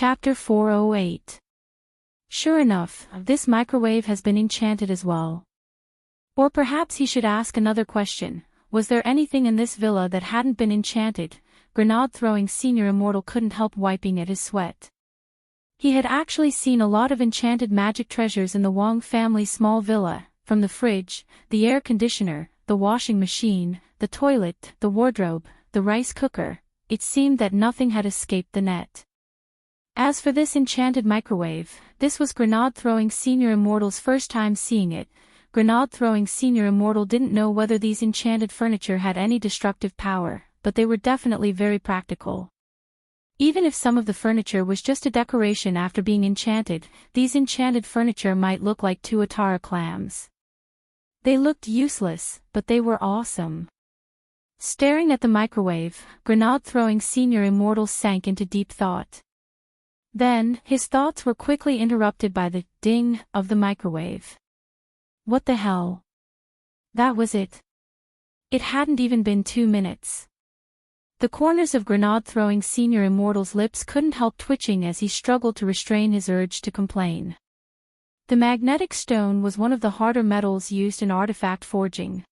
Chapter 408. Sure enough, this microwave has been enchanted as well. Or perhaps he should ask another question. Was there anything in this villa that hadn't been enchanted? Grenade-throwing Senior Immortal couldn't help wiping at his sweat. He had actually seen a lot of enchanted magic treasures in the Wong family's small villa, from the fridge, the air conditioner, the washing machine, the toilet, the wardrobe, the rice cooker. It seemed that nothing had escaped the net. As for this enchanted microwave, this was Grenade-throwing Senior Immortal's first time seeing it. Grenade-throwing Senior Immortal didn't know whether these enchanted furniture had any destructive power, but they were definitely very practical. Even if some of the furniture was just a decoration after being enchanted, these enchanted furniture might look like tuatara clams. They looked useless, but they were awesome. Staring at the microwave, Grenade-throwing Senior Immortal sank into deep thought. Then, his thoughts were quickly interrupted by the ding of the microwave. What the hell? That was it. It hadn't even been 2 minutes. The corners of Grenade-throwing Senior Immortal's lips couldn't help twitching as he struggled to restrain his urge to complain. The magnetic stone was one of the harder metals used in artifact forging.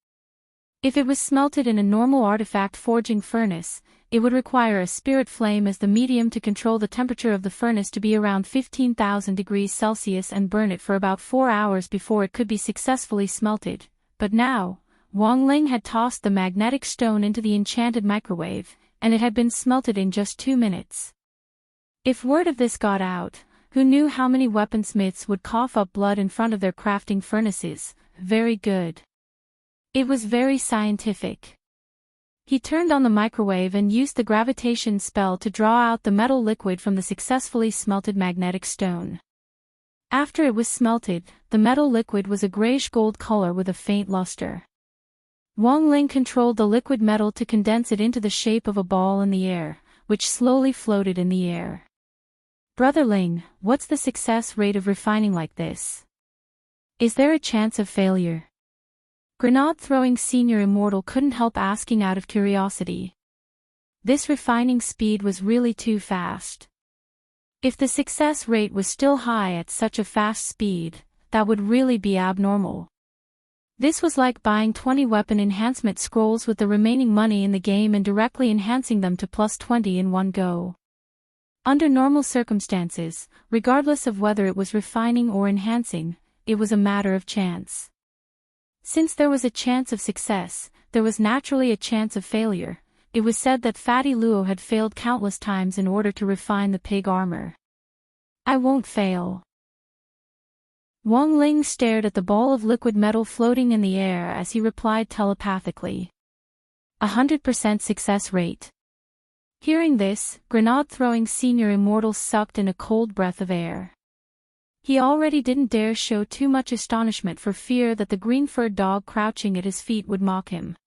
If it was smelted in a normal artifact forging furnace, it would require a spirit flame as the medium to control the temperature of the furnace to be around 15,000 degrees Celsius and burn it for about 4 hours before it could be successfully smelted. But now, Wong Ling had tossed the magnetic stone into the enchanted microwave, and it had been smelted in just 2 minutes. If word of this got out, who knew how many weaponsmiths would cough up blood in front of their crafting furnaces? Very good. It was very scientific. He turned on the microwave and used the gravitation spell to draw out the metal liquid from the successfully smelted magnetic stone. After it was smelted, the metal liquid was a grayish-gold color with a faint luster. Wong Ling controlled the liquid metal to condense it into the shape of a ball in the air, which slowly floated in the air. Brother Ling, what's the success rate of refining like this? Is there a chance of failure? Grenade-throwing Senior Immortal couldn't help asking out of curiosity. This refining speed was really too fast. If the success rate was still high at such a fast speed, that would really be abnormal. This was like buying 20 weapon enhancement scrolls with the remaining money in the game and directly enhancing them to plus 20 in one go. Under normal circumstances, regardless of whether it was refining or enhancing, it was a matter of chance. Since there was a chance of success, there was naturally a chance of failure. It was said that Fatty Luo had failed countless times in order to refine the pig armor. I won't fail. Wong Ling stared at the ball of liquid metal floating in the air as he replied telepathically. 100% success rate. Hearing this, Grenade-throwing Senior Immortal sucked in a cold breath of air. He already didn't dare show too much astonishment for fear that the green-furred dog crouching at his feet would mock him.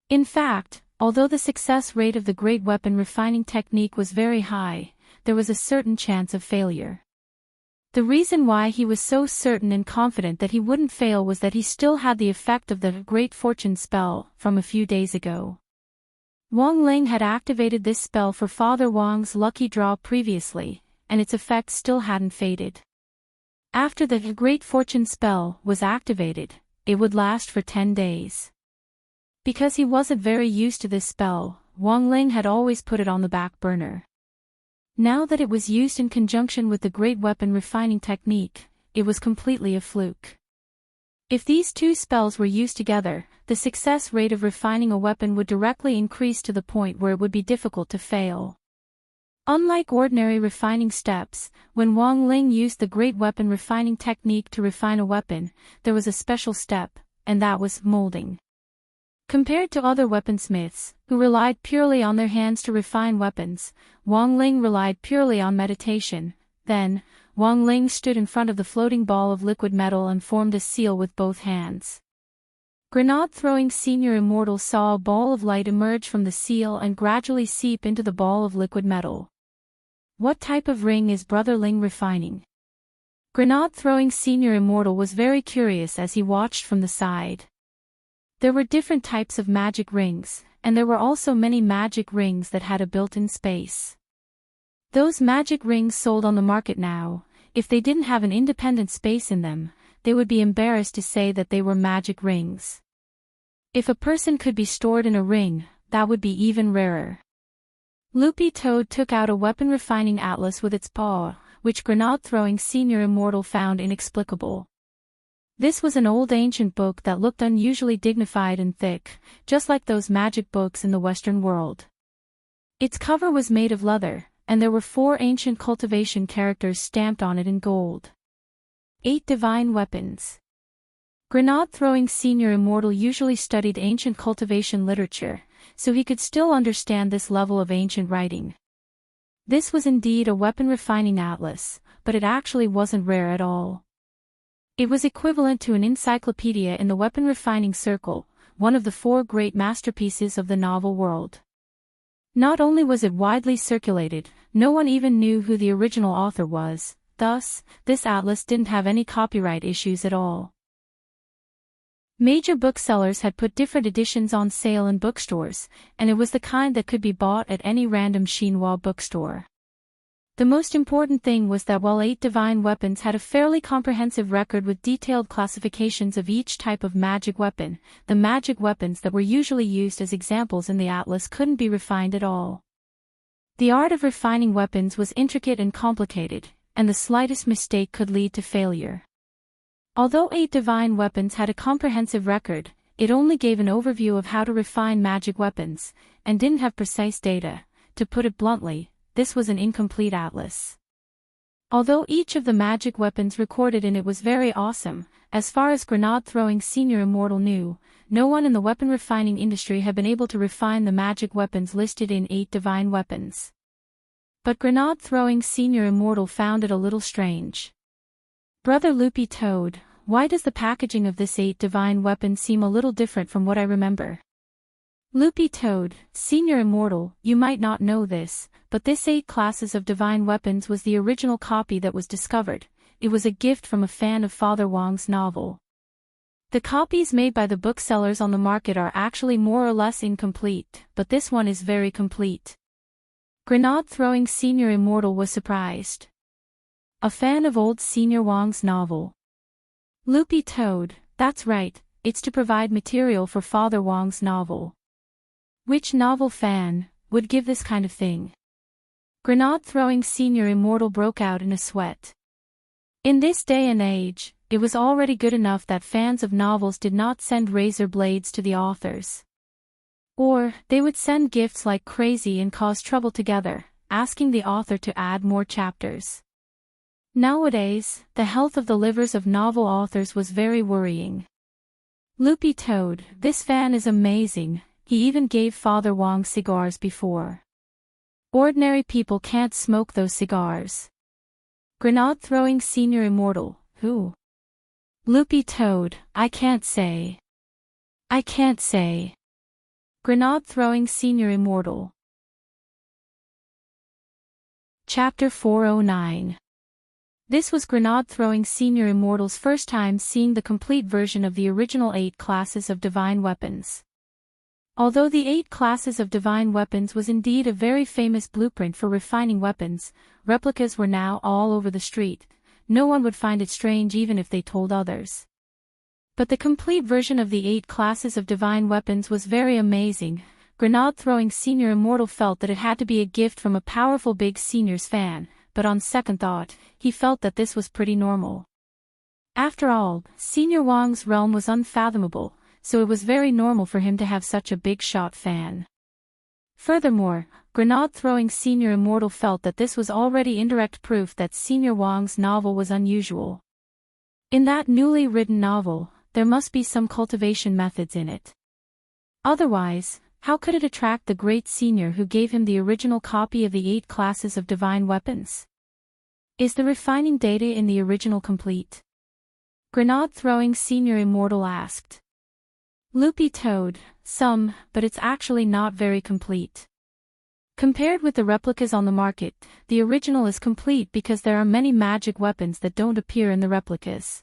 In fact, although the success rate of the great weapon refining technique was very high, there was a certain chance of failure. The reason why he was so certain and confident that he wouldn't fail was that he still had the effect of the Great Fortune spell from a few days ago. Wong Ling had activated this spell for Father Wong's lucky draw previously, and its effect still hadn't faded. After the Great Fortune spell was activated, it would last for 10 days. Because he wasn't very used to this spell, Wong Ling had always put it on the back burner. Now that it was used in conjunction with the great weapon refining technique, it was completely a fluke. If these two spells were used together, the success rate of refining a weapon would directly increase to the point where it would be difficult to fail. Unlike ordinary refining steps, when Wong Ling used the great weapon refining technique to refine a weapon, there was a special step, and that was molding. Compared to other weaponsmiths, who relied purely on their hands to refine weapons, Wong Ling relied purely on meditation. Then, Wong Ling stood in front of the floating ball of liquid metal and formed a seal with both hands. Grenade-throwing Senior Immortal saw a ball of light emerge from the seal and gradually seep into the ball of liquid metal. What type of ring is Brother Ling refining? Grenade-throwing Senior Immortal was very curious as he watched from the side. There were different types of magic rings, and there were also many magic rings that had a built-in space. Those magic rings sold on the market now, if they didn't have an independent space in them, they would be embarrassed to say that they were magic rings. If a person could be stored in a ring, that would be even rarer. Loopy Toad took out a weapon refining atlas with its paw, which grenade-throwing Senior Immortal found inexplicable. This was an old ancient book that looked unusually dignified and thick, just like those magic books in the Western world. Its cover was made of leather, and there were 4 ancient cultivation characters stamped on it in gold. 8 Divine Weapons. Grenade-throwing Senior Immortal usually studied ancient cultivation literature, so he could still understand this level of ancient writing. This was indeed a weapon refining atlas, but it actually wasn't rare at all. It was equivalent to an encyclopedia in the weapon refining circle, one of the 4 great masterpieces of the novel world. Not only was it widely circulated, no one even knew who the original author was, thus, this atlas didn't have any copyright issues at all. Major booksellers had put different editions on sale in bookstores, and it was the kind that could be bought at any random chinois bookstore. The most important thing was that while 8 Divine Weapons had a fairly comprehensive record with detailed classifications of each type of magic weapon, the magic weapons that were usually used as examples in the atlas couldn't be refined at all. The art of refining weapons was intricate and complicated, and the slightest mistake could lead to failure. Although 8 Divine Weapons had a comprehensive record, it only gave an overview of how to refine magic weapons, and didn't have precise data. To put it bluntly, this was an incomplete atlas. Although each of the magic weapons recorded in it was very awesome, as far as grenade-throwing Senior Immortal knew, no one in the weapon refining industry had been able to refine the magic weapons listed in 8 Divine Weapons. But grenade-throwing Senior Immortal found it a little strange. Brother Loopy Toad, why does the packaging of this 8 Divine Weapon seem a little different from what I remember? Loopy Toad, Senior Immortal, you might not know this, but this 8 classes of Divine Weapons was the original copy that was discovered. It was a gift from a fan of Father Wong's novel. The copies made by the booksellers on the market are actually more or less incomplete, but this one is very complete. Grenade-throwing Senior Immortal was surprised. A fan of old Senior Wong's novel. Loopy Toad, that's right, it's to provide material for Father Wong's novel. Which novel fan would give this kind of thing? Grenade-throwing Senior Immortal broke out in a sweat. In this day and age, it was already good enough that fans of novels did not send razor blades to the authors. Or, they would send gifts like crazy and cause trouble together, asking the author to add more chapters. Nowadays, the health of the livers of novel authors was very worrying. Loopy Toad, this fan is amazing, he even gave Father Wong cigars before. Ordinary people can't smoke those cigars. Grenade-throwing Senior Immortal, who? Loopy Toad, I can't say. I can't say. Grenade-throwing Senior Immortal. Chapter 409. This was grenade-throwing Senior Immortal's first time seeing the complete version of the original 8 classes of Divine Weapons. Although the 8 classes of Divine Weapons was indeed a very famous blueprint for refining weapons, replicas were now all over the street. No one would find it strange even if they told others. But the complete version of the 8 classes of Divine Weapons was very amazing. Grenade-throwing Senior Immortal felt that it had to be a gift from a powerful big Seniors fan, but on second thought, he felt that this was pretty normal. After all, Senior Wong's realm was unfathomable, so it was very normal for him to have such a big-shot fan. Furthermore, grenade-throwing Senior Immortal felt that this was already indirect proof that Senior Wong's novel was unusual. In that newly written novel, there must be some cultivation methods in it. Otherwise, how could it attract the great senior who gave him the original copy of the 8 classes of Divine Weapons? Is the refining data in the original complete? Grenade-throwing Senior Immortal asked. Loopy Toad, some, but it's actually not very complete. Compared with the replicas on the market, the original is complete because there are many magic weapons that don't appear in the replicas.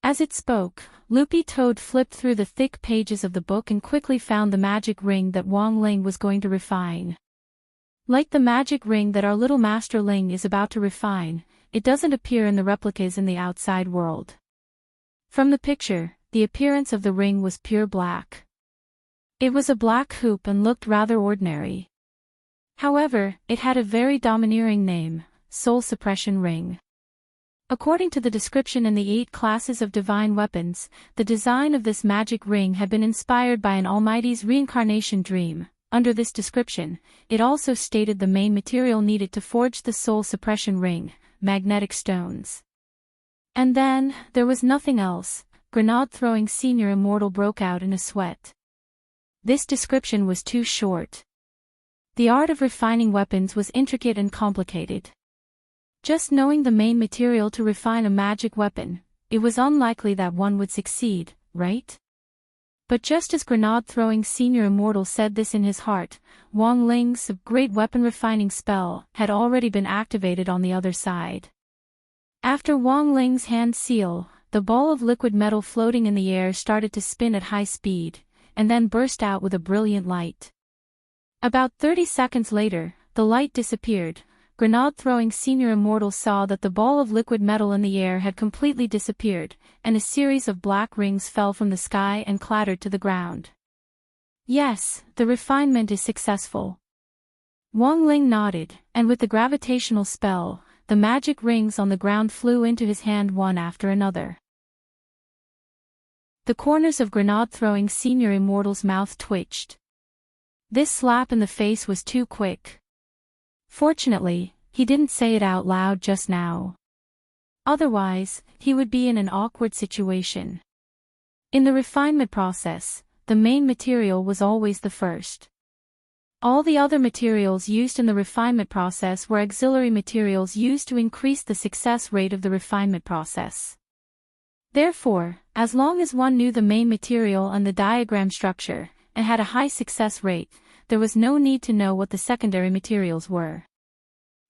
As it spoke, Loopy Toad flipped through the thick pages of the book and quickly found the magic ring that Wong Ling was going to refine. Like the magic ring that our little Master Ling is about to refine, it doesn't appear in the replicas in the outside world. From the picture, the appearance of the ring was pure black. It was a black hoop and looked rather ordinary. However, it had a very domineering name, Soul Suppression Ring. According to the description in the 8 classes of divine weapons, the design of this magic ring had been inspired by an Almighty's reincarnation dream. Under this description, it also stated the main material needed to forge the Soul Suppression Ring, magnetic stones. And then, there was nothing else. Grenade-throwing Senior Immortal broke out in a sweat. This description was too short. The art of refining weapons was intricate and complicated. Just knowing the main material to refine a magic weapon, it was unlikely that one would succeed, right? But just as Grenade-throwing Senior Immortal said this in his heart, Wang Ling's great weapon refining spell had already been activated on the other side. After Wang Ling's hand seal, the ball of liquid metal floating in the air started to spin at high speed, and then burst out with a brilliant light. About 30 seconds later, the light disappeared. Grenade-throwing Senior Immortal saw that the ball of liquid metal in the air had completely disappeared, and a series of black rings fell from the sky and clattered to the ground. Yes, the refinement is successful. Wang Ling nodded, and with the gravitational spell, the magic rings on the ground flew into his hand one after another. The corners of Grenade-throwing Senior Immortal's mouth twitched. This slap in the face was too quick. Fortunately, he didn't say it out loud just now. Otherwise, he would be in an awkward situation. In the refinement process, the main material was always the first. All the other materials used in the refinement process were auxiliary materials used to increase the success rate of the refinement process. Therefore, as long as one knew the main material and the diagram structure, and had a high success rate, there was no need to know what the secondary materials were.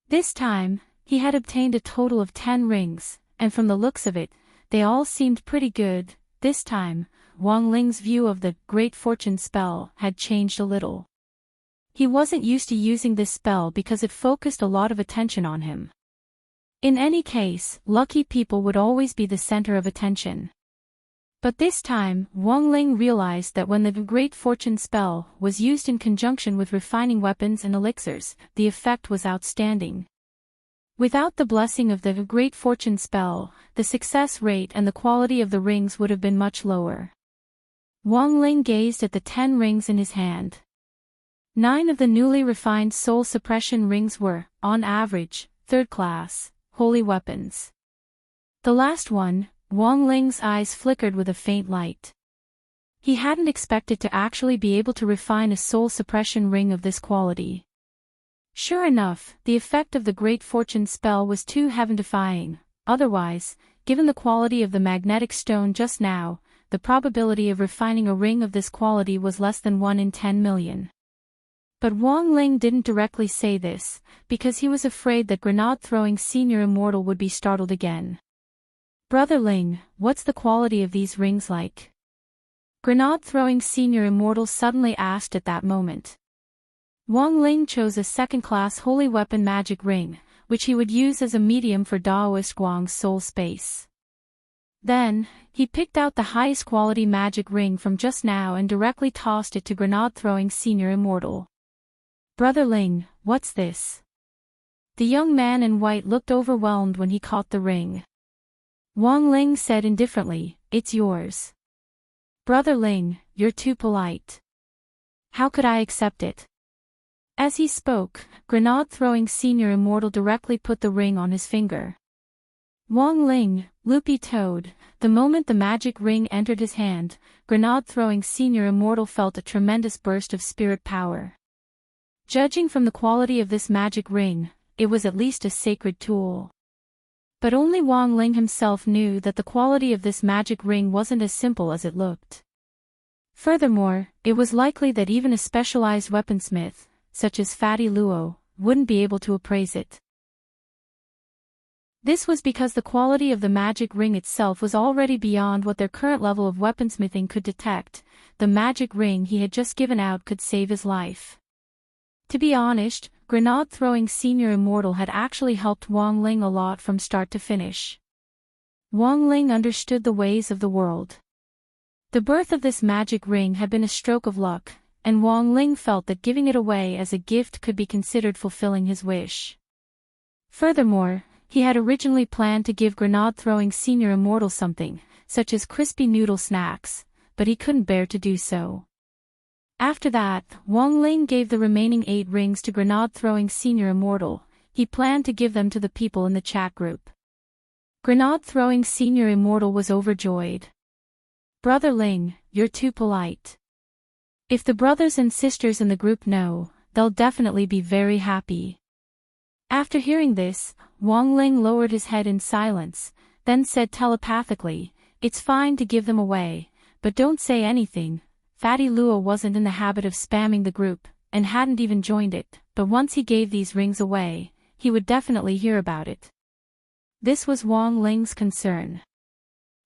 This time, he had obtained a total of 10 rings, and from the looks of it, they all seemed pretty good. This time, Wang Ling's view of the Great Fortune spell had changed a little. He wasn't used to using this spell because it focused a lot of attention on him. In any case, lucky people would always be the center of attention. But this time, Wang Ling realized that when the Great Fortune spell was used in conjunction with refining weapons and elixirs, the effect was outstanding. Without the blessing of the Great Fortune spell, the success rate and the quality of the rings would have been much lower. Wang Ling gazed at the 10 rings in his hand. 9 of the newly refined soul suppression rings were, on average, 3rd class, holy weapons. The last one, Wang Ling's eyes flickered with a faint light. He hadn't expected to actually be able to refine a soul suppression ring of this quality. Sure enough, the effect of the Great Fortune spell was too heaven-defying. Otherwise, given the quality of the magnetic stone just now, the probability of refining a ring of this quality was less than 1 in 10 million. But Wang Ling didn't directly say this, because he was afraid that Grenade-throwing Senior Immortal would be startled again. Brother Ling, what's the quality of these rings like? Grenade-throwing Senior Immortal suddenly asked at that moment. Wang Ling chose a 2nd-class holy weapon magic ring, which he would use as a medium for Daoist Guang's soul space. Then, he picked out the highest quality magic ring from just now and directly tossed it to Grenade-throwing Senior Immortal. Brother Ling, what's this? The young man in white looked overwhelmed when he caught the ring. Wang Ling said indifferently, "It's yours." Brother Ling, you're too polite. How could I accept it? As he spoke, Grenade-throwing Senior Immortal directly put the ring on his finger. Wang Ling, loopy toad, the moment the magic ring entered his hand, Grenade-throwing Senior Immortal felt a tremendous burst of spirit power. Judging from the quality of this magic ring, it was at least a sacred tool. But only Wang Ling himself knew that the quality of this magic ring wasn't as simple as it looked. Furthermore, it was likely that even a specialized weaponsmith, such as Fatty Luo, wouldn't be able to appraise it. This was because the quality of the magic ring itself was already beyond what their current level of weaponsmithing could detect. The magic ring he had just given out could save his life. To be honest, Grenade-throwing Senior Immortal had actually helped Wong Ling a lot from start to finish. Wong Ling understood the ways of the world. The birth of this magic ring had been a stroke of luck, and Wong Ling felt that giving it away as a gift could be considered fulfilling his wish. Furthermore, he had originally planned to give Grenade-throwing Senior Immortal something, such as crispy noodle snacks, but he couldn't bear to do so. After that, Wong Ling gave the remaining 8 rings to Grenade-throwing Senior Immortal. He planned to give them to the people in the chat group. Grenade-throwing Senior Immortal was overjoyed. "Brother Ling, you're too polite. If the brothers and sisters in the group know, they'll definitely be very happy." After hearing this, Wong Ling lowered his head in silence, then said telepathically, "It's fine to give them away, but don't say anything." Fatty Luo wasn't in the habit of spamming the group, and hadn't even joined it, but once he gave these rings away, he would definitely hear about it. This was Wong Ling's concern.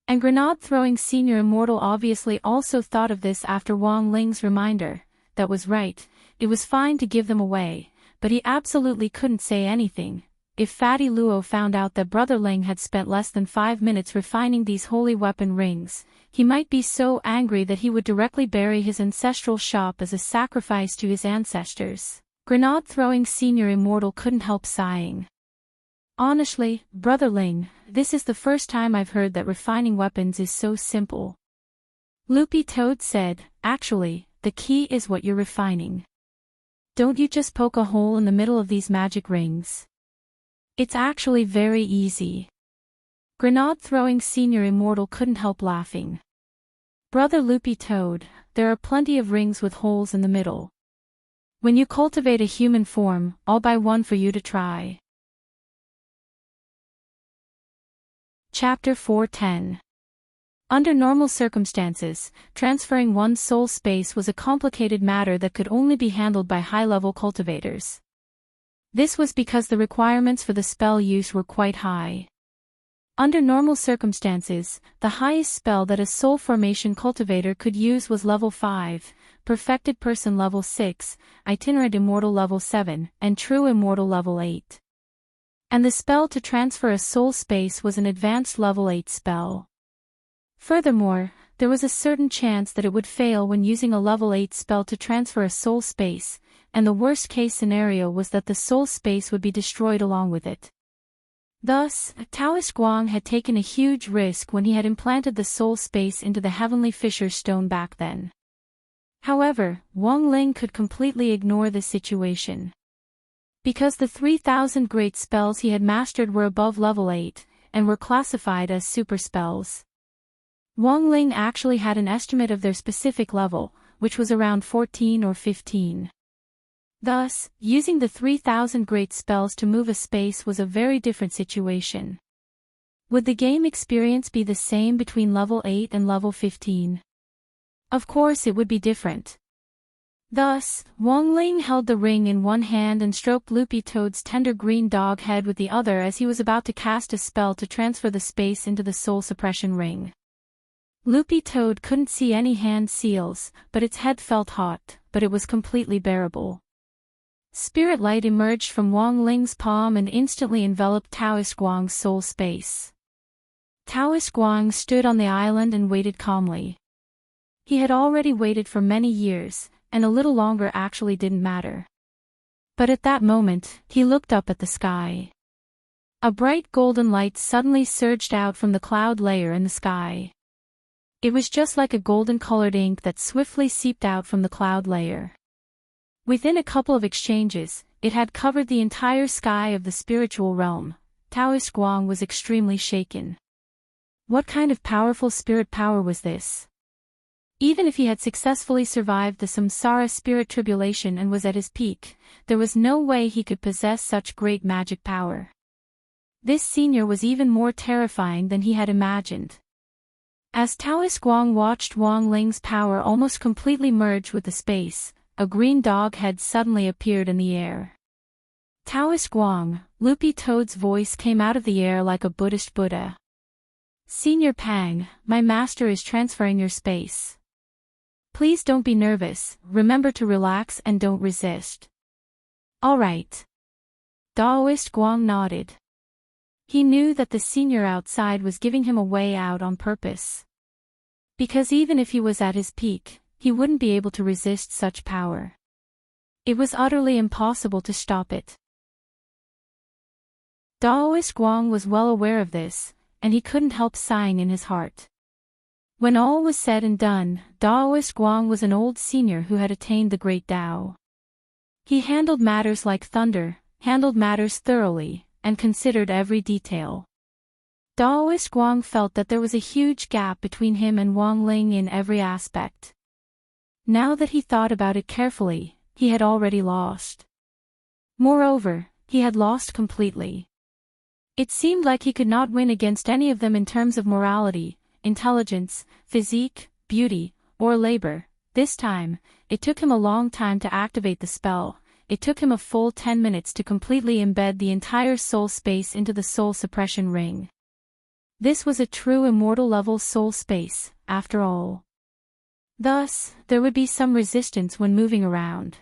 And Grenade-throwing Senior Immortal obviously also thought of this after Wong Ling's reminder. That was right, it was fine to give them away, but he absolutely couldn't say anything. If Fatty Luo found out that Brother Ling had spent less than 5 minutes refining these holy weapon rings, he might be so angry that he would directly bury his ancestral shop as a sacrifice to his ancestors. Grenade-throwing Senior Immortal couldn't help sighing. "Honestly, Brother Ling, this is the first time I've heard that refining weapons is so simple." Loopy Toad said, "Actually, the key is what you're refining. Don't you just poke a hole in the middle of these magic rings? It's actually very easy." Grenade-throwing Senior Immortal couldn't help laughing. "Brother Loopy Toad, there are plenty of rings with holes in the middle. When you cultivate a human form, I'll buy one for you to try." Chapter 410. Under normal circumstances, transferring one's soul space was a complicated matter that could only be handled by high-level cultivators. This was because the requirements for the spell use were quite high. Under normal circumstances, the highest spell that a soul formation cultivator could use was level 5, Perfected Person level 6, Itinerant Immortal level 7, and True Immortal level 8. And the spell to transfer a soul space was an advanced level 8 spell. Furthermore, there was a certain chance that it would fail when using a level 8 spell to transfer a soul space, and the worst-case scenario was that the soul space would be destroyed along with it. Thus, Taoist Guang had taken a huge risk when he had implanted the soul space into the Heavenly Fisher Stone back then. However, Wong Ling could completely ignore this situation. Because the 3,000 great spells he had mastered were above level 8, and were classified as super spells. Wong Ling actually had an estimate of their specific level, which was around 14 or 15. Thus, using the 3,000 great spells to move a space was a very different situation. Would the game experience be the same between level 8 and level 15? Of course it would be different. Thus, Wong Ling held the ring in one hand and stroked Loopy Toad's tender green dog head with the other as he was about to cast a spell to transfer the space into the soul suppression ring. Loopy Toad couldn't see any hand seals, but its head felt hot, but it was completely bearable. Spirit light emerged from Wong Ling's palm and instantly enveloped Taoist Guang's soul space. Taoist Guang stood on the island and waited calmly. He had already waited for many years, and a little longer actually didn't matter. But at that moment, he looked up at the sky. A bright golden light suddenly surged out from the cloud layer in the sky. It was just like a golden-colored ink that swiftly seeped out from the cloud layer. Within a couple of exchanges, it had covered the entire sky of the spiritual realm. Taoist Guang was extremely shaken. What kind of powerful spirit power was this? Even if he had successfully survived the samsara spirit tribulation and was at his peak, there was no way he could possess such great magic power. This senior was even more terrifying than he had imagined. As Taoist Guang watched Wong Ling's power almost completely merge with the space, a green dog head suddenly appeared in the air. "Taoist Guang," Loopy Toad's voice came out of the air like a Buddhist Buddha. "Senior Pang, my master is transferring your space. Please don't be nervous, remember to relax and don't resist." All right. Daoist Guang nodded. He knew that the senior outside was giving him a way out on purpose. Because even if he was at his peak, he wouldn't be able to resist such power. It was utterly impossible to stop it. Daoist Guang was well aware of this, and he couldn't help sighing in his heart. When all was said and done, Daoist Guang was an old senior who had attained the great Tao. He handled matters like thunder, handled matters thoroughly, and considered every detail. Daoist Guang felt that there was a huge gap between him and Wang Ling in every aspect. Now that he thought about it carefully, he had already lost. Moreover, he had lost completely. It seemed like he could not win against any of them in terms of morality, intelligence, physique, beauty, or labor. This time, it took him a long time to activate the spell. It took him a full 10 minutes to completely embed the entire soul space into the soul suppression ring. This was a true immortal-level soul space, after all. Thus, there would be some resistance when moving around.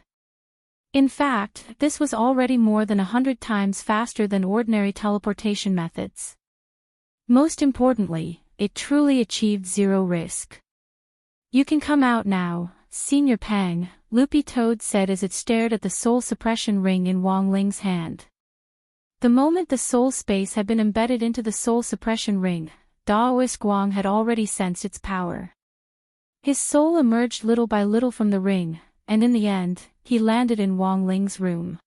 In fact, this was already more than 100 times faster than ordinary teleportation methods. Most importantly, it truly achieved zero risk. You can come out now, Senior Pang, Loopy Toad said as it stared at the soul suppression ring in Wang Ling's hand. The moment the soul space had been embedded into the soul suppression ring, Daoist Guang had already sensed its power. His soul emerged little by little from the ring, and in the end, he landed in Wang Ling's room.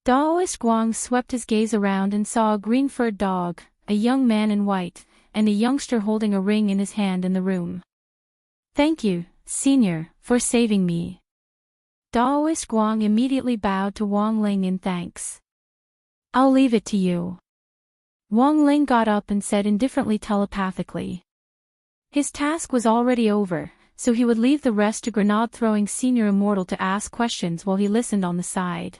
Daoist Guang swept his gaze around and saw a green-furred dog, a young man in white, and a youngster holding a ring in his hand in the room. Thank you, Senior, for saving me. Daoist Guang immediately bowed to Wang Ling in thanks. I'll leave it to you. Wang Ling got up and said indifferently telepathically. His task was already over, so he would leave the rest to Grenade-throwing Senior Immortal to ask questions while he listened on the side.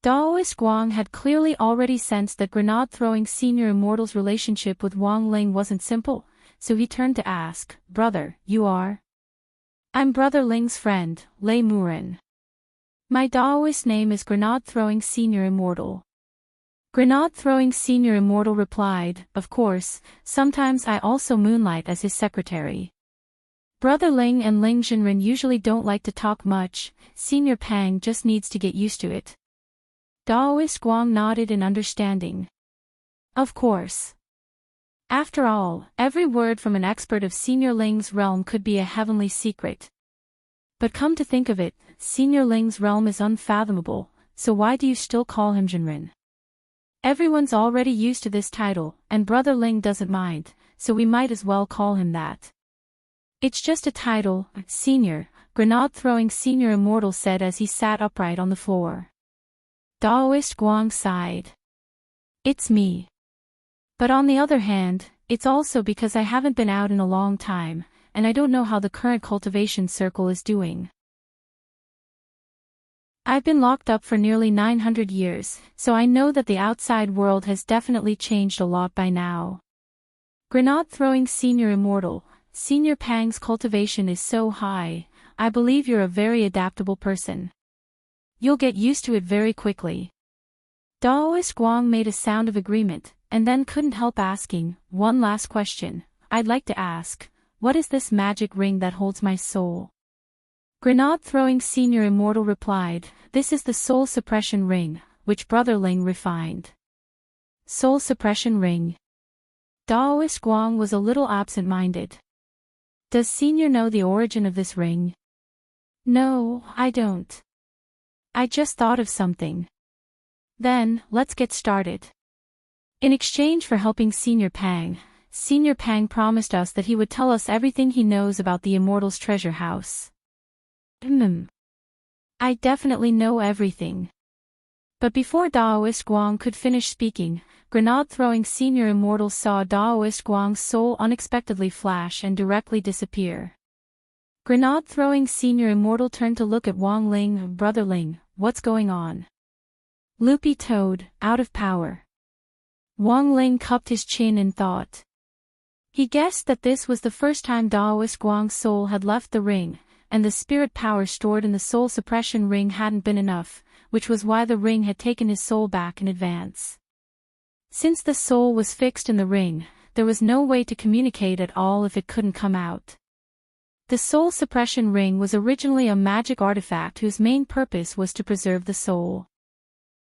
Daoist Guang had clearly already sensed that Grenade-throwing Senior Immortal's relationship with Wang Ling wasn't simple, so he turned to ask, Brother, you are? I'm Brother Ling's friend, Lei Muren. My Daoist name is Grenade-throwing Senior Immortal. Grenade-throwing Senior Immortal replied, Of course, sometimes I also moonlight as his secretary. Brother Ling and Ling Jinren usually don't like to talk much, Senior Pang just needs to get used to it. Daoist Guang nodded in understanding. Of course. After all, every word from an expert of Senior Ling's realm could be a heavenly secret. But come to think of it, Senior Ling's realm is unfathomable, so why do you still call him Jinren? Everyone's already used to this title, and Brother Ling doesn't mind, so we might as well call him that. It's just a title, Senior, Grenade-throwing Senior Immortal said as he sat upright on the floor. Daoist Guang sighed. It's me. But on the other hand, it's also because I haven't been out in a long time, and I don't know how the current cultivation circle is doing. I've been locked up for nearly 900 years, so I know that the outside world has definitely changed a lot by now. Grenade-throwing Senior Immortal, Senior Pang's cultivation is so high, I believe you're a very adaptable person. You'll get used to it very quickly. Daoist Guang made a sound of agreement, and then couldn't help asking, one last question, I'd like to ask, what is this magic ring that holds my soul? Grenade-throwing Senior Immortal replied, This is the soul suppression ring, which Brother Ling refined. Soul suppression ring. Daoist Guang was a little absent-minded. Does Senior know the origin of this ring? No, I don't. I just thought of something. Then, let's get started. In exchange for helping Senior Pang promised us that he would tell us everything he knows about the Immortal's treasure house. I definitely know everything. But before Daoist Guang could finish speaking, Grenade-throwing Senior Immortal saw Daoist Guang's soul unexpectedly flash and directly disappear. Grenade-throwing Senior Immortal turned to look at Wang Ling. Brother Ling, what's going on? Loopy Toad, out of power. Wang Ling cupped his chin in thought. He guessed that this was the first time Daoist Guang's soul had left the ring, and the spirit power stored in the soul suppression ring hadn't been enough, which was why the ring had taken his soul back in advance. Since the soul was fixed in the ring, there was no way to communicate at all if it couldn't come out. The soul suppression ring was originally a magic artifact whose main purpose was to preserve the soul.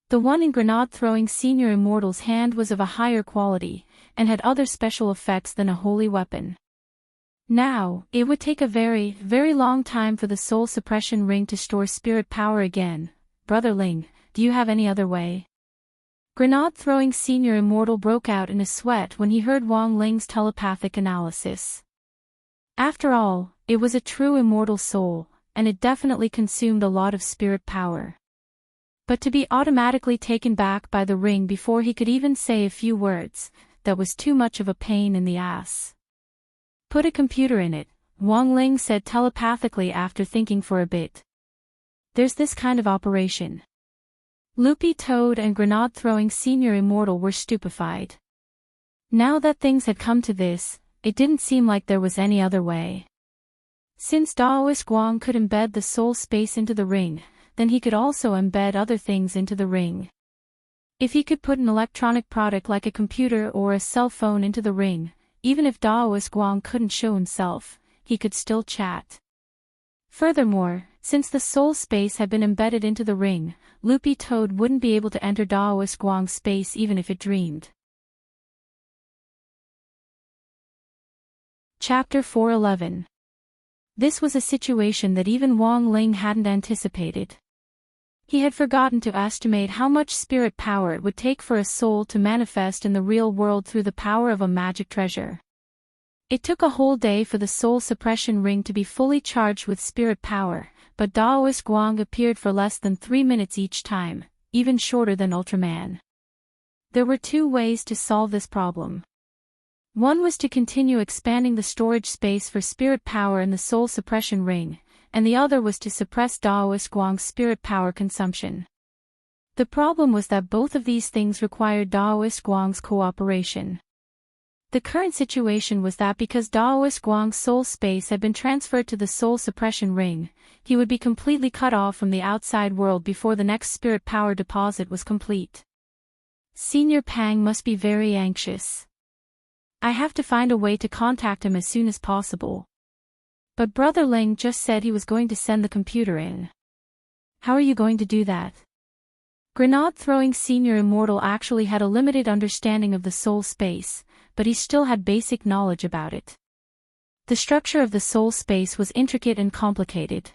The one in grenade-throwing Senior Immortal's hand was of a higher quality, and had other special effects than a holy weapon. Now, it would take a very, very long time for the soul suppression ring to store spirit power again. Brother Ling, do you have any other way? Grenade-throwing Senior Immortal broke out in a sweat when he heard Wang Ling's telepathic analysis. After all, it was a true immortal soul, and it definitely consumed a lot of spirit power. But to be automatically taken back by the ring before he could even say a few words, that was too much of a pain in the ass. Put a computer in it, Wang Ling said telepathically after thinking for a bit. There's this kind of operation. Loopy Toad and grenade-throwing Senior Immortal were stupefied. Now that things had come to this, it didn't seem like there was any other way. Since Daoist Guang could embed the soul space into the ring, then he could also embed other things into the ring. If he could put an electronic product like a computer or a cell phone into the ring, even if Daoist Guang couldn't show himself, he could still chat. Furthermore, since the soul space had been embedded into the ring, Loopy Toad wouldn't be able to enter Daoist Guang's space even if it dreamed. Chapter 411. This was a situation that even Wang Ling hadn't anticipated. He had forgotten to estimate how much spirit power it would take for a soul to manifest in the real world through the power of a magic treasure. It took a whole day for the soul suppression ring to be fully charged with spirit power, but Daoist Guang appeared for less than 3 minutes each time, even shorter than Ultraman. There were two ways to solve this problem. One was to continue expanding the storage space for spirit power in the soul suppression ring, and the other was to suppress Daoist Guang's spirit power consumption. The problem was that both of these things required Daoist Guang's cooperation. The current situation was that because Daoist Guang's soul space had been transferred to the soul suppression ring, he would be completely cut off from the outside world before the next spirit power deposit was complete. Senior Pang must be very anxious. I have to find a way to contact him as soon as possible. But Brother Ling just said he was going to send the computer in. How are you going to do that? Grenade-throwing Senior Immortal actually had a limited understanding of the soul space, but he still had basic knowledge about it. The structure of the soul space was intricate and complicated.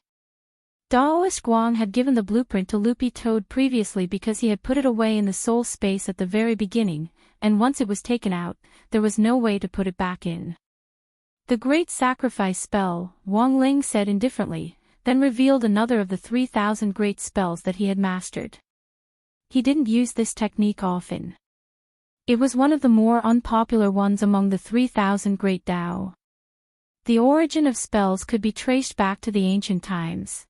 Daoist Guang had given the blueprint to Loopy Toad previously because he had put it away in the soul space at the very beginning, and once it was taken out, there was no way to put it back in. The Great Sacrifice spell, Wang Ling said indifferently, then revealed another of the 3,000 great spells that he had mastered. He didn't use this technique often. It was one of the more unpopular ones among the 3,000 great Dao. The origin of spells could be traced back to the ancient times.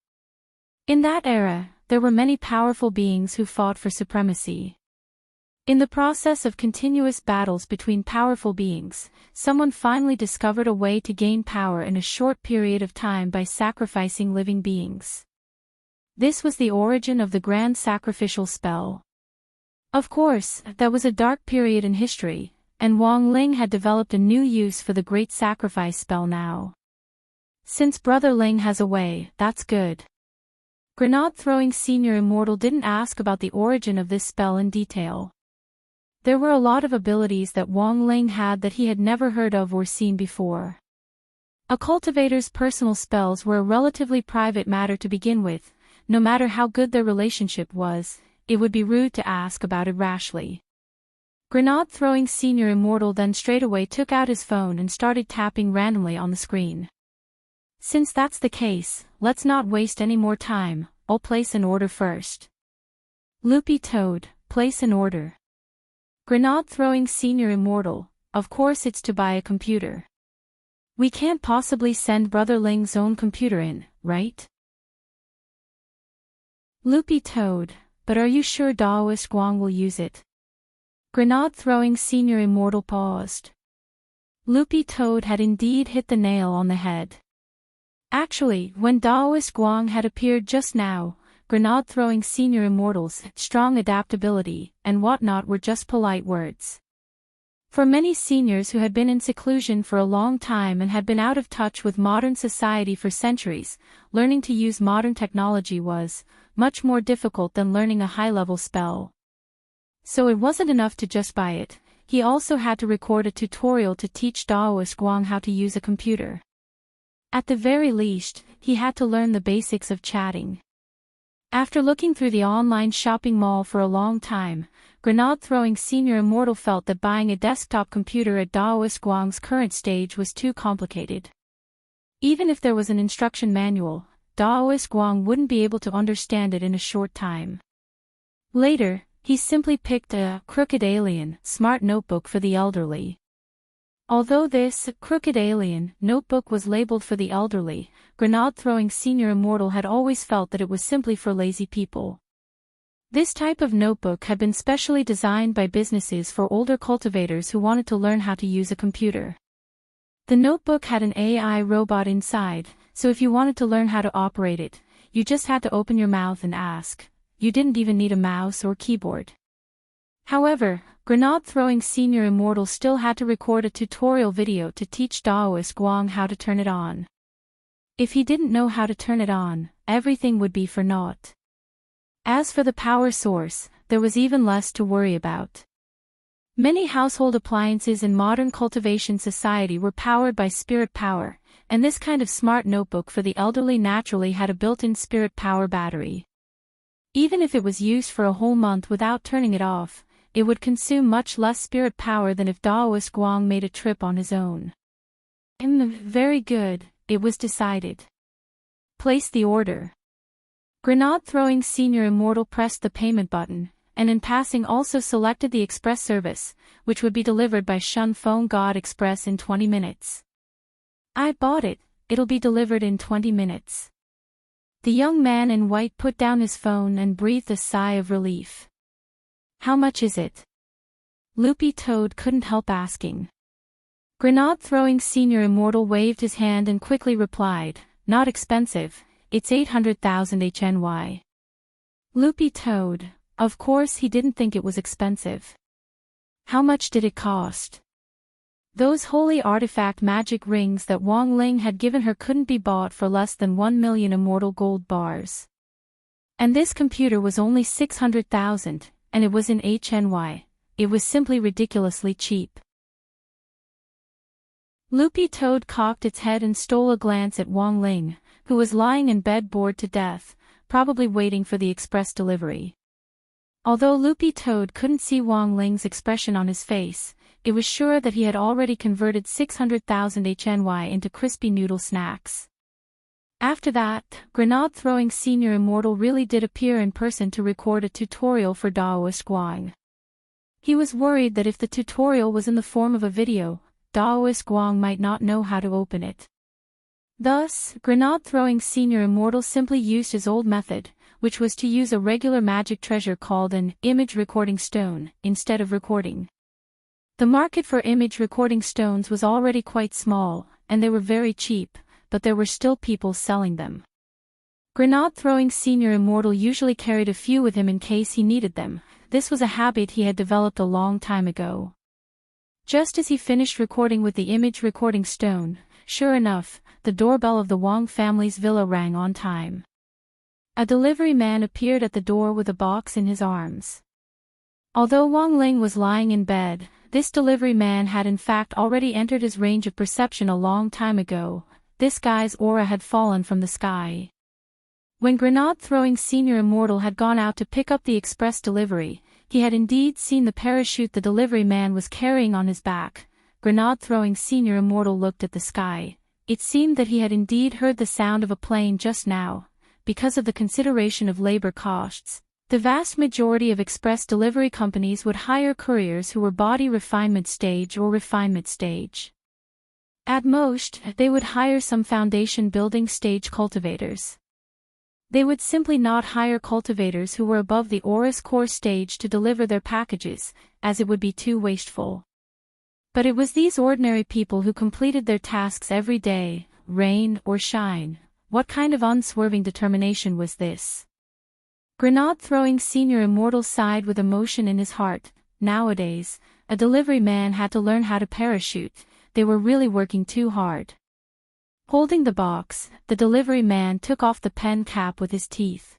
In that era, there were many powerful beings who fought for supremacy. In the process of continuous battles between powerful beings, someone finally discovered a way to gain power in a short period of time by sacrificing living beings. This was the origin of the Grand Sacrificial Spell. Of course, that was a dark period in history, and Wang Ling had developed a new use for the Great Sacrifice Spell now. Since Brother Ling has a way, that's good. Grenade-throwing Senior Immortal didn't ask about the origin of this spell in detail. There were a lot of abilities that Wang Ling had that he had never heard of or seen before. A cultivator's personal spells were a relatively private matter to begin with. No matter how good their relationship was, it would be rude to ask about it rashly. Grenade-throwing Senior Immortal then straightaway took out his phone and started tapping randomly on the screen. Since that's the case, let's not waste any more time, I'll place an order first. Loopy Toad, place an order. Grenade-throwing Senior Immortal, of course it's to buy a computer. We can't possibly send Brother Ling's own computer in, right? Loopy Toad, but are you sure Daoist Guang will use it? Grenade-throwing Senior Immortal paused. Loopy Toad had indeed hit the nail on the head. Actually, when Daoist Guang had appeared just now, grenade-throwing senior immortals, strong adaptability, and whatnot were just polite words. For many seniors who had been in seclusion for a long time and had been out of touch with modern society for centuries, learning to use modern technology was much more difficult than learning a high-level spell. So it wasn't enough to just buy it, he also had to record a tutorial to teach Daoist Guang how to use a computer. At the very least, he had to learn the basics of chatting. After looking through the online shopping mall for a long time, grenade-throwing senior immortal felt that buying a desktop computer at Daoist Guang's current stage was too complicated. Even if there was an instruction manual, Daoist Guang wouldn't be able to understand it in a short time. Later, he simply picked a crooked alien smart notebook for the elderly. Although this crooked alien notebook was labeled for the elderly, grenade-throwing senior immortal had always felt that it was simply for lazy people. This type of notebook had been specially designed by businesses for older cultivators who wanted to learn how to use a computer. The notebook had an AI robot inside, so if you wanted to learn how to operate it, you just had to open your mouth and ask. You didn't even need a mouse or keyboard. However, grenade-throwing senior immortal still had to record a tutorial video to teach Daoist Guang how to turn it on. If he didn't know how to turn it on, everything would be for naught. As for the power source, there was even less to worry about. Many household appliances in modern cultivation society were powered by spirit power, and this kind of smart notebook for the elderly naturally had a built-in spirit power battery. Even if it was used for a whole month without turning it off, it would consume much less spirit power than if Daoist Guang made a trip on his own. Very good, it was decided. Place the order. Grenade-throwing senior immortal pressed the payment button, and in passing also selected the express service, which would be delivered by Shun Feng God Express in 20 minutes. I bought it, it'll be delivered in 20 minutes. The young man in white put down his phone and breathed a sigh of relief. How much is it? Loopy Toad couldn't help asking. Grenade-throwing senior immortal waved his hand and quickly replied, not expensive, it's 800,000 HNY. Loopy Toad, of course he didn't think it was expensive. How much did it cost? Those holy artifact magic rings that Wang Ling had given her couldn't be bought for less than 1 million immortal gold bars. And this computer was only 600,000, and it was in HNY. It was simply ridiculously cheap. Loopy Toad cocked its head and stole a glance at Wang Ling, who was lying in bed bored to death, probably waiting for the express delivery. Although Loopy Toad couldn't see Wang Ling's expression on his face, it was sure that he had already converted 600,000 HNY into crispy noodle snacks. After that, grenade-throwing senior immortal really did appear in person to record a tutorial for Daoist Guang. He was worried that if the tutorial was in the form of a video, Daoist Guang might not know how to open it. Thus, grenade-throwing senior immortal simply used his old method, which was to use a regular magic treasure called an image recording stone, instead of recording. The market for image recording stones was already quite small, and they were very cheap, but there were still people selling them. Grenade-throwing senior immortal usually carried a few with him in case he needed them. This was a habit he had developed a long time ago. Just as he finished recording with the image recording stone, sure enough, the doorbell of the Wang family's villa rang on time. A delivery man appeared at the door with a box in his arms. Although Wang Ling was lying in bed, this delivery man had in fact already entered his range of perception a long time ago. This guy's aura had fallen from the sky. When grenade-throwing senior immortal had gone out to pick up the express delivery, he had indeed seen the parachute the delivery man was carrying on his back. Grenade-throwing senior immortal looked at the sky. It seemed that he had indeed heard the sound of a plane just now. Because of the consideration of labor costs, the vast majority of express delivery companies would hire couriers who were body refinement stage or refinement stage. At most, they would hire some foundation building stage cultivators. They would simply not hire cultivators who were above the Aura's core stage to deliver their packages, as it would be too wasteful. But it was these ordinary people who completed their tasks every day, rain or shine. What kind of unswerving determination was this? Grenade-throwing Senior Immortal sighed with emotion in his heart. Nowadays, a delivery man had to learn how to parachute. They were really working too hard. Holding the box, the delivery man took off the pen cap with his teeth.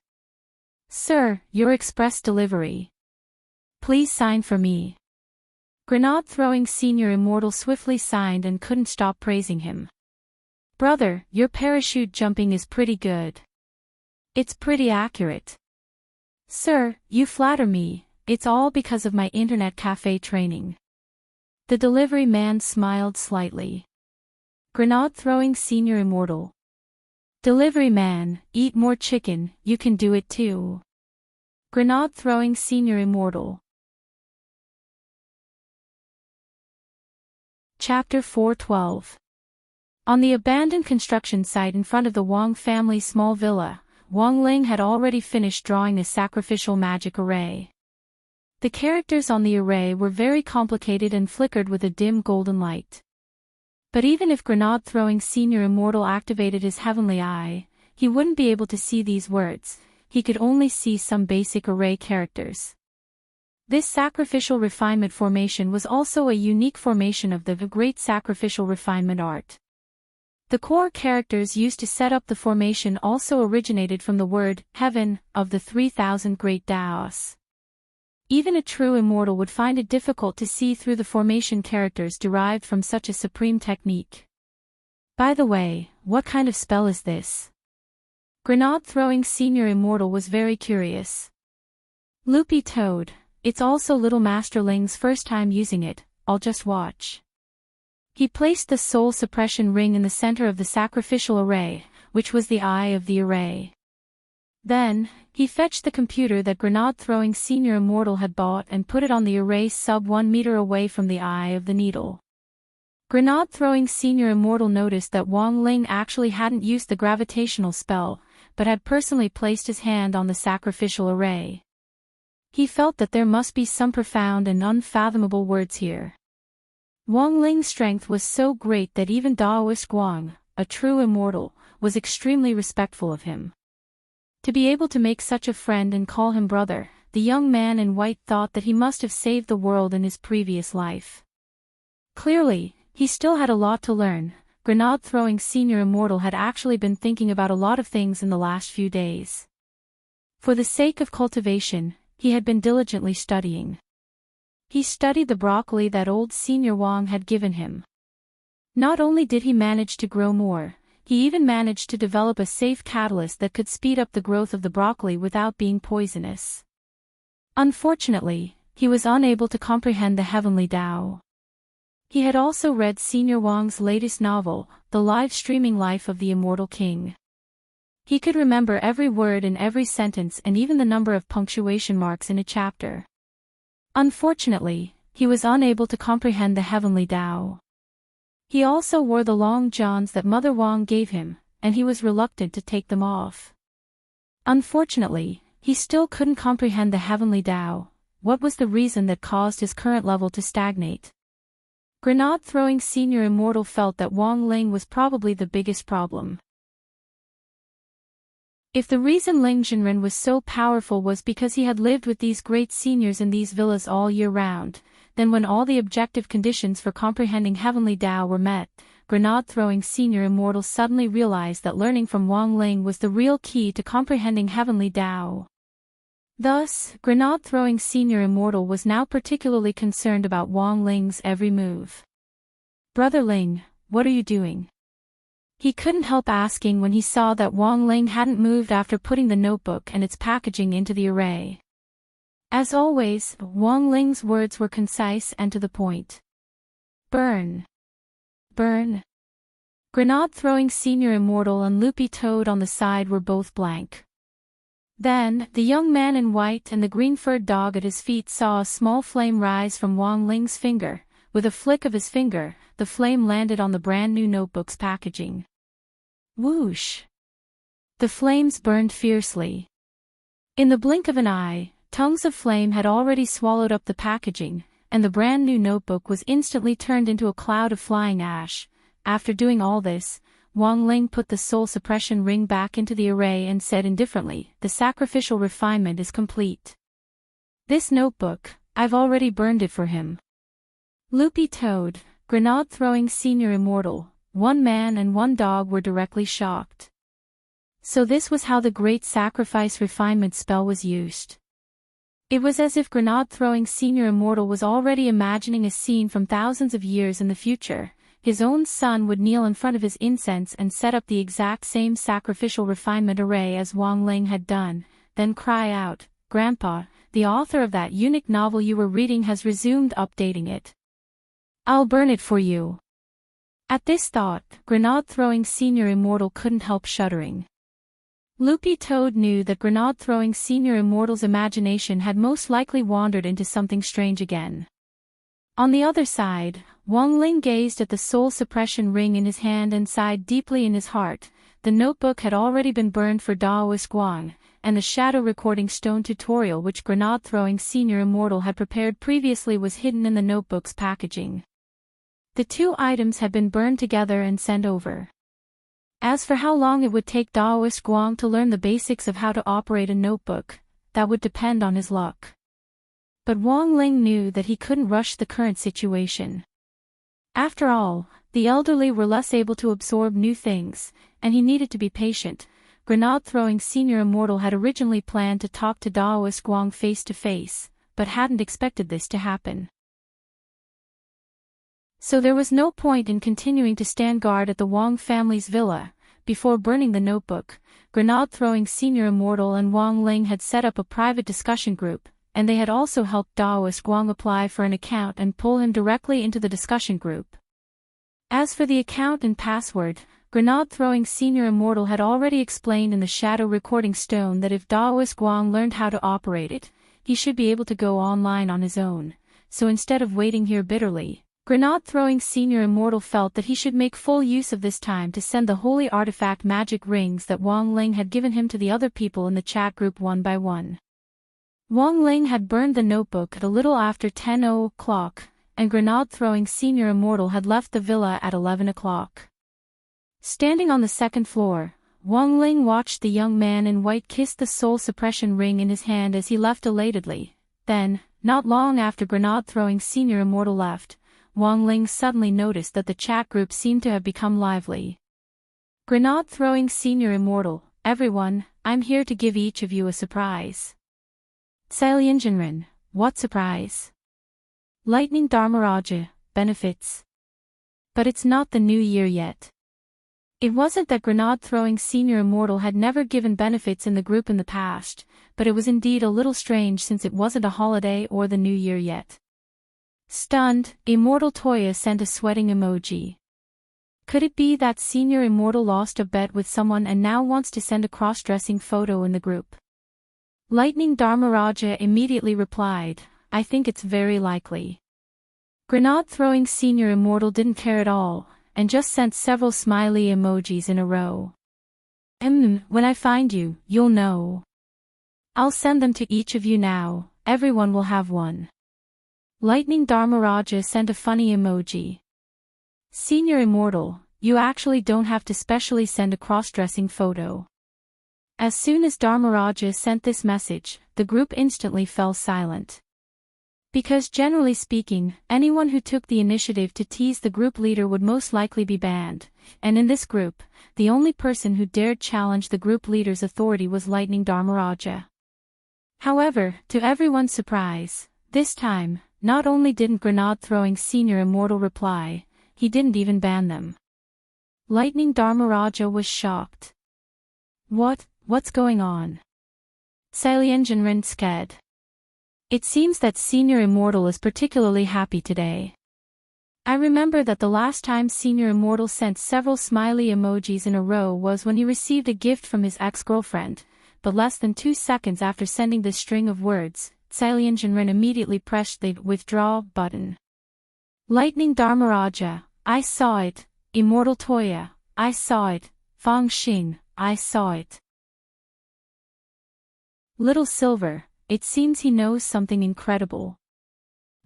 "Sir, your express delivery. Please sign for me." Grenade-throwing Senior Immortal swiftly signed and couldn't stop praising him. "Brother, your parachute jumping is pretty good. It's pretty accurate." "Sir, you flatter me, it's all because of my internet cafe training." The delivery man smiled slightly. Grenade-throwing Senior Immortal. "Delivery man, eat more chicken, you can do it too." Grenade-throwing Senior Immortal. Chapter 412. On the abandoned construction site in front of the Wang family's small villa, Wang Ling had already finished drawing a sacrificial magic array. The characters on the array were very complicated and flickered with a dim golden light. But even if Grenade-throwing Senior Immortal activated his heavenly eye, he wouldn't be able to see these words. He could only see some basic array characters. This sacrificial refinement formation was also a unique formation of the Great Sacrificial Refinement art. The core characters used to set up the formation also originated from the word heaven of the 3,000 great Daos. Even a true immortal would find it difficult to see through the formation characters derived from such a supreme technique. By the way, what kind of spell is this? Grenade-throwing Senior Immortal was very curious. Loopy Toad, it's also Little Master Ling's first time using it, I'll just watch. He placed the soul suppression ring in the center of the sacrificial array, which was the eye of the array. Then, he fetched the computer that Grenade-throwing Senior Immortal had bought and put it on the array sub 1 meter away from the eye of the needle. Grenade-throwing Senior Immortal noticed that Wang Ling actually hadn't used the gravitational spell, but had personally placed his hand on the sacrificial array. He felt that there must be some profound and unfathomable words here. Wang Ling's strength was so great that even Daoist Guang, a true immortal, was extremely respectful of him. To be able to make such a friend and call him brother, the young man in white thought that he must have saved the world in his previous life. Clearly, he still had a lot to learn. Grenade-throwing Senior Immortal had actually been thinking about a lot of things in the last few days. For the sake of cultivation, he had been diligently studying. He studied the broccoli that old Senior Wang had given him. Not only did he manage to grow more, he even managed to develop a safe catalyst that could speed up the growth of the broccoli without being poisonous. Unfortunately, he was unable to comprehend the heavenly Tao. He had also read Senior Wang's latest novel, The Live-Streaming Life of the Immortal King. He could remember every word in every sentence and even the number of punctuation marks in a chapter. Unfortunately, he was unable to comprehend the heavenly Tao. He also wore the long johns that Mother Wang gave him, and he was reluctant to take them off. Unfortunately, he still couldn't comprehend the heavenly Tao. What was the reason that caused his current level to stagnate? Grenade-throwing Senior Immortal felt that Wang Ling was probably the biggest problem. If the reason Ling Zhenren was so powerful was because he had lived with these great seniors in these villas all year round, then when all the objective conditions for comprehending heavenly Tao were met, Grenade-throwing Senior Immortal suddenly realized that learning from Wang Ling was the real key to comprehending heavenly Tao. Thus, Grenade-throwing Senior Immortal was now particularly concerned about Wang Ling's every move. "Brother Ling, what are you doing?" He couldn't help asking when he saw that Wang Ling hadn't moved after putting the notebook and its packaging into the array. As always, Wang Ling's words were concise and to the point. "Burn. Burn." Grenade-throwing Senior Immortal and Loopy Toad on the side were both blank. Then, the young man in white and the green-furred dog at his feet saw a small flame rise from Wang Ling's finger. With a flick of his finger, the flame landed on the brand-new notebook's packaging. Whoosh! The flames burned fiercely. In the blink of an eye, tongues of flame had already swallowed up the packaging, and the brand-new notebook was instantly turned into a cloud of flying ash. After doing all this, Wang Ling put the soul suppression ring back into the array and said indifferently, "The sacrificial refinement is complete. This notebook, I've already burned it for him." Loopy Toad, Grenade-throwing senior immortal, one man and one dog were directly shocked. So this was how the great sacrifice refinement spell was used. It was as if Grenade-throwing senior immortal was already imagining a scene from thousands of years in the future. His own son would kneel in front of his incense and set up the exact same sacrificial refinement array as Wang Ling had done, then cry out, "Grandpa, the author of that unique novel you were reading has resumed updating it. I'll burn it for you." At this thought, Grenade-throwing senior immortal couldn't help shuddering. Loopy Toad knew that Grenade-throwing senior immortal's imagination had most likely wandered into something strange again. On the other side, Wang Ling gazed at the soul suppression ring in his hand and sighed deeply in his heart. The notebook had already been burned for Daoist Guang, and the shadow recording stone tutorial which Grenade-throwing senior immortal had prepared previously was hidden in the notebook's packaging. The two items had been burned together and sent over. As for how long it would take Daoist Guang to learn the basics of how to operate a notebook, that would depend on his luck. But Wang Ling knew that he couldn't rush the current situation. After all, the elderly were less able to absorb new things, and he needed to be patient. Grenade-throwing senior immortal had originally planned to talk to Daoist Guang face to face, but hadn't expected this to happen. So there was no point in continuing to stand guard at the Wang family's villa. Before burning the notebook, Grenade-throwing senior immortal and Wang Ling had set up a private discussion group, and they had also helped Daoist Guang apply for an account and pull him directly into the discussion group. As for the account and password, Grenade-throwing senior immortal had already explained in the shadow recording stone that if Daoist Guang learned how to operate it, he should be able to go online on his own. So instead of waiting here bitterly, Grenade-throwing senior immortal felt that he should make full use of this time to send the holy artifact magic rings that Wang Ling had given him to the other people in the chat group one by one. Wang Ling had burned the notebook at a little after 10 o'clock, and Grenade-throwing senior immortal had left the villa at 11 o'clock. Standing on the second floor, Wang Ling watched the young man in white kiss the soul suppression ring in his hand as he left elatedly. Then, not long after Grenade-throwing senior immortal left, Wang Ling suddenly noticed that the chat group seemed to have become lively. Grenade-throwing senior immortal, everyone, I'm here to give each of you a surprise. Sailyanjanran, what surprise? Lightning Dharmaraja, benefits. But it's not the new year yet. It wasn't that Grenade-throwing senior immortal had never given benefits in the group in the past, but it was indeed a little strange since it wasn't a holiday or the new year yet. Stunned, Immortal Toya sent a sweating emoji. Could it be that senior immortal lost a bet with someone and now wants to send a cross-dressing photo in the group? Lightning Dharmaraja immediately replied, I think it's very likely. Grenade-throwing senior immortal didn't care at all, and just sent several smiley emojis in a row. When I find you, you'll know. I'll send them to each of you now, everyone will have one. Lightning Dharmaraja sent a funny emoji. Senior immortal, you actually don't have to specially send a cross-dressing photo. As soon as Dharmaraja sent this message, the group instantly fell silent. Because generally speaking, anyone who took the initiative to tease the group leader would most likely be banned, and in this group, the only person who dared challenge the group leader's authority was Lightning Dharmaraja. However, to everyone's surprise, this time, not only didn't Grenade-throwing senior immortal reply, he didn't even ban them. Lightning Dharmaraja was shocked. What's going on? Sailyanjanran sked. It seems that senior immortal is particularly happy today. I remember that the last time senior immortal sent several smiley emojis in a row was when he received a gift from his ex-girlfriend, but less than 2 seconds after sending this string of words, Sailyanjanran immediately pressed the withdraw button. Lightning Dharmaraja, I saw it. Immortal Toya, I saw it. Fang Xing, I saw it. Little Silver, it seems he knows something incredible.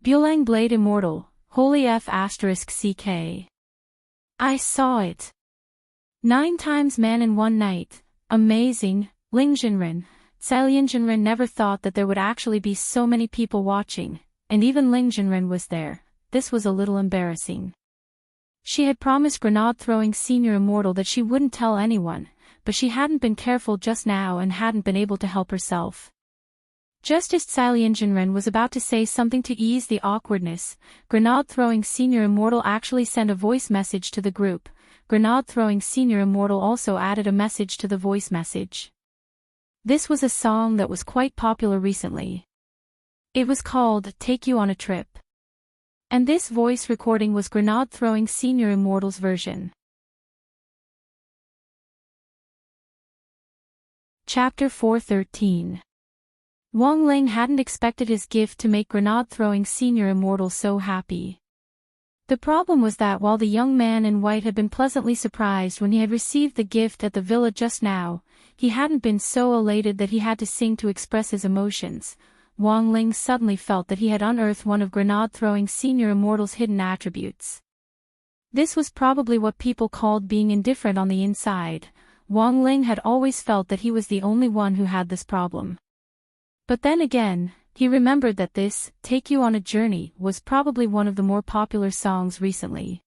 Bulang Blade Immortal, Holy F***CK. I saw it. 9 times Man in One Night. Amazing, Ling Jinren. Lin Jinren never thought that there would actually be so many people watching, and even Ling Jinren was there. This was a little embarrassing. She had promised grenade-throwing Senior Immortal that she wouldn't tell anyone, but she hadn't been careful just now and hadn't been able to help herself. Just as Lin Jinren was about to say something to ease the awkwardness, grenade-throwing Senior Immortal actually sent a voice message to the group. Grenade-throwing Senior Immortal also added a message to the voice message. This was a song that was quite popular recently. It was called Take You on a Trip. And this voice recording was grenade-throwing Senior Immortal's version. Chapter 413. Wang Ling hadn't expected his gift to make grenade-throwing Senior Immortal so happy. The problem was that while the young man in white had been pleasantly surprised when he had received the gift at the villa just now, he hadn't been so elated that he had to sing to express his emotions. Wang Ling suddenly felt that he had unearthed one of grenade-throwing Senior Immortal's hidden attributes. This was probably what people called being indifferent on the inside. Wang Ling had always felt that he was the only one who had this problem. But then again, he remembered that this, Take You on a Journey, was probably one of the more popular songs recently.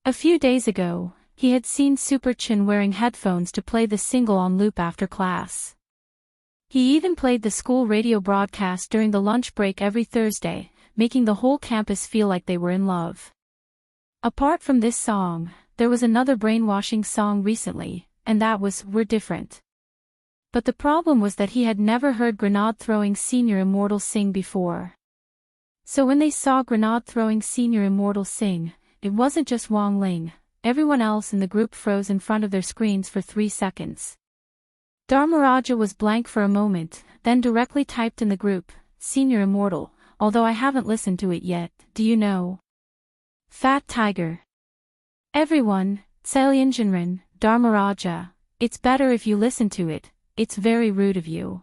A few days ago, he had seen Super Chin wearing headphones to play the single on loop after class. He even played the school radio broadcast during the lunch break every Thursday, making the whole campus feel like they were in love. Apart from this song, there was another brainwashing song recently, and that was We're Different. But the problem was that he had never heard grenade-throwing Senior Immortal sing before. So when they saw grenade-throwing Senior Immortal sing, it wasn't just Wang Ling. Everyone else in the group froze in front of their screens for 3 seconds. Dharmaraja was blank for a moment, then directly typed in the group, Senior Immortal, although I haven't listened to it yet, do you know? Fat Tiger. Everyone, Lin Jinren, Dharmaraja, it's better if you listen to it, it's very rude of you.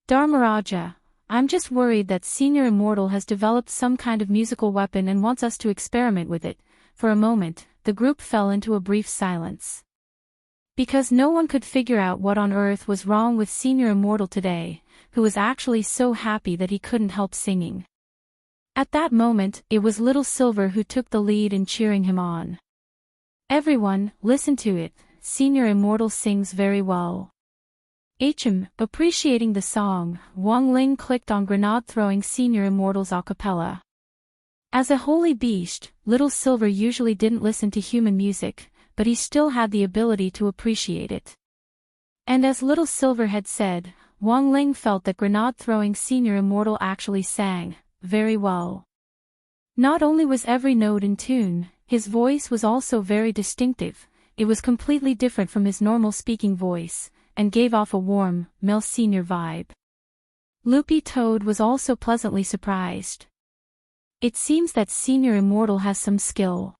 Dharmaraja, I'm just worried that Senior Immortal has developed some kind of musical weapon and wants us to experiment with it. For a moment, the group fell into a brief silence. Because no one could figure out what on earth was wrong with Senior Immortal today, who was actually so happy that he couldn't help singing. At that moment, it was Little Silver who took the lead in cheering him on. Everyone, listen to it, Senior Immortal sings very well. Appreciating the song, Wang Ling clicked on grenade-throwing Senior Immortal's a cappella. As a holy beast, Little Silver usually didn't listen to human music, but he still had the ability to appreciate it. And as Little Silver had said, Wang Ling felt that grenade-throwing Senior Immortal actually sang very well. Not only was every note in tune, his voice was also very distinctive. It was completely different from his normal speaking voice, and gave off a warm, male senior vibe. Loopy Toad was also pleasantly surprised. It seems that Senior Immortal has some skill.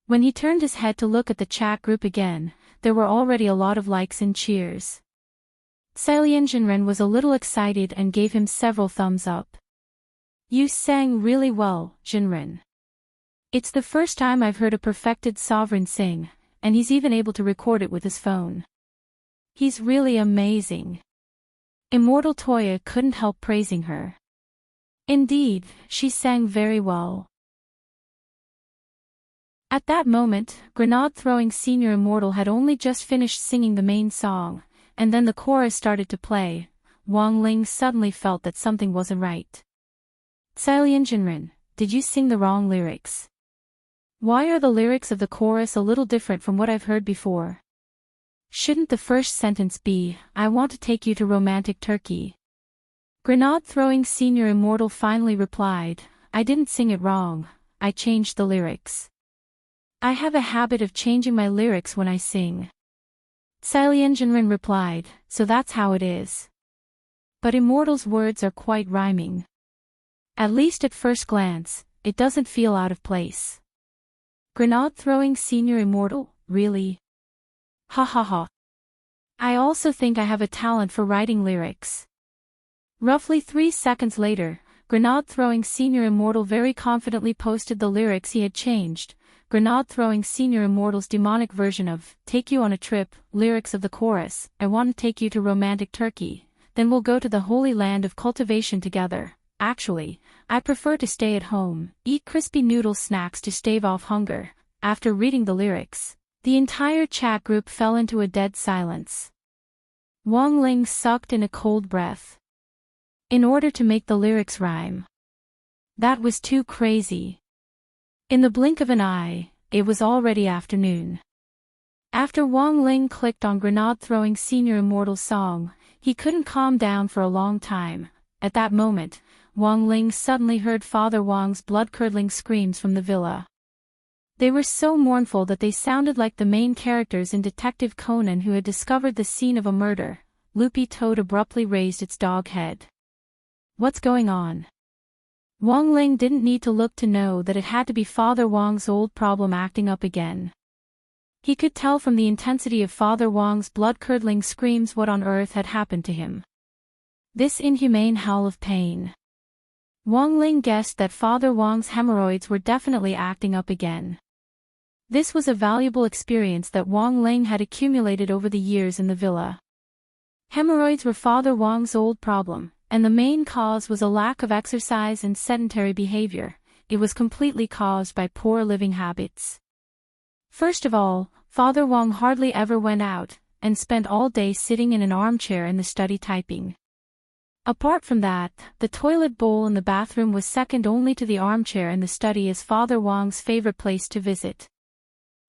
When he turned his head to look at the chat group again, there were already a lot of likes and cheers. Lin Jinren was a little excited and gave him several thumbs up. You sang really well, Jinren. It's the first time I've heard a perfected sovereign sing, and he's even able to record it with his phone. He's really amazing. Immortal Toya couldn't help praising her. Indeed, she sang very well. At that moment, grenade-throwing Senior Immortal had only just finished singing the main song, and then the chorus started to play. Wang Ling suddenly felt that something wasn't right. Lin Jinren, did you sing the wrong lyrics? Why are the lyrics of the chorus a little different from what I've heard before? Shouldn't the first sentence be, I want to take you to romantic Turkey? Grenade-throwing Senior Immortal finally replied, I didn't sing it wrong, I changed the lyrics. I have a habit of changing my lyrics when I sing. Lin Jinren replied, so that's how it is. But Immortal's words are quite rhyming. At least at first glance, it doesn't feel out of place. Grenade-throwing Senior Immortal, really? Ha ha ha. I also think I have a talent for writing lyrics. Roughly 3 seconds later, Grenade Throwing Senior Immortal very confidently posted the lyrics he had changed. Grenade Throwing Senior Immortal's demonic version of "Take You on a Trip," lyrics of the chorus, "I want to take you to romantic Turkey, then we'll go to the holy land of cultivation together. Actually, I prefer to stay at home, eat crispy noodle snacks to stave off hunger." After reading the lyrics, the entire chat group fell into a dead silence. Wang Ling sucked in a cold breath. In order to make the lyrics rhyme. That was too crazy. In the blink of an eye, it was already afternoon. After Wang Ling clicked on Grenade Throwing Senior Immortal's song, he couldn't calm down for a long time. At that moment, Wang Ling suddenly heard Father Wang's blood-curdling screams from the villa. They were so mournful that they sounded like the main characters in Detective Conan who had discovered the scene of a murder. Loopy Toad abruptly raised its dog head. What's going on? Wang Ling didn't need to look to know that it had to be Father Wang's old problem acting up again. He could tell from the intensity of Father Wang's blood-curdling screams what on earth had happened to him. This inhumane howl of pain. Wang Ling guessed that Father Wang's hemorrhoids were definitely acting up again. This was a valuable experience that Wang Ling had accumulated over the years in the villa. Hemorrhoids were Father Wang's old problem, and the main cause was a lack of exercise and sedentary behavior. It was completely caused by poor living habits. First of all, Father Wang hardly ever went out, and spent all day sitting in an armchair in the study typing. Apart from that, the toilet bowl in the bathroom was second only to the armchair in the study as Father Wang's favorite place to visit.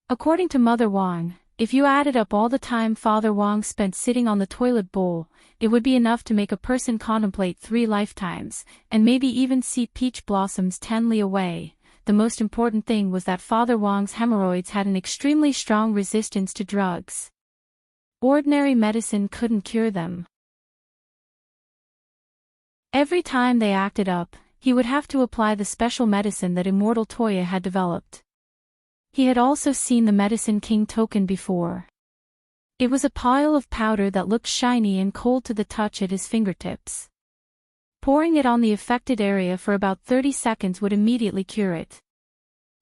According to Mother Wang, if you added up all the time Father Wang spent sitting on the toilet bowl, it would be enough to make a person contemplate 3 lifetimes, and maybe even see peach blossoms 10 li away. The most important thing was that Father Wang's hemorrhoids had an extremely strong resistance to drugs. Ordinary medicine couldn't cure them. Every time they acted up, he would have to apply the special medicine that Immortal Toya had developed. He had also seen the Medicine King token before. It was a pile of powder that looked shiny and cold to the touch at his fingertips. Pouring it on the affected area for about 30 seconds would immediately cure it.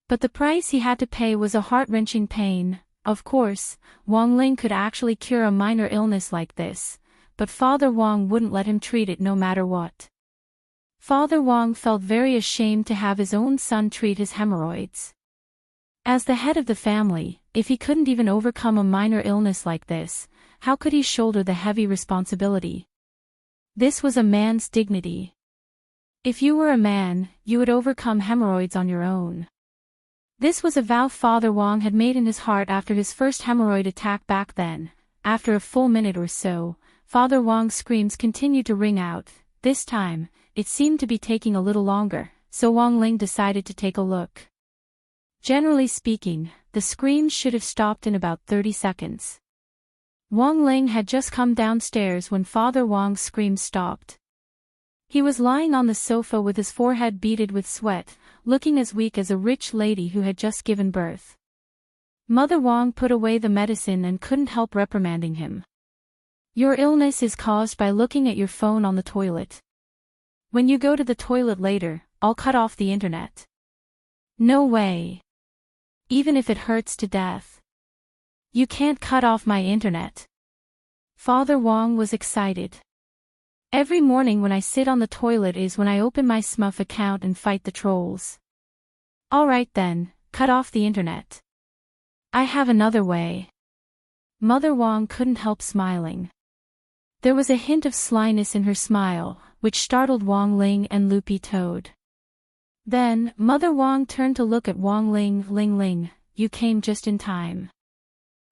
But the price he had to pay was a heart-wrenching pain. Of course, Wang Ling could actually cure a minor illness like this, but Father Wang wouldn't let him treat it no matter what. Father Wang felt very ashamed to have his own son treat his hemorrhoids. As the head of the family, if he couldn't even overcome a minor illness like this, how could he shoulder the heavy responsibility? This was a man's dignity. If you were a man, you would overcome hemorrhoids on your own. This was a vow Father Wang had made in his heart after his first hemorrhoid attack back then. After a full minute or so, Father Wang's screams continued to ring out. This time, it seemed to be taking a little longer, so Wang Ling decided to take a look. Generally speaking, the screams should have stopped in about 30 seconds. Wang Ling had just come downstairs when Father Wang's screams stopped. He was lying on the sofa with his forehead beaded with sweat, looking as weak as a rich lady who had just given birth. Mother Wang put away the medicine and couldn't help reprimanding him. Your illness is caused by looking at your phone on the toilet. When you go to the toilet later, I'll cut off the internet. No way. Even if it hurts to death. You can't cut off my internet. Father Wang was excited. Every morning when I sit on the toilet is when I open my Smurf account and fight the trolls. Alright then, cut off the internet. I have another way. Mother Wang couldn't help smiling. There was a hint of slyness in her smile, which startled Wang Ling and Loopy Toad. Then, Mother Wang turned to look at Wang Ling. Ling, you came just in time.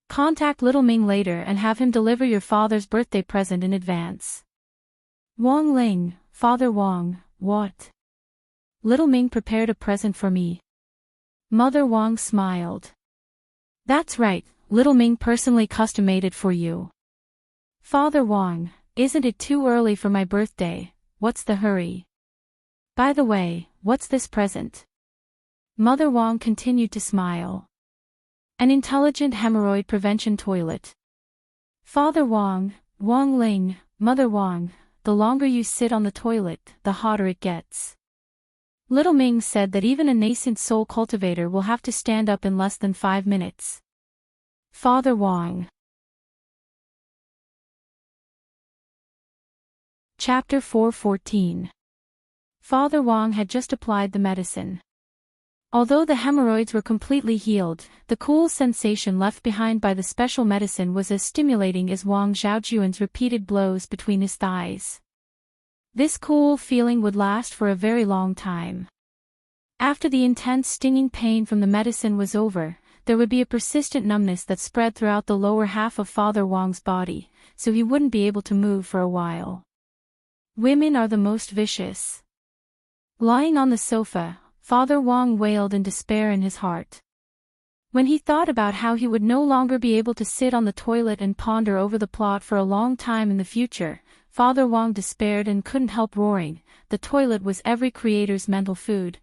Contact Little Ming later and have him deliver your father's birthday present in advance. Wang Ling, Father Wang, what? Little Ming prepared a present for me. Mother Wang smiled. That's right, Little Ming personally custom-made it for you. Father Wang, isn't it too early for my birthday? What's the hurry? By the way, what's this present? Mother Wang continued to smile. An intelligent hemorrhoid prevention toilet. Father Wang, Wang Ling, Mother Wang, the longer you sit on the toilet, the hotter it gets. Little Ming said that even a nascent soul cultivator will have to stand up in less than 5 minutes. Father Wang. Chapter 4:14. Father Wang had just applied the medicine. Although the hemorrhoids were completely healed, the cool sensation left behind by the special medicine was as stimulating as Wang Zhaojuan's repeated blows between his thighs. This cool feeling would last for a very long time. After the intense stinging pain from the medicine was over, there would be a persistent numbness that spread throughout the lower half of Father Wang's body, so he wouldn't be able to move for a while. Women are the most vicious. Lying on the sofa, Father Wang wailed in despair in his heart. When he thought about how he would no longer be able to sit on the toilet and ponder over the plot for a long time in the future, Father Wang despaired and couldn't help roaring. The toilet was every creator's mental food,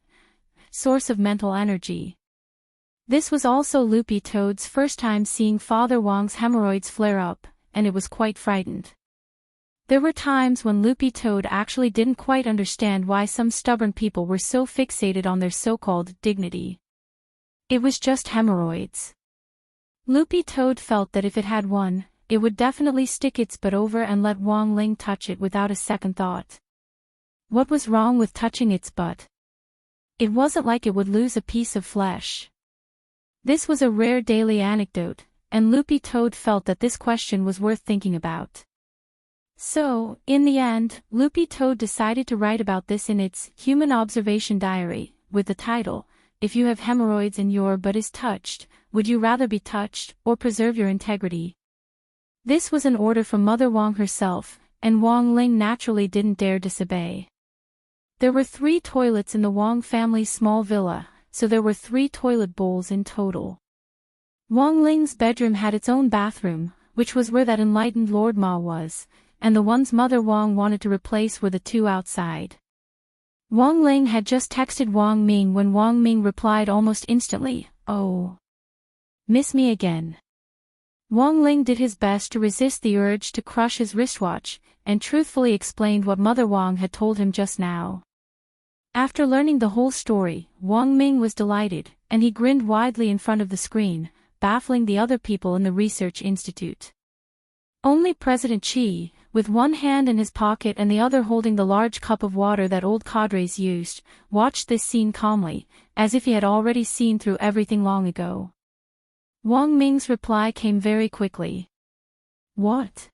source of mental energy. This was also Loopy Toad's first time seeing Father Wang's hemorrhoids flare up, and it was quite frightened. There were times when Loopy Toad actually didn't quite understand why some stubborn people were so fixated on their so-called dignity. It was just hemorrhoids. Loopy Toad felt that if it had one, it would definitely stick its butt over and let Wang Ling touch it without a second thought. What was wrong with touching its butt? It wasn't like it would lose a piece of flesh. This was a rare daily anecdote, and Loopy Toad felt that this question was worth thinking about. So, in the end, Loopy Toad decided to write about this in its Human Observation Diary, with the title, "If you have hemorrhoids and your butt is touched, would you rather be touched, or preserve your integrity?" This was an order from Mother Wang herself, and Wang Ling naturally didn't dare disobey. There were 3 toilets in the Wang family's small villa, so there were 3 toilet bowls in total. Wang Ling's bedroom had its own bathroom, which was where that enlightened Lord Ma was, and the ones Mother Wang wanted to replace were the 2 outside. Wang Ling had just texted Wang Ming when Wang Ming replied almost instantly, "Oh. Miss me again." Wang Ling did his best to resist the urge to crush his wristwatch, and truthfully explained what Mother Wang had told him just now. After learning the whole story, Wang Ming was delighted, and he grinned widely in front of the screen, baffling the other people in the research institute. Only President Qi, with one hand in his pocket and the other holding the large cup of water that old cadres used, watched this scene calmly, as if he had already seen through everything long ago. Wang Ming's reply came very quickly. "What?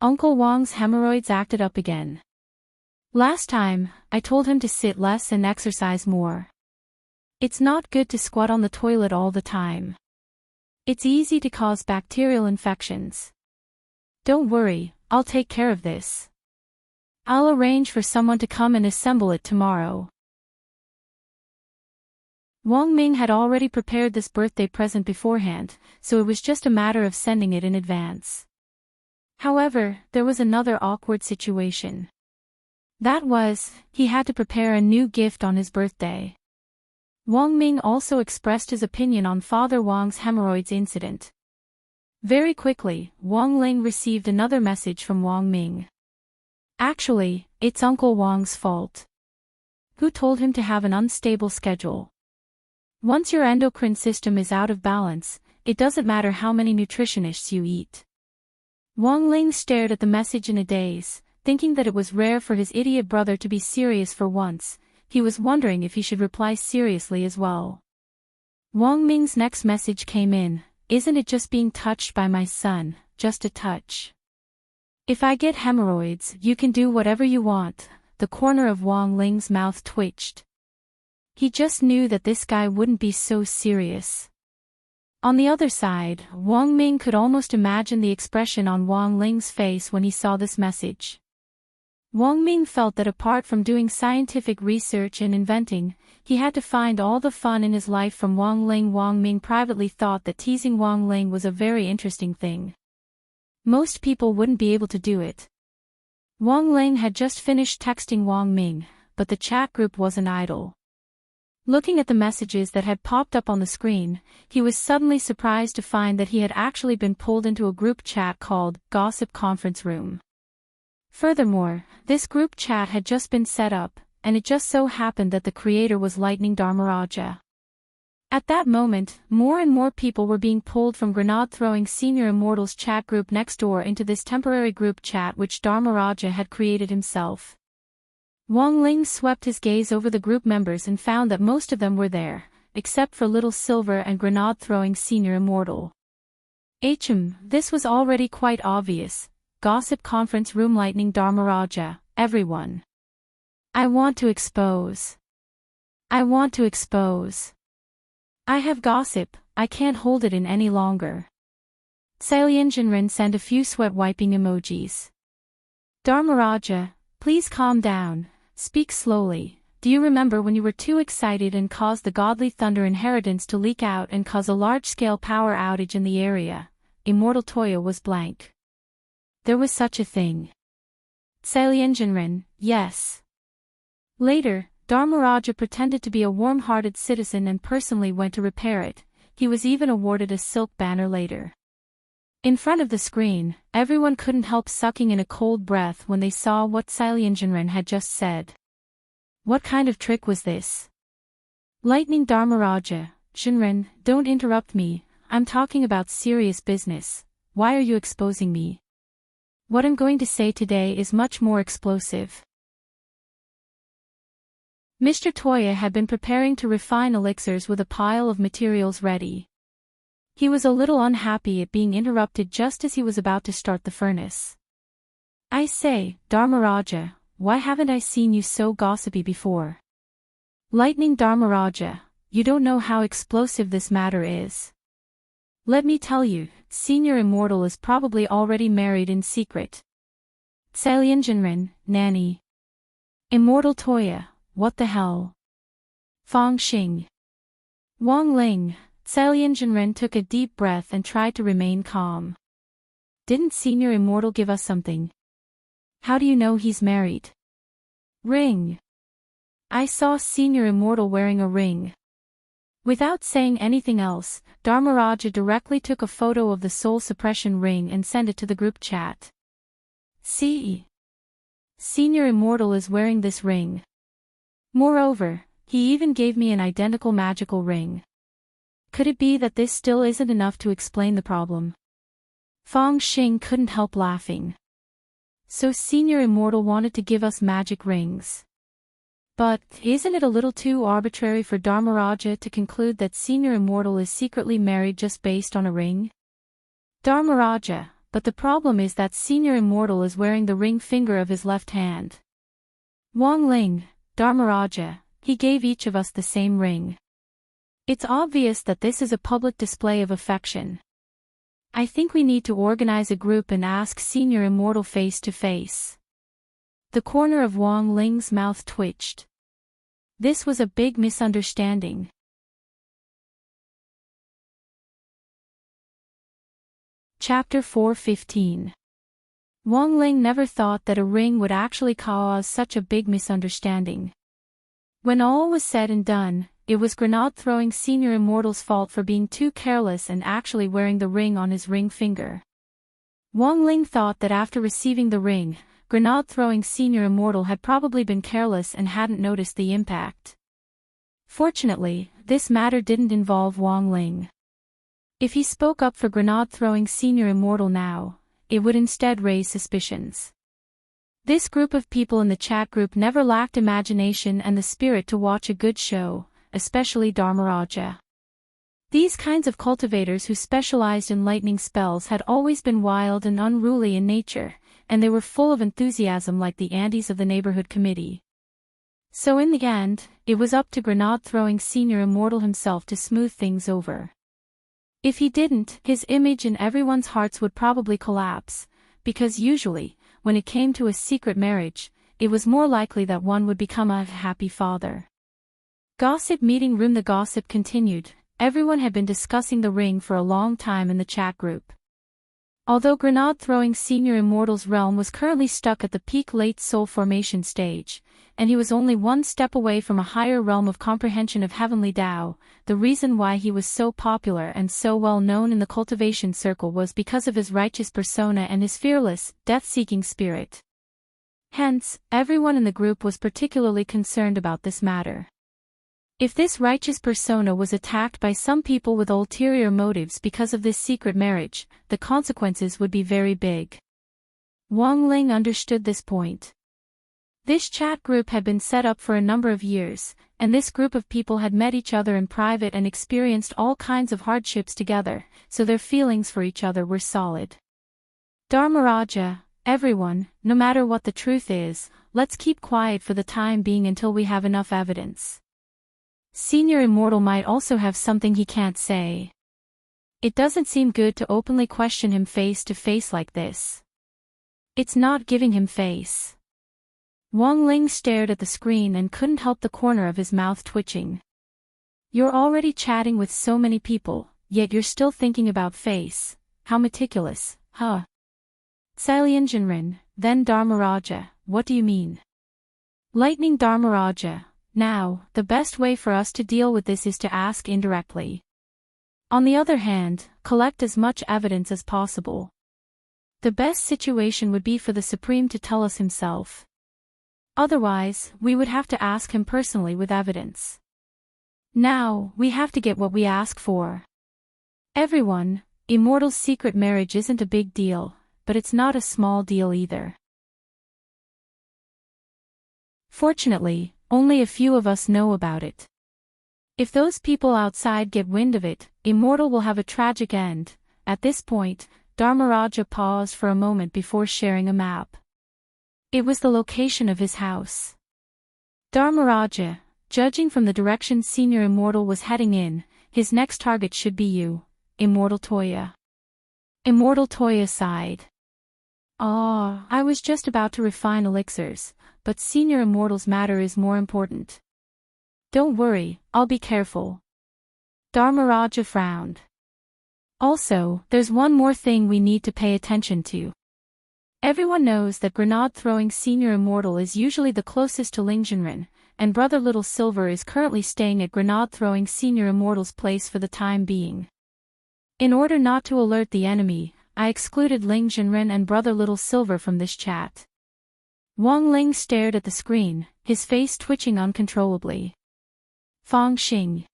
Uncle Wang's hemorrhoids acted up again. Last time, I told him to sit less and exercise more. It's not good to squat on the toilet all the time. It's easy to cause bacterial infections. Don't worry, I'll take care of this. I'll arrange for someone to come and assemble it tomorrow." Wang Ming had already prepared this birthday present beforehand, so it was just a matter of sending it in advance. However, there was another awkward situation. That was, he had to prepare a new gift on his birthday. Wang Ming also expressed his opinion on Father Wang's hemorrhoids incident. Very quickly, Wang Ling received another message from Wang Ming. "Actually, it's Uncle Wang's fault. Who told him to have an unstable schedule? Once your endocrine system is out of balance, it doesn't matter how many nutritionists you eat." Wang Ling stared at the message in a daze, thinking that it was rare for his idiot brother to be serious for once. He was wondering if he should reply seriously as well. Wang Ming's next message came in. "Isn't it just being touched by my son, just a touch? If I get hemorrhoids, you can do whatever you want." The corner of Wang Ling's mouth twitched. He just knew that this guy wouldn't be so serious. On the other side, Wang Ming could almost imagine the expression on Wang Ling's face when he saw this message. Wang Ming felt that apart from doing scientific research and inventing, he had to find all the fun in his life from Wang Ling. Wang Ming privately thought that teasing Wang Ling was a very interesting thing. Most people wouldn't be able to do it. Wang Ling had just finished texting Wang Ming, but the chat group wasn't idle. Looking at the messages that had popped up on the screen, he was suddenly surprised to find that he had actually been pulled into a group chat called Gossip Conference Room. Furthermore, this group chat had just been set up, and it just so happened that the creator was Lightning Dharmaraja. At that moment, more and more people were being pulled from Grenade-throwing Senior Immortal's chat group next door into this temporary group chat which Dharmaraja had created himself. Wang Ling swept his gaze over the group members and found that most of them were there, except for Little Silver and Grenade-throwing Senior Immortal. This was already quite obvious. Gossip conference room Lightning Dharmaraja, everyone. I want to expose. I have gossip, I can't hold it in any longer. Sailianjinren sent a few sweat-wiping emojis. Dharmaraja, please calm down, speak slowly. Do you remember when you were too excited and caused the Godly Thunder inheritance to leak out and cause a large-scale power outage in the area? Immortal Toya was blank. There was such a thing. Sailianjinren, yes. Later, Dharmaraja pretended to be a warm-hearted citizen and personally went to repair it. He was even awarded a silk banner later. In front of the screen, everyone couldn't help sucking in a cold breath when they saw what Sailianjinren had just said. What kind of trick was this? Lightning Dharmaraja, Jinren, don't interrupt me, I'm talking about serious business. Why are you exposing me? What I'm going to say today is much more explosive. Mr. Toya had been preparing to refine elixirs with a pile of materials ready. He was a little unhappy at being interrupted just as he was about to start the furnace. I say, Dharmaraja, why haven't I seen you so gossipy before? Lightning Dharmaraja, you don't know how explosive this matter is. Let me tell you, Senior Immortal is probably already married in secret. Sailianjinren, Nanny. Immortal Toya. What the hell? Fang Xing. Wang Ling, Sailianjinren took a deep breath and tried to remain calm. Didn't Senior Immortal give us something? How do you know he's married? Ring. I saw Senior Immortal wearing a ring. Without saying anything else, Dharmaraja directly took a photo of the soul suppression ring and sent it to the group chat. See? Senior Immortal is wearing this ring. Moreover, he even gave me an identical magical ring. Could it be that this still isn't enough to explain the problem? Fang Xing couldn't help laughing. So Senior Immortal wanted to give us magic rings. But, isn't it a little too arbitrary for Dharmaraja to conclude that Senior Immortal is secretly married just based on a ring? Dharmaraja, but the problem is that Senior Immortal is wearing the ring finger of his left hand. Wang Ling, Dharmaraja, he gave each of us the same ring. It's obvious that this is a public display of affection. I think we need to organize a group and ask Senior Immortal face to face. The corner of Wang Ling's mouth twitched. This was a big misunderstanding. Chapter 4:15. Wang Ling never thought that a ring would actually cause such a big misunderstanding. When all was said and done, it was Grenade-throwing Senior Immortal's fault for being too careless and actually wearing the ring on his ring finger. Wang Ling thought that after receiving the ring, Grenade-throwing Senior Immortal had probably been careless and hadn't noticed the impact. Fortunately, this matter didn't involve Wang Ling. If he spoke up for Grenade-throwing Senior Immortal now, it would instead raise suspicions. This group of people in the chat group never lacked imagination and the spirit to watch a good show, especially Dharmaraja. These kinds of cultivators who specialized in lightning spells had always been wild and unruly in nature, and they were full of enthusiasm like the Andes of the neighborhood committee. So in the end, it was up to Grenade-throwing Senior Immortal himself to smooth things over. If he didn't, his image in everyone's hearts would probably collapse, because usually, when it came to a secret marriage, it was more likely that one would become a happy father. Gossip meeting room. The gossip continued. Everyone had been discussing the ring for a long time in the chat group. Although Grenade-throwing Senior Immortal's realm was currently stuck at the peak late soul formation stage, and he was only one step away from a higher realm of comprehension of heavenly Tao, the reason why he was so popular and so well known in the cultivation circle was because of his righteous persona and his fearless, death-seeking spirit. Hence, everyone in the group was particularly concerned about this matter. If this righteous persona was attacked by some people with ulterior motives because of this secret marriage, the consequences would be very big. Wang Ling understood this point. This chat group had been set up for a number of years, and this group of people had met each other in private and experienced all kinds of hardships together, so their feelings for each other were solid. Dharmaraja, everyone, no matter what the truth is, let's keep quiet for the time being until we have enough evidence. Senior Immortal might also have something he can't say. It doesn't seem good to openly question him face to face like this. It's not giving him face. Wang Ling stared at the screen and couldn't help the corner of his mouth twitching. You're already chatting with so many people, yet you're still thinking about face. How meticulous, huh? Sailyanjinrin, then Dharmaraja, what do you mean? Lightning Dharmaraja, now, the best way for us to deal with this is to ask indirectly. On the other hand, collect as much evidence as possible. The best situation would be for the Supreme to tell us himself. Otherwise, we would have to ask him personally with evidence. Now, we have to get what we ask for. Everyone, Immortal's secret marriage isn't a big deal, but it's not a small deal either. Fortunately, only a few of us know about it. If those people outside get wind of it, Immortal will have a tragic end. At this point, Dharmaraja paused for a moment before sharing a map. It was the location of his house. Dharmaraja, judging from the direction Senior Immortal was heading in, his next target should be you, Immortal Toya. Immortal Toya sighed. I was just about to refine elixirs, but Senior Immortal's matter is more important. Don't worry, I'll be careful. Dharmaraja frowned. Also, there's one more thing we need to pay attention to. Everyone knows that grenade-throwing Senior Immortal is usually the closest to Lingjinren, and Brother Little Silver is currently staying at grenade-throwing Senior Immortal's place for the time being. In order not to alert the enemy, I excluded Lingjinren and Brother Little Silver from this chat. Wang Ling stared at the screen, his face twitching uncontrollably. Fang Xing.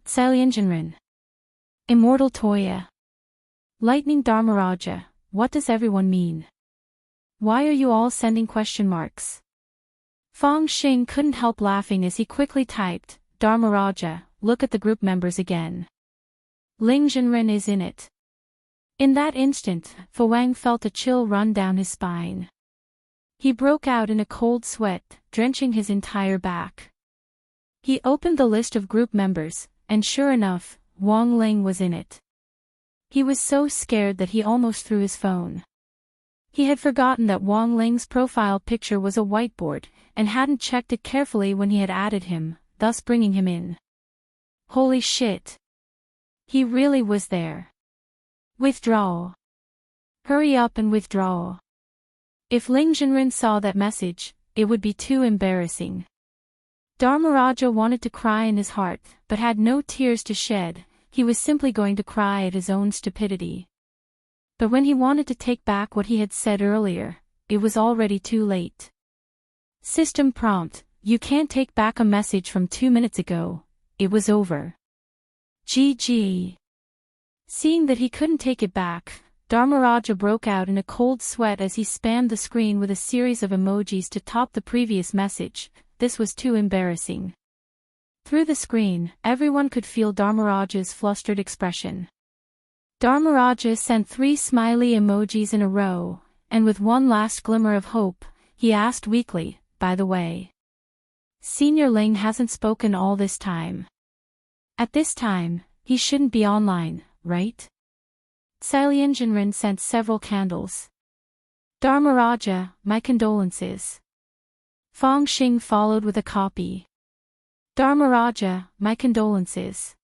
Sailyanjinren. Immortal Toya. Lightning Dharmaraja, what does everyone mean? Why are you all sending question marks? Fang Xing couldn't help laughing as he quickly typed, Dharmaraja, look at the group members again. Lingjinren is in it. In that instant, Fu Wang felt a chill run down his spine. He broke out in a cold sweat, drenching his entire back. He opened the list of group members, and sure enough, Wang Ling was in it. He was so scared that he almost threw his phone. He had forgotten that Wang Ling's profile picture was a whiteboard, and hadn't checked it carefully when he had added him, thus bringing him in. Holy shit! He really was there. Withdraw. Hurry up and withdraw. If Lingjinren saw that message, it would be too embarrassing. Dharmaraja wanted to cry in his heart, but had no tears to shed. He was simply going to cry at his own stupidity. But when he wanted to take back what he had said earlier, it was already too late. System prompt, you can't take back a message from 2 minutes ago. It was over. GG. Seeing that he couldn't take it back, Dharmaraja broke out in a cold sweat as he spammed the screen with a series of emojis to top the previous message. This was too embarrassing. Through the screen, everyone could feel Dharmaraja's flustered expression. Dharmaraja sent 3 smiley emojis in a row, and with one last glimmer of hope, he asked weakly, by the way. Senior Ling hasn't spoken all this time. At this time, he shouldn't be online, right? Sailyanjinren sent several candles. Dharmaraja, my condolences. Fang Xing followed with a copy. Dharmaraja, my condolences.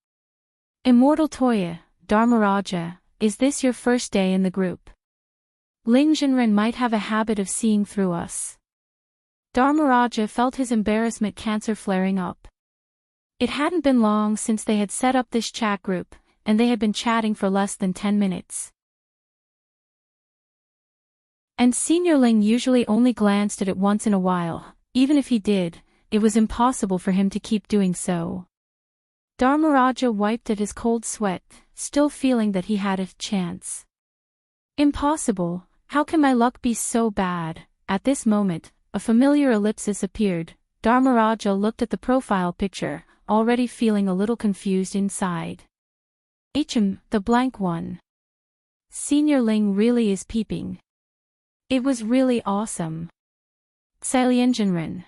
Immortal Toya, Dharmaraja, is this your first day in the group? Lingjinren might have a habit of seeing through us. Dharmaraja felt his embarrassment cancer flaring up. It hadn't been long since they had set up this chat group, and they had been chatting for less than 10 minutes. And Senior Ling usually only glanced at it once in a while. Even if he did, it was impossible for him to keep doing so. Dharmaraja wiped at his cold sweat, still feeling that he had a chance. Impossible, how can my luck be so bad? At this moment, a familiar ellipsis appeared. Dharmaraja looked at the profile picture, already feeling a little confused inside. The blank one. Senior Ling really is peeping. It was really awesome. Sailianjanran.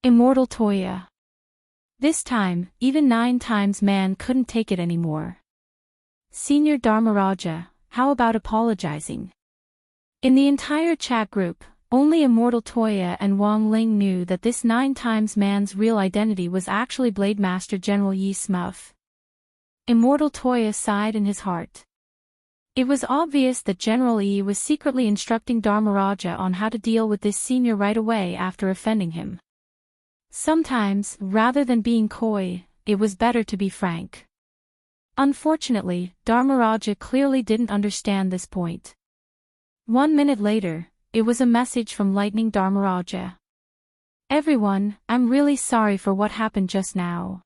Immortal Toya. This time, even 9 times man couldn't take it anymore. Senior Dharmaraja, how about apologizing? In the entire chat group, only Immortal Toya and Wang Ling knew that this 9 times man's real identity was actually Blade Master General Yi Smuff. Immortal Toya sighed in his heart. It was obvious that General Yi was secretly instructing Dharmaraja on how to deal with this senior right away after offending him. Sometimes, rather than being coy, it was better to be frank. Unfortunately, Dharmaraja clearly didn't understand this point. 1 minute later, it was a message from Lightning Dharmaraja. Everyone, I'm really sorry for what happened just now.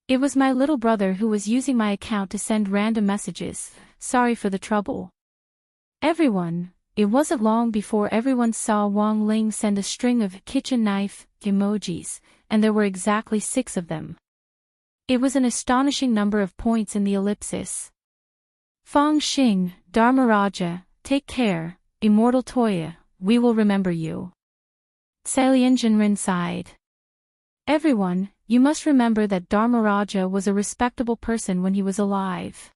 It was my little brother who was using my account to send random messages. Sorry for the trouble. Everyone, it wasn't long before everyone saw Wang Ling send a string of kitchen knife emojis, and there were exactly 6 of them. It was an astonishing number of points in the ellipsis. Fang Xing, Dharmaraja, take care, Immortal Toya, we will remember you. Sailianjanran sighed. Everyone, you must remember that Dharmaraja was a respectable person when he was alive.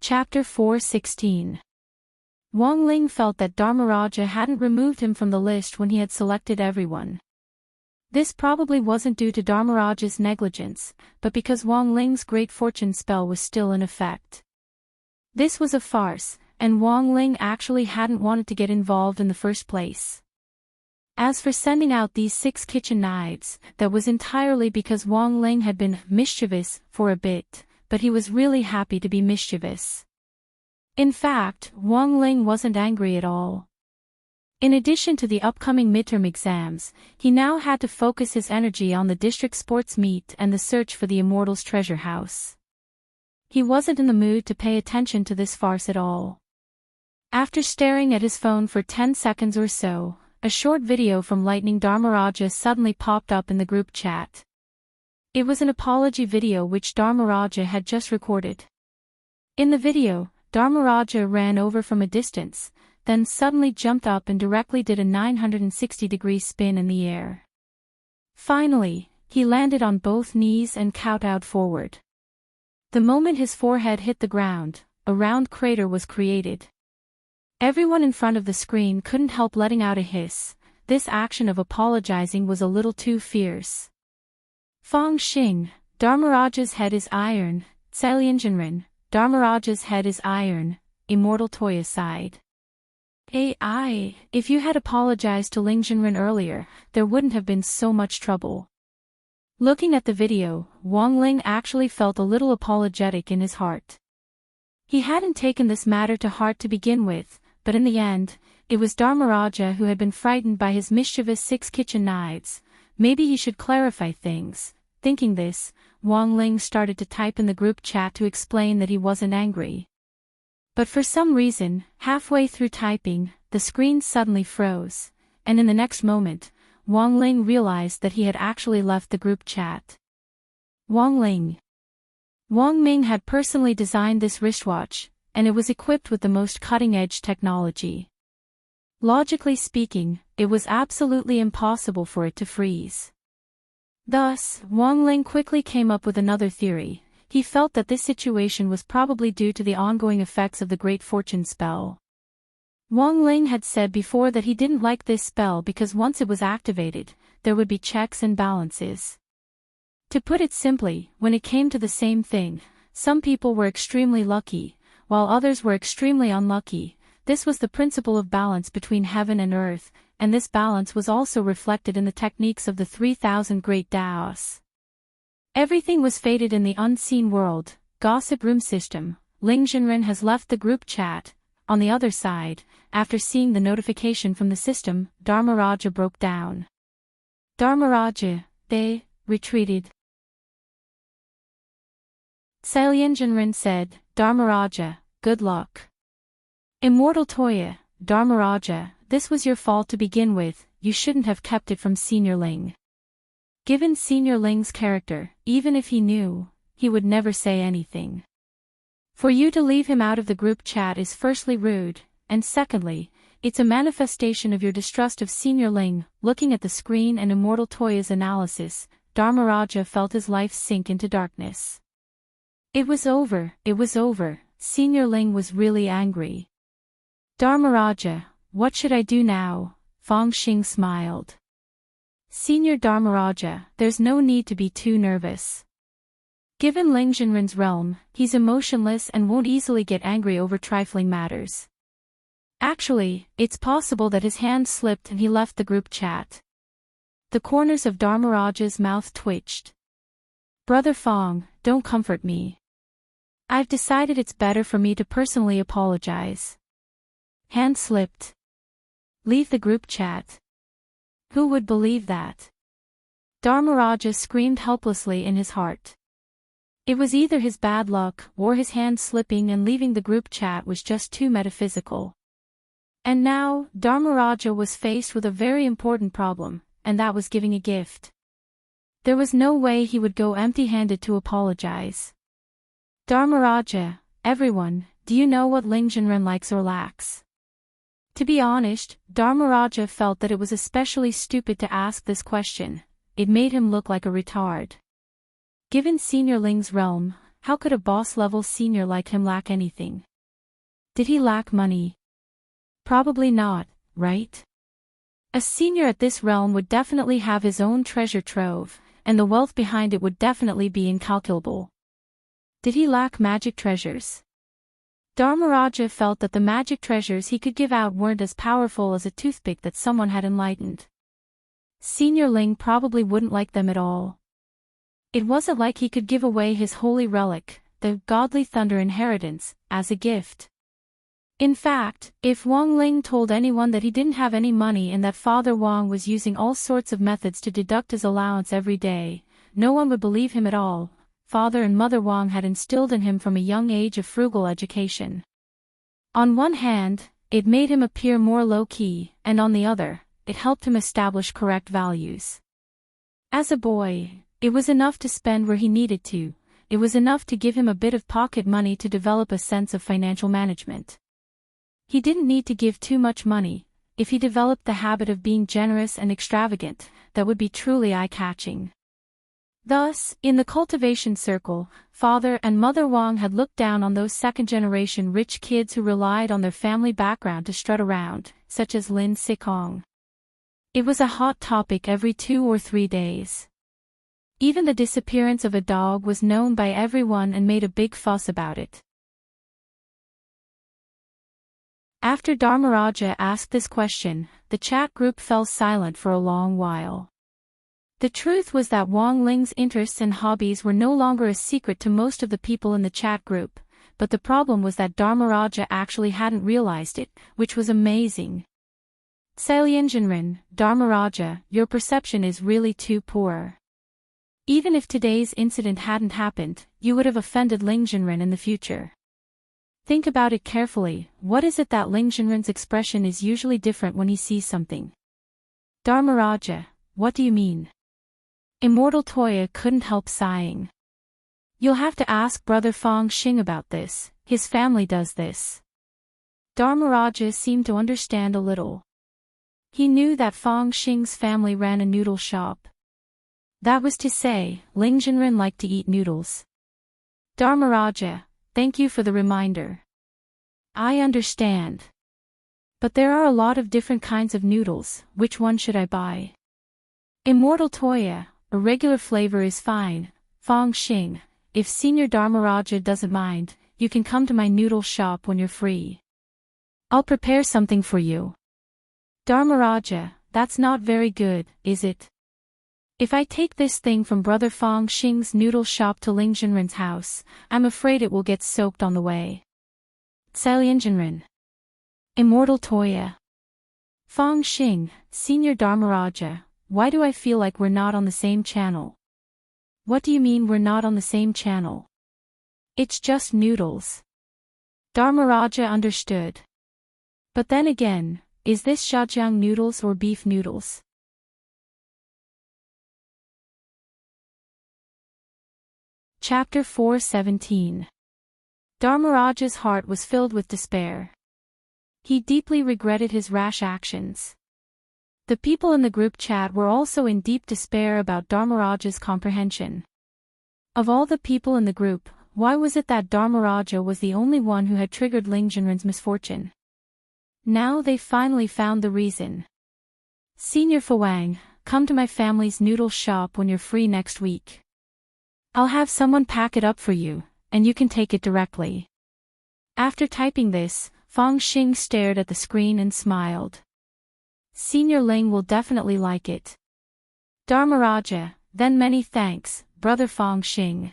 Chapter 4:16. Wang Ling felt that Dharmaraja hadn't removed him from the list when he had selected everyone. This probably wasn't due to Dharmaraja's negligence, but because Wang Ling's great fortune spell was still in effect. This was a farce, and Wang Ling actually hadn't wanted to get involved in the first place. As for sending out these 6 kitchen knives, that was entirely because Wang Ling had been mischievous for a bit, but he was really happy to be mischievous. In fact, Wang Ling wasn't angry at all. In addition to the upcoming midterm exams, he now had to focus his energy on the district sports meet and the search for the Immortals' treasure house. He wasn't in the mood to pay attention to this farce at all. After staring at his phone for 10 seconds or so, a short video from Lightning Dharmaraja suddenly popped up in the group chat. It was an apology video which Dharmaraja had just recorded. In the video, Dharmaraja ran over from a distance, then suddenly jumped up and directly did a 960-degree spin in the air. Finally, he landed on both knees and kowtowed forward. The moment his forehead hit the ground, a round crater was created. Everyone in front of the screen couldn't help letting out a hiss. This action of apologizing was a little too fierce. Fang Xing, Dharmaraja's head is iron. Sailianjanran, Dharmaraja's head is iron. Immortal Toya sighed. If you had apologized to Lingjanran earlier, there wouldn't have been so much trouble. Looking at the video, Wang Ling actually felt a little apologetic in his heart. He hadn't taken this matter to heart to begin with, but in the end, it was Dharmaraja who had been frightened by his mischievous 6 kitchen knives. Maybe he should clarify things. Thinking this, Wang Ling started to type in the group chat to explain that he wasn't angry. But for some reason, halfway through typing, the screen suddenly froze, and in the next moment, Wang Ling realized that he had actually left the group chat. Wang Ming had personally designed this wristwatch, and it was equipped with the most cutting-edge technology. Logically speaking, it was absolutely impossible for it to freeze. Thus, Wang Ling quickly came up with another theory. He felt that this situation was probably due to the ongoing effects of the Great Fortune spell. Wang Ling had said before that he didn't like this spell because once it was activated, there would be checks and balances. To put it simply, when it came to the same thing, some people were extremely lucky, while others were extremely unlucky. This was the principle of balance between heaven and earth, and this balance was also reflected in the techniques of the 3,000 great Daos. Everything was fated in the unseen world, gossip room system, Ling Jinren has left the group chat. On the other side, after seeing the notification from the system, Dharmaraja broke down. Dharmaraja, they retreated. Ling Jinren said, Dharmaraja, good luck. Immortal Toya, Dharmaraja, this was your fault to begin with, you shouldn't have kept it from Senior Ling. Given Senior Ling's character, even if he knew, he would never say anything. For you to leave him out of the group chat is firstly rude, and secondly, it's a manifestation of your distrust of Senior Ling. Looking at the screen and Immortal Toya's analysis, Dharmaraja felt his life sink into darkness. It was over, Senior Ling was really angry. Dharmaraja, what should I do now? Fong Xing smiled. Senior Dharmaraja, there's no need to be too nervous. Given Ling Jinren's realm, he's emotionless and won't easily get angry over trifling matters. Actually, it's possible that his hand slipped and he left the group chat. The corners of Dharmaraja's mouth twitched. Brother Fong, don't comfort me. I've decided it's better for me to personally apologize. Hand slipped. Leave the group chat. Who would believe that? Dharmaraja screamed helplessly in his heart. It was either his bad luck or his hand slipping and leaving the group chat was just too metaphysical. And now, Dharmaraja was faced with a very important problem, and that was giving a gift. There was no way he would go empty-handed to apologize. Dharmaraja, everyone, do you know what Ling Jinren likes or lacks? To be honest, Dharmaraja felt that it was especially stupid to ask this question. It made him look like a retard. Given Senior Ling's realm, how could a boss-level senior like him lack anything? Did he lack money? Probably not, right? A senior at this realm would definitely have his own treasure trove, and the wealth behind it would definitely be incalculable. Did he lack magic treasures? Dharmaraja felt that the magic treasures he could give out weren't as powerful as a toothpick that someone had enlightened. Senior Ling probably wouldn't like them at all. It wasn't like he could give away his holy relic, the godly thunder inheritance, as a gift. In fact, if Wang Ling told anyone that he didn't have any money and that Father Wang was using all sorts of methods to deduct his allowance every day, no one would believe him at all. Father and Mother Wang had instilled in him from a young age a frugal education. On one hand, it made him appear more low-key, and on the other, it helped him establish correct values. As a boy, it was enough to spend where he needed to, it was enough to give him a bit of pocket money to develop a sense of financial management. He didn't need to give too much money. If he developed the habit of being generous and extravagant, that would be truly eye-catching. Thus, in the cultivation circle, Father and Mother Wang had looked down on those second-generation rich kids who relied on their family background to strut around, such as Lin Sikong. It was a hot topic every 2 or 3 days. Even the disappearance of a dog was known by everyone and made a big fuss about it. After Dharmaraja asked this question, the chat group fell silent for a long while. The truth was that Wang Ling's interests and hobbies were no longer a secret to most of the people in the chat group, but the problem was that Dharmaraja actually hadn't realized it, which was amazing. Ling Jinren, Dharmaraja, your perception is really too poor. Even if today's incident hadn't happened, you would have offended Ling Jinren in the future. Think about it carefully, what is it that Ling Jinren's expression is usually different when he sees something? Dharmaraja, what do you mean? Immortal Toya couldn't help sighing. You'll have to ask Brother Fong Xing about this, his family does this. Dharmaraja seemed to understand a little. He knew that Fong Xing's family ran a noodle shop. That was to say, Ling Jinren liked to eat noodles. Dharmaraja, thank you for the reminder. I understand. But there are a lot of different kinds of noodles, which one should I buy? Immortal Toya, a regular flavor is fine. Fong Xing, if Senior Dharmaraja doesn't mind, you can come to my noodle shop when you're free. I'll prepare something for you. Dharmaraja, that's not very good, is it? If I take this thing from Brother Fong Xing's noodle shop to Ling Jinren's house, I'm afraid it will get soaked on the way. Ling Jinren. Immortal Toya. Fong Xing, Senior Dharmaraja, why do I feel like we're not on the same channel? What do you mean we're not on the same channel? It's just noodles. Dharmaraja understood. But then again, is this Zhejiang noodles or beef noodles? Chapter 4:17. Dharmaraja's heart was filled with despair. He deeply regretted his rash actions. The people in the group chat were also in deep despair about Dharmaraja's comprehension. Of all the people in the group, why was it that Dharmaraja was the only one who had triggered Ling Jinren's misfortune? Now they finally found the reason. Senior Fawang, come to my family's noodle shop when you're free next week. I'll have someone pack it up for you, and you can take it directly. After typing this, Fong Xing stared at the screen and smiled. Senior Ling will definitely like it. Dharmaraja, then many thanks, Brother Fong Xing.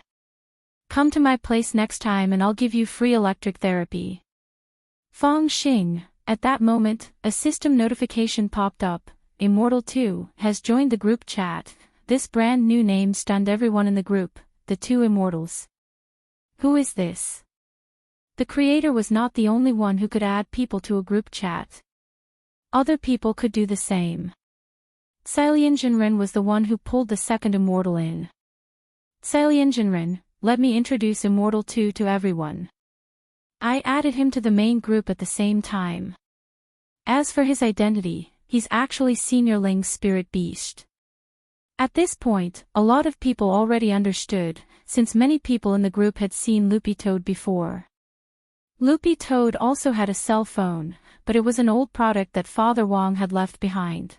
Come to my place next time and I'll give you free electric therapy. Fong Xing. At that moment, a system notification popped up. Immortal 2 has joined the group chat. This brand new name stunned everyone in the group, the two immortals. Who is this? The creator was not the only one who could add people to a group chat. Other people could do the same. Ling Jinren was the one who pulled the second immortal in. Ling Jinren, let me introduce Immortal 2 to everyone. I added him to the main group at the same time. As for his identity, he's actually Senior Ling's spirit beast. At this point, a lot of people already understood, since many people in the group had seen Loopy Toad before. Loopy Toad also had a cell phone, but it was an old product that Father Wong had left behind.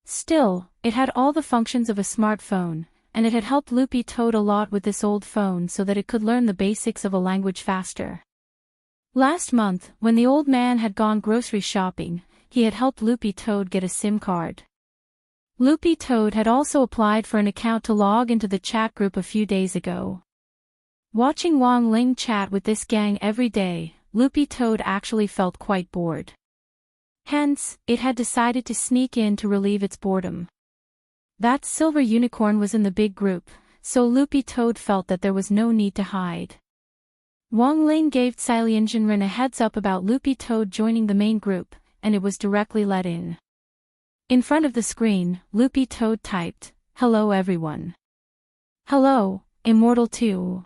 Still, it had all the functions of a smartphone, and it had helped Loopy Toad a lot with this old phone so that it could learn the basics of a language faster. Last month, when the old man had gone grocery shopping, he had helped Loopy Toad get a SIM card. Loopy Toad had also applied for an account to log into the chat group a few days ago. Watching Wong Ling chat with this gang every day, Loopy Toad actually felt quite bored. Hence, it had decided to sneak in to relieve its boredom. That silver unicorn was in the big group, so Loopy Toad felt that there was no need to hide. Wong Ling gave Ling Jinren a heads up about Loopy Toad joining the main group, and it was directly let in. In front of the screen, Loopy Toad typed, "Hello everyone." "Hello, Immortal 2.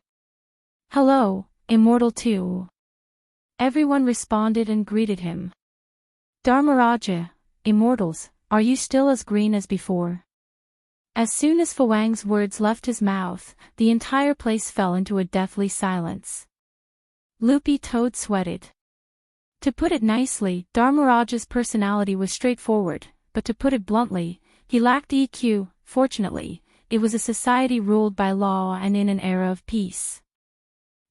"Hello, Immortal 2. Everyone responded and greeted him. "Dharmaraja, Immortals, are you still as green as before?" As soon as Fawang's words left his mouth, the entire place fell into a deathly silence. Loopy Toad sweated. To put it nicely, Dharmaraja's personality was straightforward, but to put it bluntly, he lacked EQ. Fortunately, it was a society ruled by law and in an era of peace.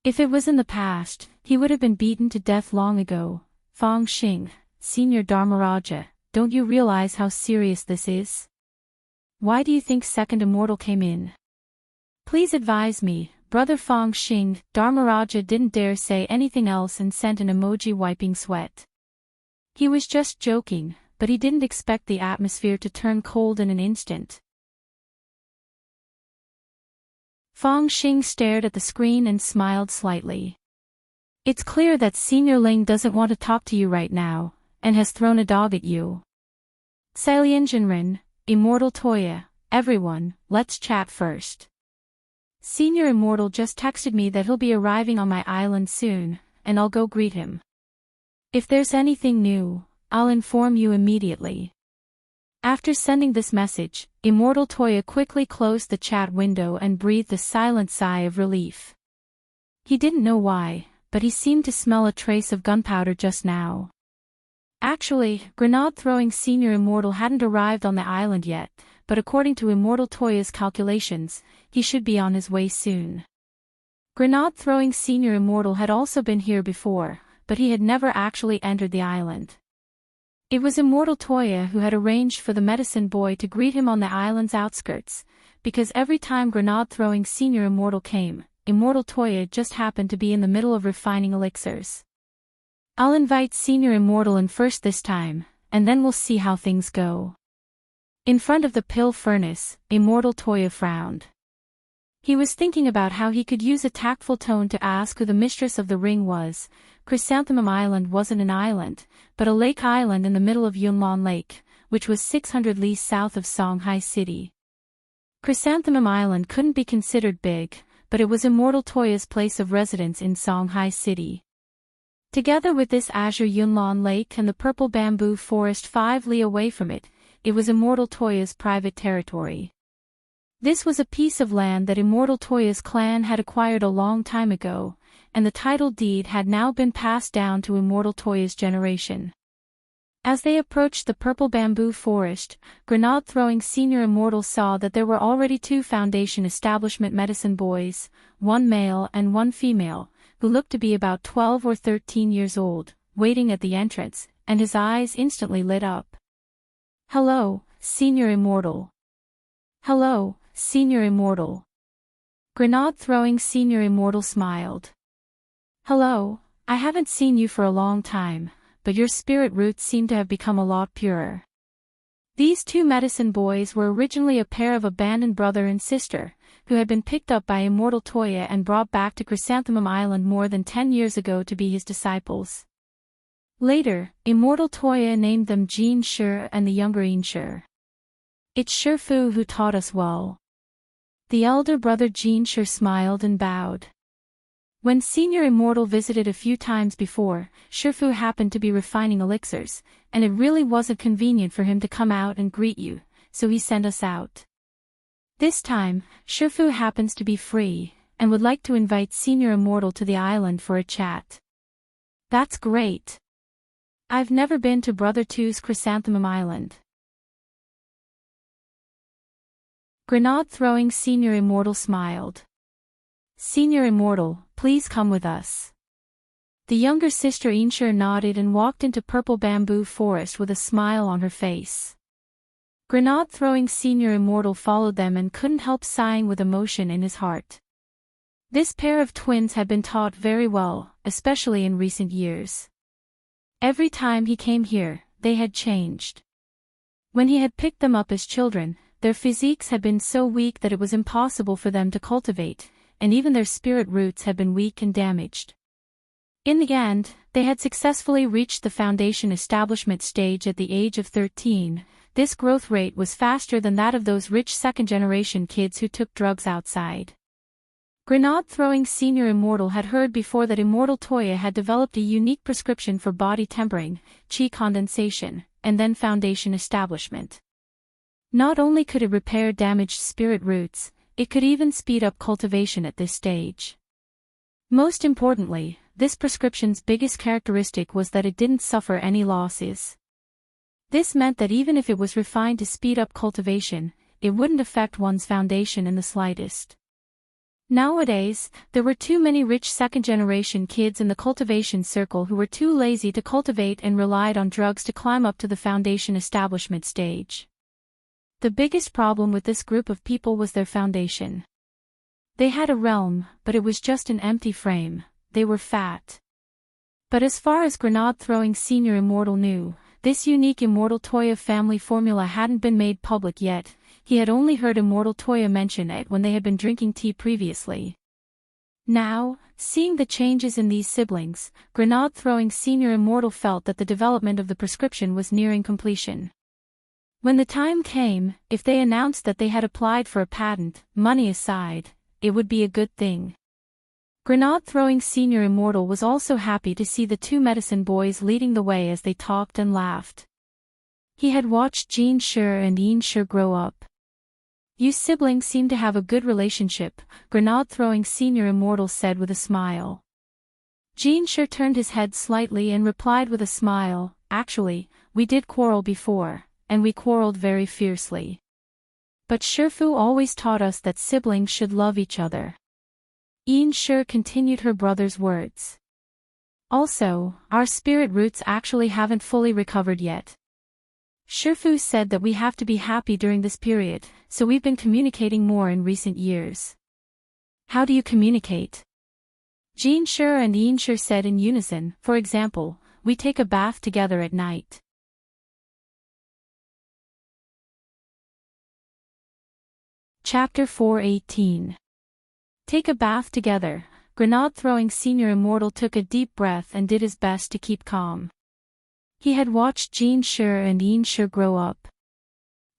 If it was in the past, he would have been beaten to death long ago. Fong Xing, Senior Dharmaraja, don't you realize how serious this is? Why do you think second immortal came in? Please advise me, Brother Fong Xing. Dharmaraja didn't dare say anything else and sent an emoji wiping sweat. He was just joking, but he didn't expect the atmosphere to turn cold in an instant. Fong Xing stared at the screen and smiled slightly. It's clear that Senior Ling doesn't want to talk to you right now, and has thrown a dog at you. Ling Jinren, Immortal Toya, everyone, let's chat first. Senior Immortal just texted me that he'll be arriving on my island soon, and I'll go greet him. If there's anything new, I'll inform you immediately. After sending this message, Immortal Toya quickly closed the chat window and breathed a silent sigh of relief. He didn't know why, but he seemed to smell a trace of gunpowder just now. Actually, grenade-throwing Senior Immortal hadn't arrived on the island yet, but according to Immortal Toya's calculations, he should be on his way soon. Grenade-throwing Senior Immortal had also been here before, but he had never actually entered the island. It was Immortal Toya who had arranged for the medicine boy to greet him on the island's outskirts, because every time grenade-throwing Senior Immortal came, Immortal Toya just happened to be in the middle of refining elixirs. "I'll invite Senior Immortal in first this time, and then we'll see how things go." In front of the pill furnace, Immortal Toya frowned. He was thinking about how he could use a tactful tone to ask who the mistress of the ring was. Chrysanthemum Island wasn't an island, but a lake island in the middle of Yunlong Lake, which was 600 li south of Songhai City. Chrysanthemum Island couldn't be considered big, but it was Immortal Toya's place of residence in Songhai City. Together with this azure Yunlong Lake and the purple bamboo forest 5 li away from it, it was Immortal Toya's private territory. This was a piece of land that Immortal Toya's clan had acquired a long time ago, and the title deed had now been passed down to Immortal Toya's generation. As they approached the purple bamboo forest, grenade-throwing Senior Immortal saw that there were already 2 Foundation establishment medicine boys, one male and one female, who looked to be about 12 or 13 years old, waiting at the entrance, and his eyes instantly lit up. "Hello, Senior Immortal." "Hello, Senior Immortal." Grenade-throwing Senior Immortal smiled. "Hello, I haven't seen you for a long time, but your spirit roots seem to have become a lot purer." These 2 medicine boys were originally a pair of abandoned brother and sister, who had been picked up by Immortal Toya and brought back to Chrysanthemum Island more than 10 years ago to be his disciples. Later, Immortal Toya named them Jean Shi and the younger Shi. "It's Shifu who taught us well." The elder brother Jean Shi smiled and bowed. When Senior Immortal visited a few times before, Shifu happened to be refining elixirs, and it really wasn't convenient for him to come out and greet you, so he sent us out. This time, Shifu happens to be free, and would like to invite Senior Immortal to the island for a chat. "That's great. I've never been to Brother Two's Chrysanthemum Island." Grenade-throwing Senior Immortal smiled. "Senior Immortal, please come with us." The younger sister Inshur nodded and walked into purple bamboo forest with a smile on her face. Grenade-throwing Senior Immortal followed them and couldn't help sighing with emotion in his heart. This pair of twins had been taught very well, especially in recent years. Every time he came here, they had changed. When he had picked them up as children, their physiques had been so weak that it was impossible for them to cultivate, and even their spirit roots had been weak and damaged. In the end, they had successfully reached the Foundation establishment stage at the age of 13. This growth rate was faster than that of those rich second-generation kids who took drugs outside. Grenade-throwing Senior Immortal had heard before that Immortal Toya had developed a unique prescription for body tempering, chi condensation, and then Foundation establishment. Not only could it repair damaged spirit roots, it could even speed up cultivation at this stage. Most importantly, this prescription's biggest characteristic was that it didn't suffer any losses. This meant that even if it was refined to speed up cultivation, it wouldn't affect one's foundation in the slightest. Nowadays, there were too many rich second-generation kids in the cultivation circle who were too lazy to cultivate and relied on drugs to climb up to the Foundation establishment stage. The biggest problem with this group of people was their foundation. They had a realm, but it was just an empty frame. They were fat. But as far as Grenade-throwing Senior Immortal knew, this unique Immortal Toya family formula hadn't been made public yet. He had only heard Immortal Toya mention it when they had been drinking tea previously. Now, seeing the changes in these siblings, Grenade-throwing Senior Immortal felt that the development of the prescription was nearing completion. When the time came, if they announced that they had applied for a patent, money aside, it would be a good thing. Grenade-throwing Senior Immortal was also happy to see the 2 medicine boys leading the way as they talked and laughed. He had watched Jean Shi and Yin Shi grow up. "You siblings seem to have a good relationship," Grenade-throwing Senior Immortal said with a smile. Jean Shi turned his head slightly and replied with a smile, "Actually, we did quarrel before, and we quarreled very fiercely. But Shifu always taught us that siblings should love each other." Yin Shi continued her brother's words. "Also, our spirit roots actually haven't fully recovered yet, Shifu said that we have to be happy during this period, so we've been communicating more in recent years. How do you communicate? Jinshi and Yinshi said in unison. For example, we take a bath together at night. Chapter 4:18. Take a bath together. Grenade-throwing senior immortal took a deep breath and did his best to keep calm. He had watched Jinshi and Yinshi grow up.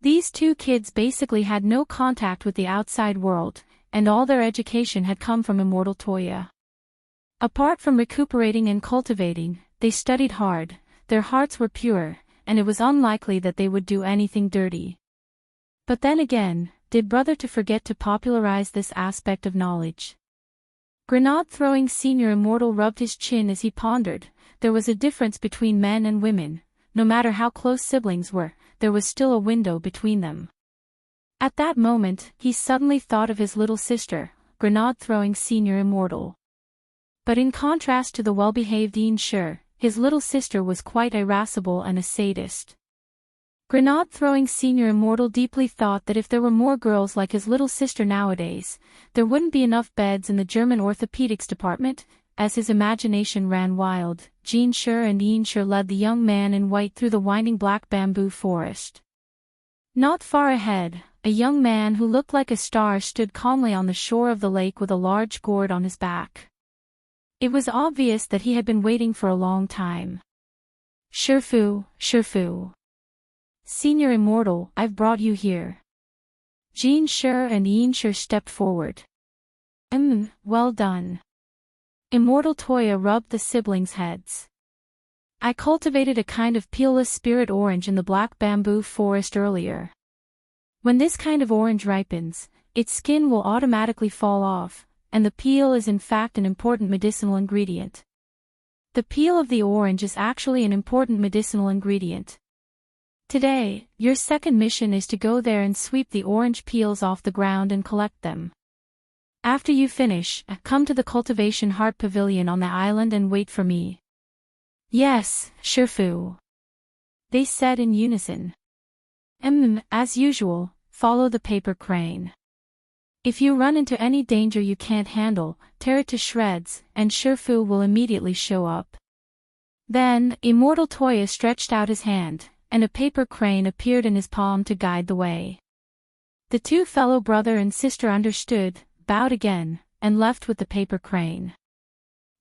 These two kids basically had no contact with the outside world, and all their education had come from Immortal Toya. Apart from recuperating and cultivating, they studied hard, their hearts were pure, and it was unlikely that they would do anything dirty. But then again, did brother to forget to popularize this aspect of knowledge? Grenade-throwing senior immortal rubbed his chin as he pondered. There was a difference between men and women. No matter how close siblings were, there was still a window between them. At that moment, he suddenly thought of his little sister, Grenade-throwing senior immortal. But in contrast to the well-behaved Yinshi, his little sister was quite irascible and a sadist. Grenade-throwing senior immortal deeply thought that if there were more girls like his little sister nowadays, there wouldn't be enough beds in the German orthopedics department. As his imagination ran wild, Jinshi and Yinshi led the young man in white through the winding black bamboo forest. Not far ahead, a young man who looked like a star stood calmly on the shore of the lake with a large gourd on his back. It was obvious that he had been waiting for a long time. Shifu, Shifu. Senior Immortal, I've brought you here. Jinshi and Yinshi stepped forward. Well done. Immortal Toya rubbed the siblings' heads. I cultivated a kind of peelless spirit orange in the black bamboo forest earlier. When this kind of orange ripens, its skin will automatically fall off, and the peel is in fact an important medicinal ingredient. The peel of the orange is actually an important medicinal ingredient. Today, your second mission is to go there and sweep the orange peels off the ground and collect them. After you finish, come to the Cultivation Heart Pavilion on the island and wait for me. Yes, Shifu. They said in unison. As usual, follow the paper crane. If you run into any danger you can't handle, tear it to shreds, and Shifu will immediately show up. Then, Immortal Toya stretched out his hand, and a paper crane appeared in his palm to guide the way. The two fellow brother and sister understood, bowed again, and left with the paper crane.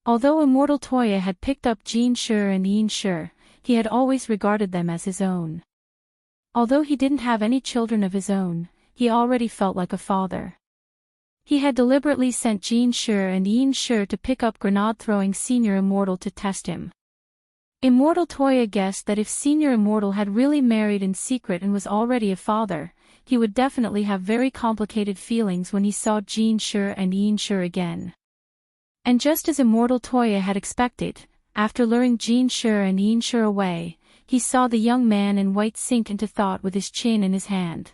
Although Immortal Toya had picked up Jinshi and Yinshi, he had always regarded them as his own. Although he didn't have any children of his own, he already felt like a father. He had deliberately sent Jinshi and Yinshi to pick up Grenade-throwing Senior Immortal to test him. Immortal Toya guessed that if Senior Immortal had really married in secret and was already a father, he would definitely have very complicated feelings when he saw Jinshi and Yinshi again. And just as Immortal Toya had expected, after luring Jinshi and Yinshi away, he saw the young man in white sink into thought with his chin in his hand.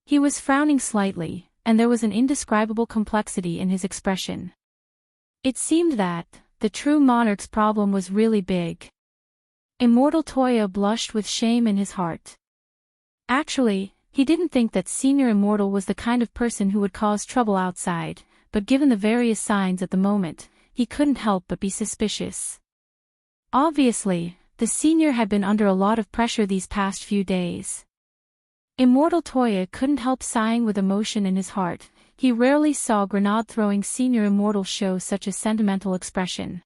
He was frowning slightly, and there was an indescribable complexity in his expression. It seemed that the true monarch's problem was really big. Immortal Toya blushed with shame in his heart. Actually, he didn't think that Senior Immortal was the kind of person who would cause trouble outside, but given the various signs at the moment, he couldn't help but be suspicious. Obviously, the senior had been under a lot of pressure these past few days. Immortal Toya couldn't help sighing with emotion in his heart. He rarely saw Grenade-throwing Senior Immortal show such a sentimental expression.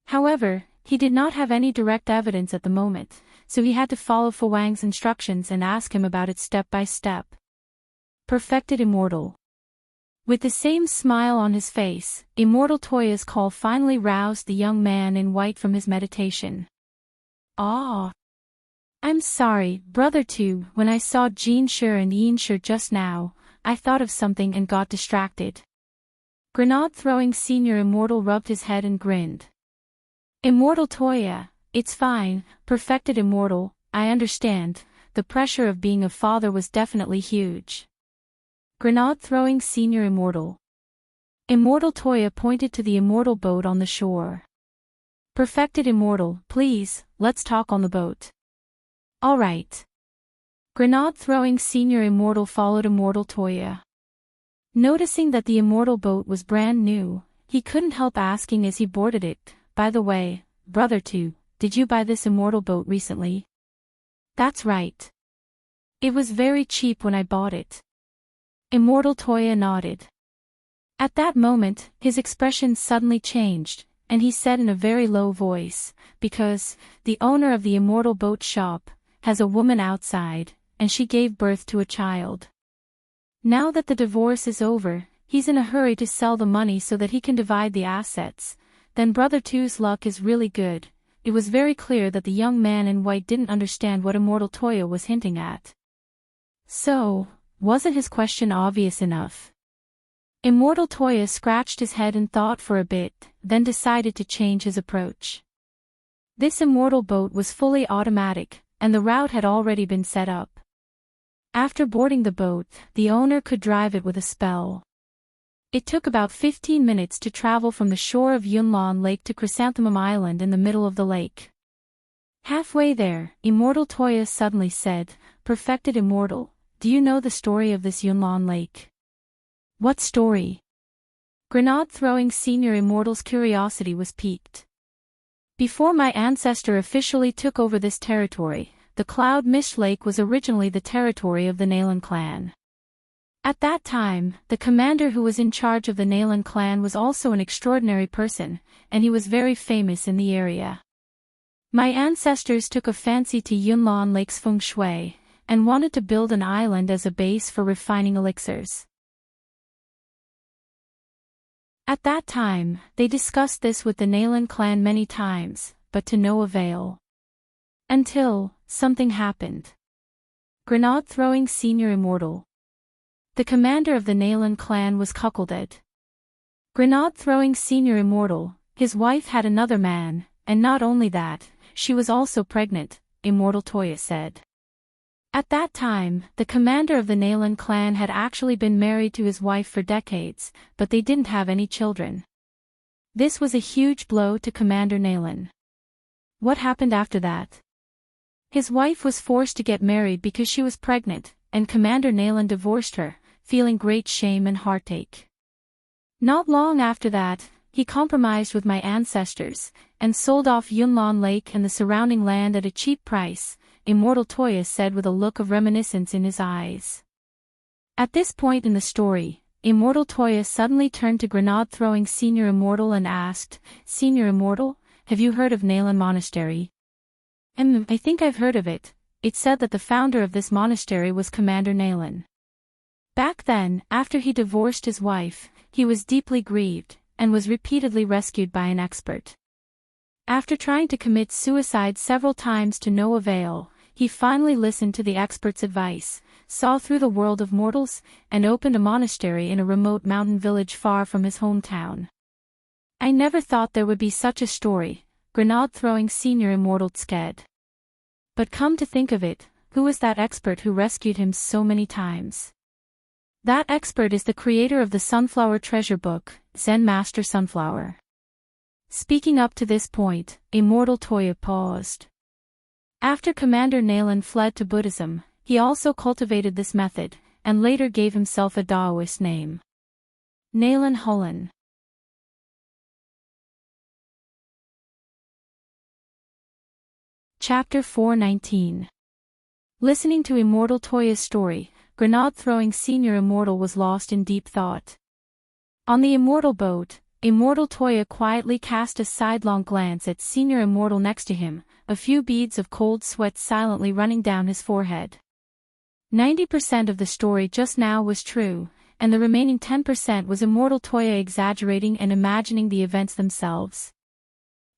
However, he did not have any direct evidence at the moment, so he had to follow Fu Wang's instructions and ask him about it step by step. Perfected Immortal. With the same smile on his face, Immortal Toya's call finally roused the young man in white from his meditation. Ah! I'm sorry, Brother Two, when I saw Jinshi and Yinshi just now, I thought of something and got distracted. Grenade-throwing Senior Immortal rubbed his head and grinned. Immortal Toya, it's fine, Perfected Immortal, I understand, the pressure of being a father was definitely huge. Grenade-throwing Senior Immortal. Immortal Toya pointed to the immortal boat on the shore. Perfected Immortal, please, let's talk on the boat. Alright. Grenade-throwing Senior Immortal followed Immortal Toya. Noticing that the Immortal boat was brand new, he couldn't help asking as he boarded it, "By the way, Brother 2, did you buy this Immortal boat recently?" "That's right. It was very cheap when I bought it." Immortal Toya nodded. At that moment, his expression suddenly changed, and he said in a very low voice, "Because the owner of the Immortal boat shop has a woman outside, and she gave birth to a child. Now that the divorce is over, he's in a hurry to sell the money so that he can divide the assets. Then Brother 2's luck is really good." It was very clear that the young man in white didn't understand what Immortal Toya was hinting at. So, wasn't his question obvious enough? Immortal Toya scratched his head and thought for a bit, then decided to change his approach. This Immortal boat was fully automatic, and the route had already been set up. After boarding the boat, the owner could drive it with a spell. It took about 15 minutes to travel from the shore of Yunlan Lake to Chrysanthemum Island in the middle of the lake. Halfway there, Immortal Toya suddenly said, "Perfected Immortal, do you know the story of this Yunlan Lake?" "What story?" Grenade-throwing Senior Immortal's curiosity was piqued. "Before my ancestor officially took over this territory, the Cloud Mist Lake was originally the territory of the Nalan clan. At that time, the commander who was in charge of the Nalan clan was also an extraordinary person, and he was very famous in the area. My ancestors took a fancy to Yunlan Lake's feng shui, and wanted to build an island as a base for refining elixirs. At that time, they discussed this with the Nalan clan many times, but to no avail. Until something happened. Grenade-throwing Senior Immortal. The commander of the Nalan clan was cuckolded. Grenade-throwing Senior Immortal, his wife had another man, and not only that, she was also pregnant, Immortal Toya said. At that time, the commander of the Nalan clan had actually been married to his wife for decades, but they didn't have any children. This was a huge blow to Commander Nalan. What happened after that? His wife was forced to get married because she was pregnant, and Commander Nalan divorced her, feeling great shame and heartache. Not long after that, he compromised with my ancestors, and sold off Yunlan Lake and the surrounding land at a cheap price, Immortal Toya said with a look of reminiscence in his eyes. At this point in the story, Immortal Toya suddenly turned to Grenade-throwing Senior Immortal and asked, "Senior Immortal, have you heard of Nalan Monastery?" I think I've heard of it. It said that the founder of this monastery was Commander Nalan. Back then, after he divorced his wife, he was deeply grieved, and was repeatedly rescued by an expert. After trying to commit suicide several times to no avail, he finally listened to the expert's advice, saw through the world of mortals, and opened a monastery in a remote mountain village far from his hometown. I never thought there would be such a story, Grenade-throwing Senior Immortal sked. But come to think of it, who was that expert who rescued him so many times? That expert is the creator of the Sunflower Treasure Book, Zen Master Sunflower. Speaking up to this point, Immortal Toya paused. After Commander Nalan fled to Buddhism, he also cultivated this method, and later gave himself a Taoist name. Nalan Hulan. Chapter 419. Listening to Immortal Toya's story, Grenade-throwing Senior Immortal was lost in deep thought. On the Immortal boat, Immortal Toya quietly cast a sidelong glance at Senior Immortal next to him, a few beads of cold sweat silently running down his forehead. 90% of the story just now was true, and the remaining 10% was Immortal Toya exaggerating and imagining the events themselves.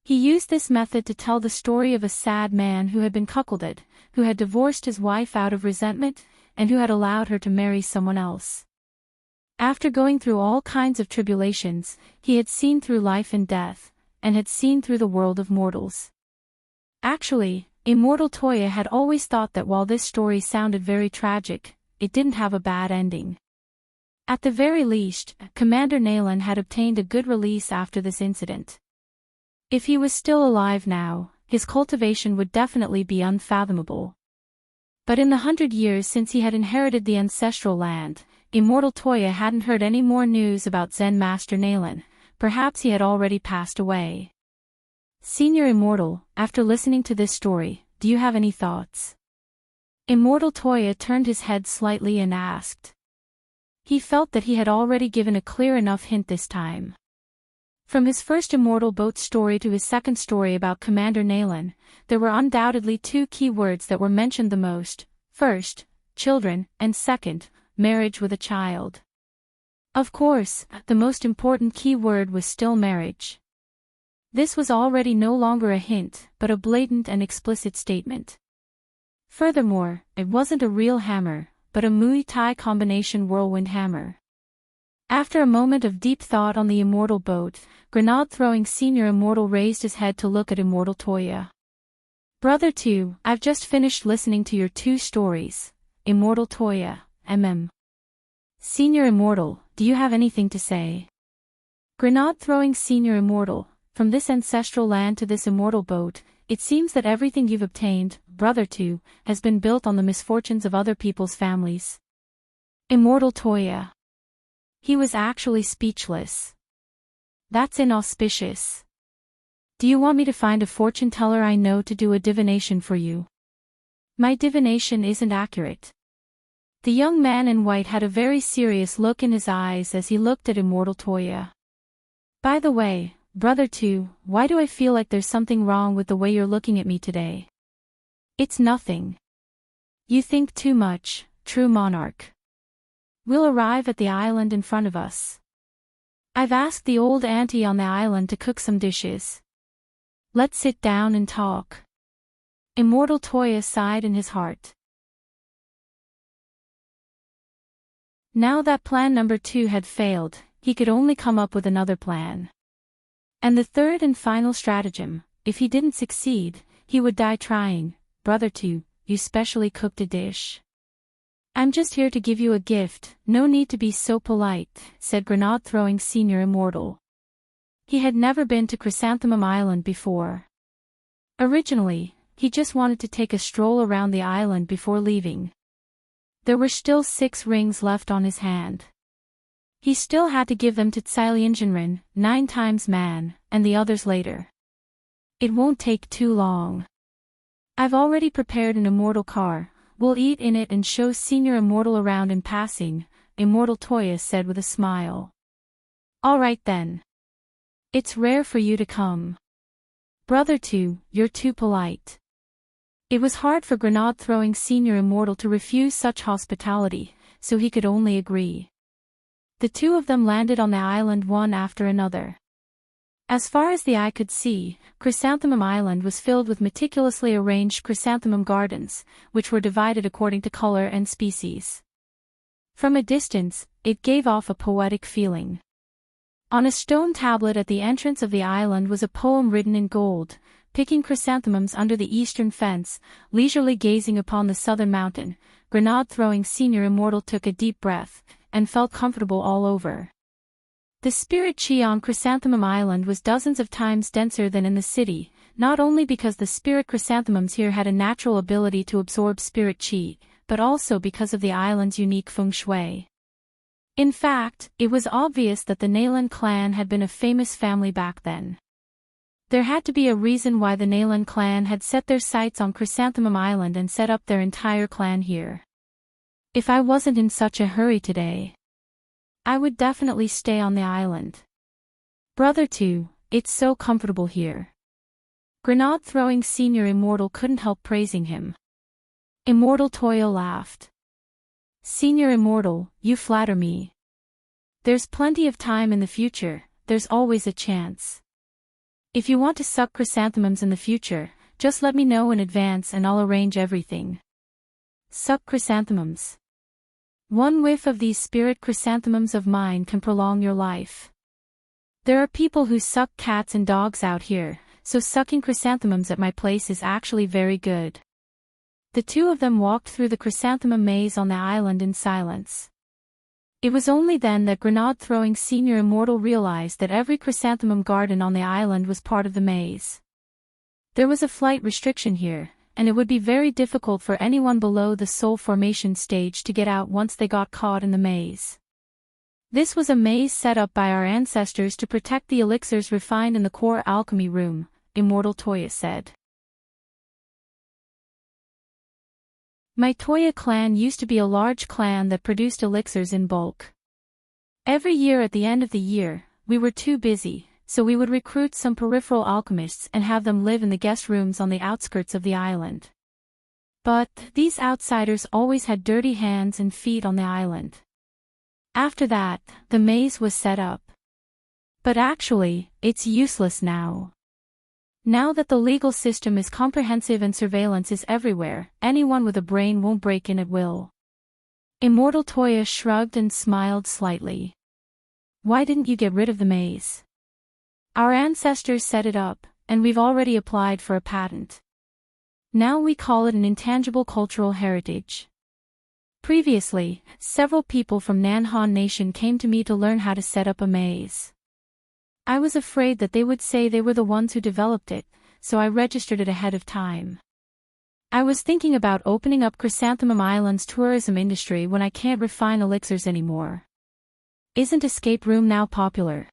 He used this method to tell the story of a sad man who had been cuckolded, who had divorced his wife out of resentment, and who had allowed her to marry someone else. After going through all kinds of tribulations, he had seen through life and death, and had seen through the world of mortals. Actually, Immortal Toya had always thought that while this story sounded very tragic, it didn't have a bad ending. At the very least, Commander Nalan had obtained a good release after this incident. If he was still alive now, his cultivation would definitely be unfathomable. But in the 100 years since he had inherited the ancestral land, Immortal Toya hadn't heard any more news about Zen Master Nalen. Perhaps he had already passed away. Senior Immortal, after listening to this story, do you have any thoughts? Immortal Toya turned his head slightly and asked. He felt that he had already given a clear enough hint this time. From his first Immortal Boat story to his second story about Commander Nalen, there were undoubtedly two key words that were mentioned the most: first, children, and second, marriage with a child. Of course, the most important key word was still marriage. This was already no longer a hint, but a blatant and explicit statement. Furthermore, it wasn't a real hammer, but a Muay Thai combination whirlwind hammer. After a moment of deep thought on the Immortal Boat, Grenade-throwing Senior Immortal raised his head to look at Immortal Toya. Brother 2, I've just finished listening to your two stories. Immortal Toya, Senior Immortal, do you have anything to say? Grenade-throwing Senior Immortal, from this ancestral land to this Immortal Boat, it seems that everything you've obtained, Brother 2, has been built on the misfortunes of other people's families. Immortal Toya. He was actually speechless. That's inauspicious. Do you want me to find a fortune teller I know to do a divination for you? My divination isn't accurate. The young man in white had a very serious look in his eyes as he looked at Immortal Toya. By the way, Brother 2, why do I feel like there's something wrong with the way you're looking at me today? It's nothing. You think too much, true monarch. We'll arrive at the island in front of us. I've asked the old auntie on the island to cook some dishes. Let's sit down and talk. Immortal Toya sighed in his heart. Now that plan number 2 had failed, he could only come up with another plan. And the third and final stratagem: if he didn't succeed, he would die trying. Brother 2, you specially cooked a dish. I'm just here to give you a gift, no need to be so polite, said Grenade-throwing Senior Immortal. He had never been to Chrysanthemum Island before. Originally, he just wanted to take a stroll around the island before leaving. There were still 6 rings left on his hand. He still had to give them to Tsillianjinrin, 9 times man, and the others later. It won't take too long. I've already prepared an immortal car. We'll eat in it and show Senior Immortal around in passing, Immortal Toya said with a smile. All right then. It's rare for you to come. Brother 2, you're too polite. It was hard for Grenade-throwing Senior Immortal to refuse such hospitality, so he could only agree. The two of them landed on the island one after another. As far as the eye could see, Chrysanthemum Island was filled with meticulously arranged chrysanthemum gardens, which were divided according to color and species. From a distance, it gave off a poetic feeling. On a stone tablet at the entrance of the island was a poem written in gold: picking chrysanthemums under the eastern fence, leisurely gazing upon the southern mountain. Grenade-throwing Senior Immortal took a deep breath, and felt comfortable all over. The spirit chi on Chrysanthemum Island was dozens of times denser than in the city, not only because the spirit chrysanthemums here had a natural ability to absorb spirit chi, but also because of the island's unique feng shui. In fact, it was obvious that the Nalen clan had been a famous family back then. There had to be a reason why the Nalen clan had set their sights on Chrysanthemum Island and set up their entire clan here. If I wasn't in such a hurry today, I would definitely stay on the island. Brother 2, it's so comfortable here. Grenade-throwing Senior Immortal couldn't help praising him. Immortal Toya laughed. Senior Immortal, you flatter me. There's plenty of time in the future, there's always a chance. If you want to suck chrysanthemums in the future, just let me know in advance and I'll arrange everything. Suck chrysanthemums. One whiff of these spirit chrysanthemums of mine can prolong your life. There are people who suck cats and dogs out here, so sucking chrysanthemums at my place is actually very good. The two of them walked through the chrysanthemum maze on the island in silence. It was only then that Grenade-throwing Senior Immortal realized that every chrysanthemum garden on the island was part of the maze. There was a flight restriction here, and it would be very difficult for anyone below the soul formation stage to get out once they got caught in the maze. This was a maze set up by our ancestors to protect the elixirs refined in the core alchemy room, Immortal Toya said. My Toya clan used to be a large clan that produced elixirs in bulk. Every year at the end of the year, we were too busy, so we would recruit some peripheral alchemists and have them live in the guest rooms on the outskirts of the island. But these outsiders always had dirty hands and feet on the island. After that, the maze was set up. But actually, it's useless now. Now that the legal system is comprehensive and surveillance is everywhere, anyone with a brain won't break in at will. Immortal Toya shrugged and smiled slightly. Why didn't you get rid of the maze? Our ancestors set it up, and we've already applied for a patent. Now we call it an intangible cultural heritage. Previously, several people from Nanhan Nation came to me to learn how to set up a maze. I was afraid that they would say they were the ones who developed it, so I registered it ahead of time. I was thinking about opening up Chrysanthemum Island's tourism industry when I can't refine elixirs anymore. Isn't Escape Room now popular?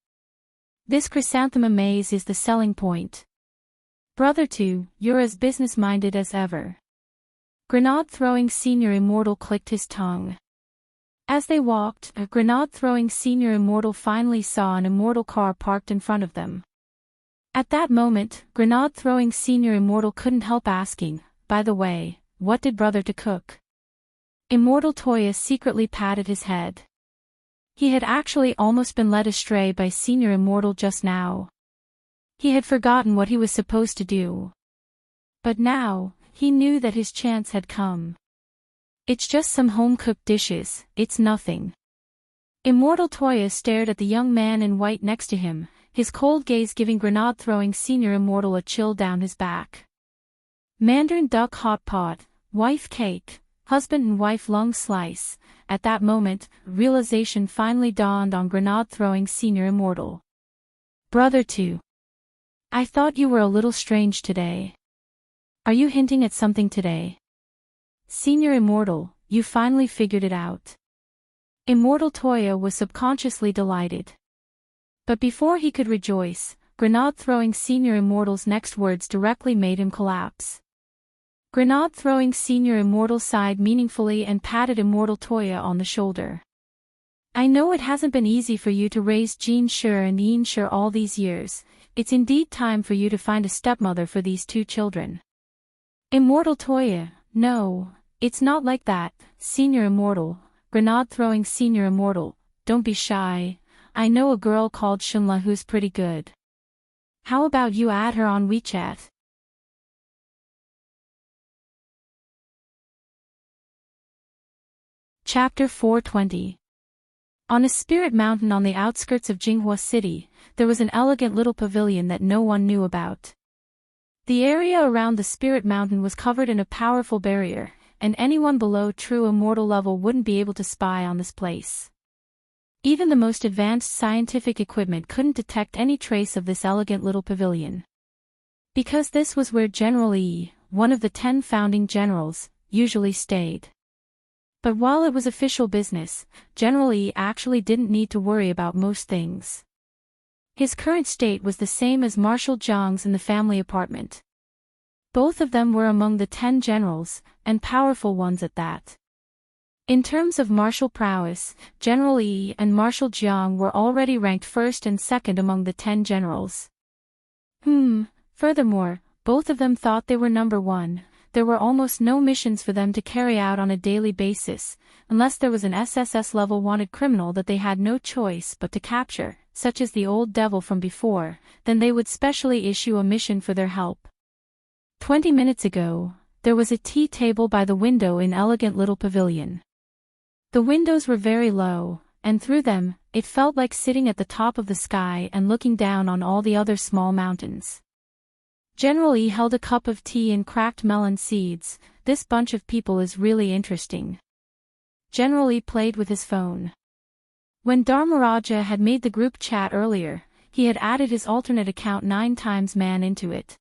This Chrysanthemum maze is the selling point. Brother 2, you're as business-minded as ever. Grenade-throwing Senior Immortal clicked his tongue. As they walked, a Grenade-throwing Senior Immortal finally saw an immortal car parked in front of them. At that moment, Grenade-throwing Senior Immortal couldn't help asking, by the way, what did Brother to cook? Immortal Toya secretly patted his head. He had actually almost been led astray by Senior Immortal just now. He had forgotten what he was supposed to do. But now, he knew that his chance had come. It's just some home-cooked dishes, it's nothing. Immortal Toya stared at the young man in white next to him, his cold gaze giving Grenade-throwing Senior Immortal a chill down his back. Mandarin duck hot pot, wife cake, husband and wife lung slice. At that moment, realization finally dawned on Grenade-throwing Senior Immortal. Brother 2. I thought you were a little strange today. Are you hinting at something today? Senior Immortal, you finally figured it out. Immortal Toya was subconsciously delighted. But before he could rejoice, Grenade-throwing Senior Immortal's next words directly made him collapse. Grenade-throwing Senior Immortal sighed meaningfully and patted Immortal Toya on the shoulder. I know it hasn't been easy for you to raise Jean Sher and Yin Sher all these years. It's indeed time for you to find a stepmother for these two children. Immortal Toya, no, it's not like that, Senior Immortal. Grenade-throwing Senior Immortal, don't be shy. I know a girl called Shunla who's pretty good. How about you add her on WeChat? Chapter 420. On a spirit mountain on the outskirts of Jinghua City, there was an elegant little pavilion that no one knew about. The area around the spirit mountain was covered in a powerful barrier, and anyone below true immortal level wouldn't be able to spy on this place. Even the most advanced scientific equipment couldn't detect any trace of this elegant little pavilion. Because this was where General Yi, one of the 10 founding generals, usually stayed. But while it was official business, General Yi actually didn't need to worry about most things. His current state was the same as Marshal Zhang's in the family apartment. Both of them were among the 10 generals, and powerful ones at that. In terms of martial prowess, General Yi and Marshal Jiang were already ranked first and second among the 10 generals. Furthermore, both of them thought they were number one. There were almost no missions for them to carry out on a daily basis, unless there was an SSS-level wanted criminal that they had no choice but to capture, such as the old devil from before, then they would specially issue a mission for their help. 20 minutes ago, there was a tea table by the window in elegant little pavilion. The windows were very low, and through them, it felt like sitting at the top of the sky and looking down on all the other small mountains. General Yi held a cup of tea and cracked melon seeds. This bunch of people is really interesting. General Yi played with his phone. When Dharmaraja had made the group chat earlier, he had added his alternate account 9 times man into it.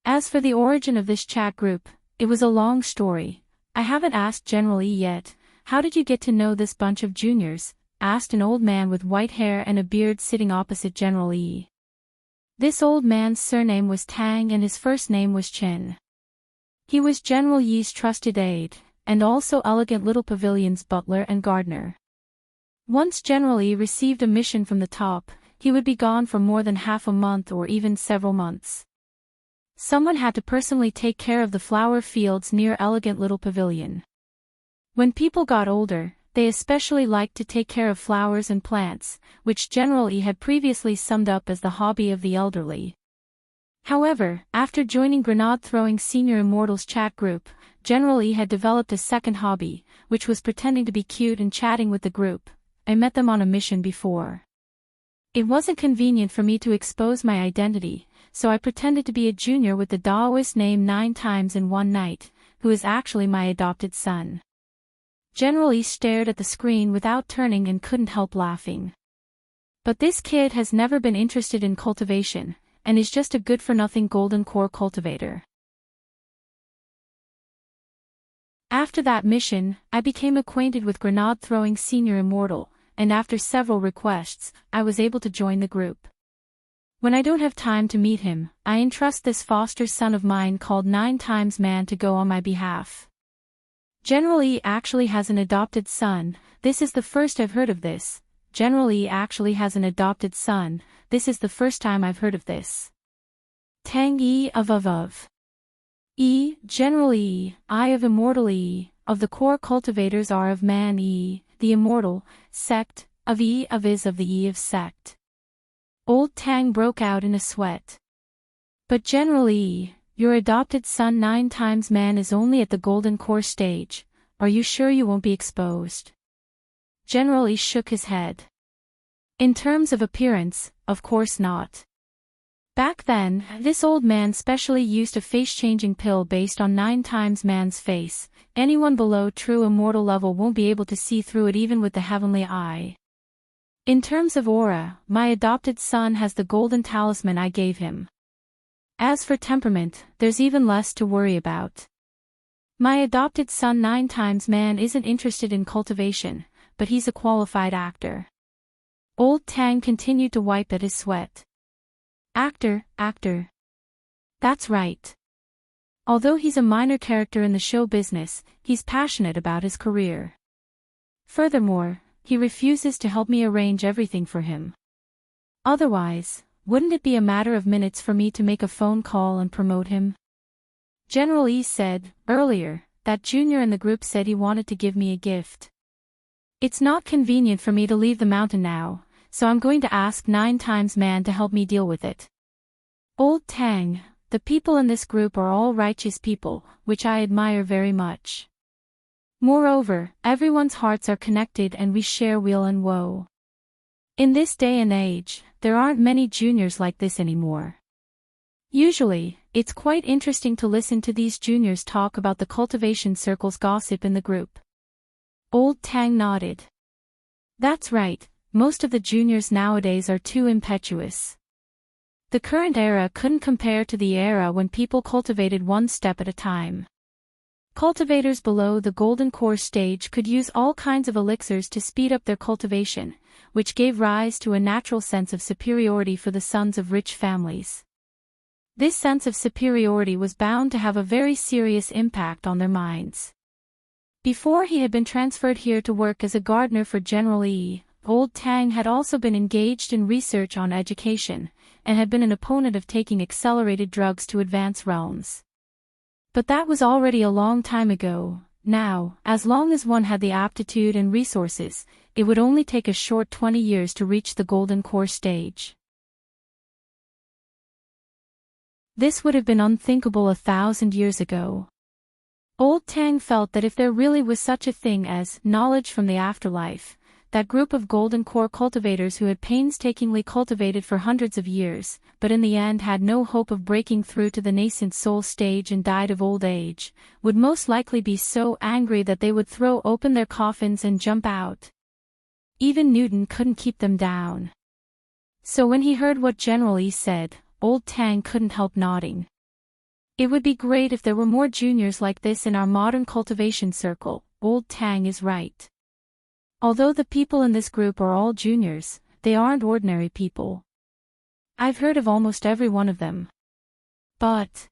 As for the origin of this chat group, it was a long story. I haven't asked General E yet. How did you get to know this bunch of juniors? Asked an old man with white hair and a beard sitting opposite General E. This old man's surname was Tang and his first name was Chen. He was General Yi's trusted aide, and also Elegant Little Pavilion's butler and gardener. Once General Yi received a mission from the top, he would be gone for more than half a month or even several months. Someone had to personally take care of the flower fields near Elegant Little Pavilion. When people got older, they especially liked to take care of flowers and plants, which General Yi had previously summed up as the hobby of the elderly. However, after joining Grenade-throwing Senior Immortals chat group, General Yi had developed a second hobby, which was pretending to be cute and chatting with the group. I met them on a mission before. It wasn't convenient for me to expose my identity, so I pretended to be a junior with the Daoist name 9 times in one night, who is actually my adopted son. General Yi stared at the screen without turning and couldn't help laughing. But this kid has never been interested in cultivation, and is just a good-for-nothing golden core cultivator. After that mission, I became acquainted with Grenade-throwing Senior Immortal, and after several requests, I was able to join the group. When I don't have time to meet him, I entrust this foster son of mine called 9 times man to go on my behalf. General E actually has an adopted son. This is the first I've heard of this. General E actually has an adopted son. This is the first time I've heard of this. Tang E of. E, General E, I of Immortal E, of the core cultivators are of man E, the immortal, sect, of E of is of the E of sect. Old Tang broke out in a sweat. But General E, your adopted son 9 times man is only at the golden core stage. Are you sure you won't be exposed? General E shook his head. In terms of appearance, of course not. Back then, this old man specially used a face-changing pill based on 9 times man's face. Anyone below true immortal level won't be able to see through it even with the heavenly eye. In terms of aura, my adopted son has the golden talisman I gave him. As for temperament, there's even less to worry about. My adopted son 9 times man isn't interested in cultivation, but he's a qualified actor. Old Tang continued to wipe at his sweat. Actor. That's right. Although he's a minor character in the show business, he's passionate about his career. Furthermore, he refuses to help me arrange everything for him. Otherwise, wouldn't it be a matter of minutes for me to make a phone call and promote him? General E said, earlier, that junior in the group said he wanted to give me a gift. It's not convenient for me to leave the mountain now, so I'm going to ask 9 times man to help me deal with it. Old Tang, the people in this group are all righteous people, which I admire very much. Moreover, everyone's hearts are connected and we share weal and woe. In this day and age, there aren't many juniors like this anymore. Usually, it's quite interesting to listen to these juniors talk about the cultivation circle's gossip in the group. Old Tang nodded. That's right, most of the juniors nowadays are too impetuous. The current era couldn't compare to the era when people cultivated one step at a time. Cultivators below the golden core stage could use all kinds of elixirs to speed up their cultivation, which gave rise to a natural sense of superiority for the sons of rich families. This sense of superiority was bound to have a very serious impact on their minds. Before he had been transferred here to work as a gardener for General E, Old Tang had also been engaged in research on education, and had been an opponent of taking accelerated drugs to advance realms. But that was already a long time ago. Now, as long as one had the aptitude and resources, it would only take a short 20 years to reach the golden core stage. This would have been unthinkable 1,000 years ago. Old Tang felt that if there really was such a thing as knowledge from the afterlife, that group of golden core cultivators who had painstakingly cultivated for hundreds of years, but in the end had no hope of breaking through to the nascent soul stage and died of old age, would most likely be so angry that they would throw open their coffins and jump out. Even Newton couldn't keep them down. So when he heard what General E said, Old Tang couldn't help nodding. It would be great if there were more juniors like this in our modern cultivation circle. Old Tang is right. Although the people in this group are all juniors, they aren't ordinary people. I've heard of almost every one of them. But...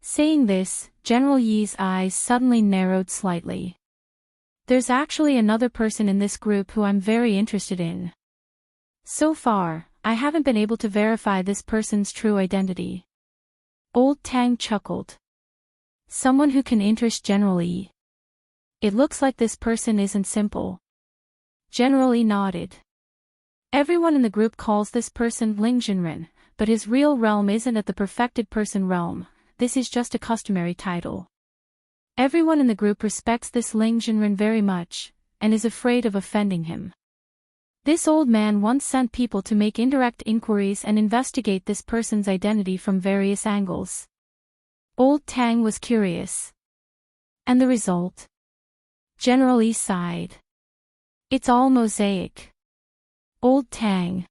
Saying this, General Yi's eyes suddenly narrowed slightly. There's actually another person in this group who I'm very interested in. So far, I haven't been able to verify this person's true identity. Old Tang chuckled. Someone who can interest General E. It looks like this person isn't simple. General E nodded. Everyone in the group calls this person Ling Jinren, but his real realm isn't at the perfected person realm. This is just a customary title. Everyone in the group respects this Ling Jinren very much, and is afraid of offending him. This old man once sent people to make indirect inquiries and investigate this person's identity from various angles. Old Tang was curious. And the result? General E sighed. It's all mosaic. Old Tang.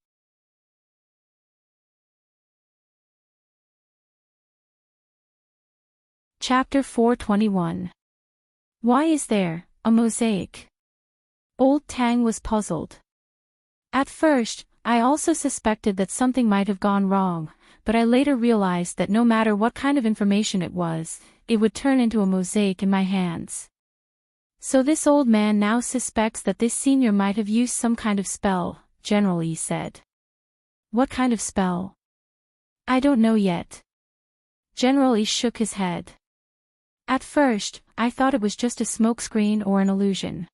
Chapter 421. Why is there a mosaic? Old Tang was puzzled. At first, I also suspected that something might have gone wrong, but I later realized that no matter what kind of information it was, it would turn into a mosaic in my hands. So this old man now suspects that this senior might have used some kind of spell, General E said. What kind of spell? I don't know yet. General E shook his head. At first, I thought it was just a smokescreen or an illusion.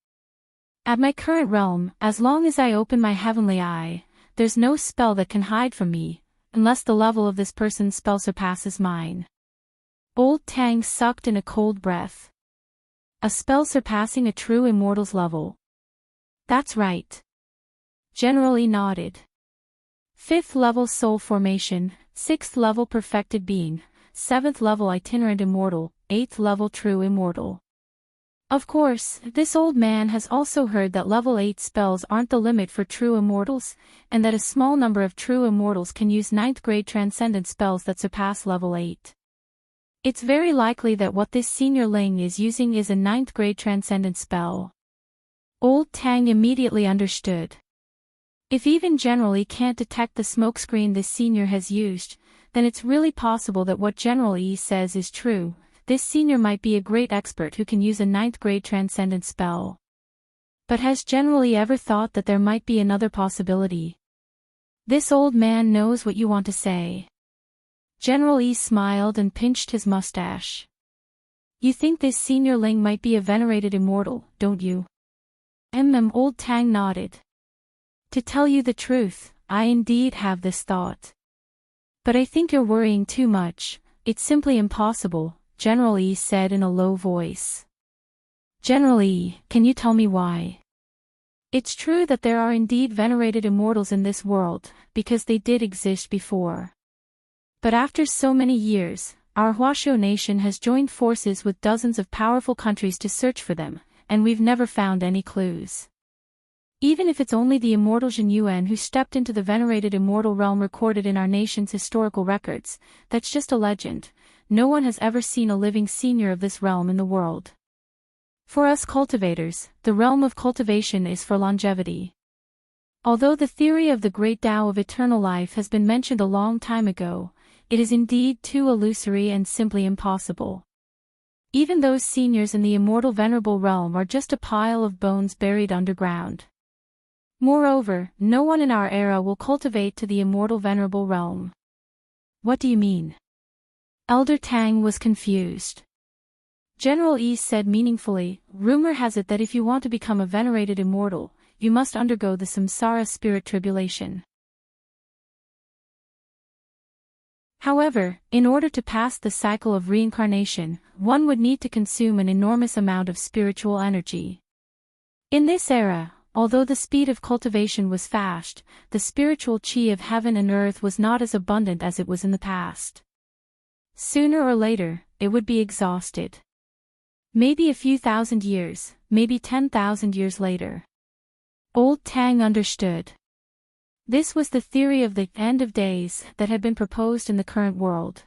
At my current realm, as long as I open my heavenly eye, there's no spell that can hide from me, unless the level of this person's spell surpasses mine. Old Tang sucked in a cold breath. A spell surpassing a true immortal's level. That's right. General E nodded. 5th level soul formation, 6th level perfected being, 7th level itinerant immortal, 8th level true immortal. Of course, this old man has also heard that level 8 spells aren't the limit for true immortals, and that a small number of true immortals can use 9th grade transcendent spells that surpass level 8. It's very likely that what this senior Ling is using is a 9th grade transcendent spell. Old Tang immediately understood. If even General E can't detect the smokescreen this senior has used, then it's really possible that what General E says is true. This senior might be a great expert who can use a 9th grade transcendent spell. But has General E ever thought that there might be another possibility? This old man knows what you want to say. General E smiled and pinched his mustache. You think this senior Ling might be a venerated immortal, don't you? Old Tang nodded. To tell you the truth, I indeed have this thought. But I think you're worrying too much. It's simply impossible, General E said in a low voice. General E, can you tell me why? It's true that there are indeed venerated immortals in this world, because they did exist before. But after so many years, our Huashuo nation has joined forces with dozens of powerful countries to search for them, and we've never found any clues. Even if it's only the immortal Jin Yuan who stepped into the venerated immortal realm recorded in our nation's historical records, that's just a legend. No one has ever seen a living senior of this realm in the world. For us cultivators, the realm of cultivation is for longevity. Although the theory of the great Tao of eternal life has been mentioned a long time ago, it is indeed too illusory and simply impossible. Even those seniors in the immortal venerable realm are just a pile of bones buried underground. Moreover, no one in our era will cultivate to the immortal venerable realm. What do you mean? Elder Tang was confused. General E said meaningfully, rumor has it that if you want to become a venerated immortal, you must undergo the samsara spirit tribulation. However, in order to pass the cycle of reincarnation, one would need to consume an enormous amount of spiritual energy. In this era, although the speed of cultivation was fast, the spiritual chi of heaven and earth was not as abundant as it was in the past. Sooner or later, it would be exhausted. Maybe a few thousand years, maybe 10,000 years later. Old Tang understood. This was the theory of the end of days that had been proposed in the current world.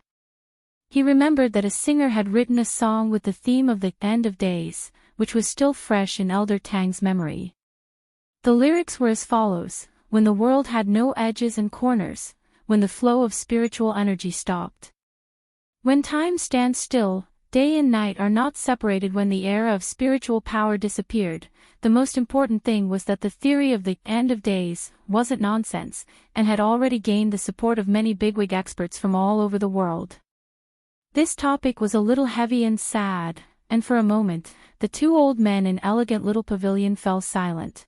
He remembered that a singer had written a song with the theme of the end of days, which was still fresh in Elder Tang's memory. The lyrics were as follows: when the world had no edges and corners, when the flow of spiritual energy stopped. When time stands still, day and night are not separated. When the era of spiritual power disappeared, the most important thing was that the theory of the end of days wasn't nonsense, and had already gained the support of many bigwig experts from all over the world. This topic was a little heavy and sad, and for a moment, the two old men in elegant little pavilion fell silent.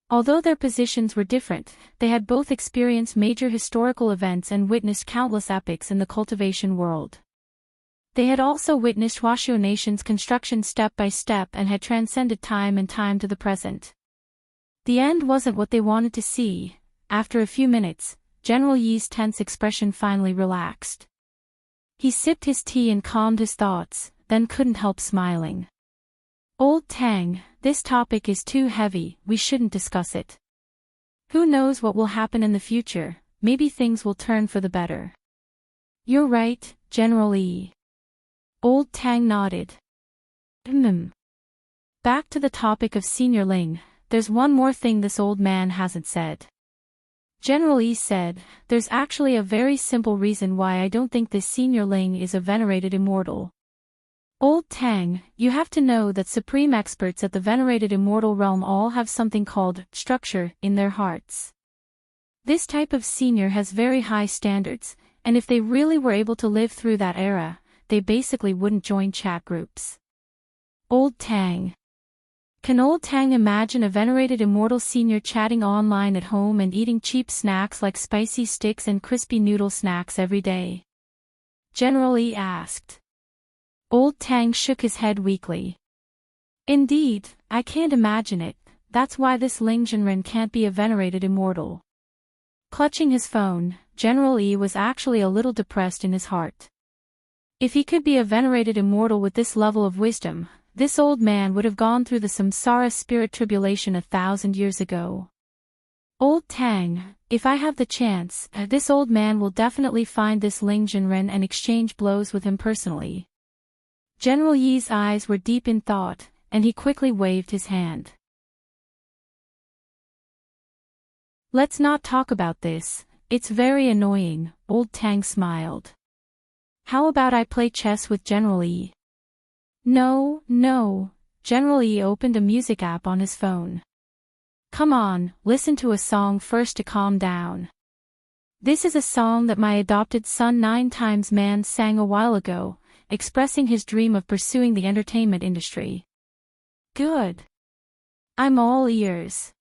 Although their positions were different, they had both experienced major historical events and witnessed countless epics in the cultivation world. They had also witnessed Washoe Nation's construction step by step and had transcended time and time to the present. The end wasn't what they wanted to see. After a few minutes, General Yi's tense expression finally relaxed. He sipped his tea and calmed his thoughts, then couldn't help smiling. Old Tang, this topic is too heavy, we shouldn't discuss it. Who knows what will happen in the future, maybe things will turn for the better. You're right, General Yi. Old Tang nodded. Back to the topic of Senior Ling, there's one more thing this old man hasn't said. General Yi said, there's actually a very simple reason why I don't think this Senior Ling is a venerated immortal. Old Tang, you have to know that supreme experts at the venerated immortal realm all have something called structure in their hearts. This type of senior has very high standards, and if they really were able to live through that era, they basically wouldn't join chat groups. Old Tang. Can Old Tang imagine a venerated immortal senior chatting online at home and eating cheap snacks like spicy sticks and crispy noodle snacks every day? General Yi asked. Old Tang shook his head weakly. Indeed, I can't imagine it, that's why this Ling Jinren can't be a venerated immortal. Clutching his phone, General Yi was actually a little depressed in his heart. If he could be a venerated immortal with this level of wisdom, this old man would have gone through the samsara spirit tribulation 1,000 years ago. Old Tang, if I have the chance, this old man will definitely find this Ling Jinren and exchange blows with him personally. General Yi's eyes were deep in thought, and he quickly waved his hand. Let's not talk about this, it's very annoying, Old Tang smiled. How about I play chess with General Yi? No, General Yi opened a music app on his phone. Come on, listen to a song first to calm down. This is a song that my adopted son 9 Times Man sang a while ago, expressing his dream of pursuing the entertainment industry. Good. I'm all ears.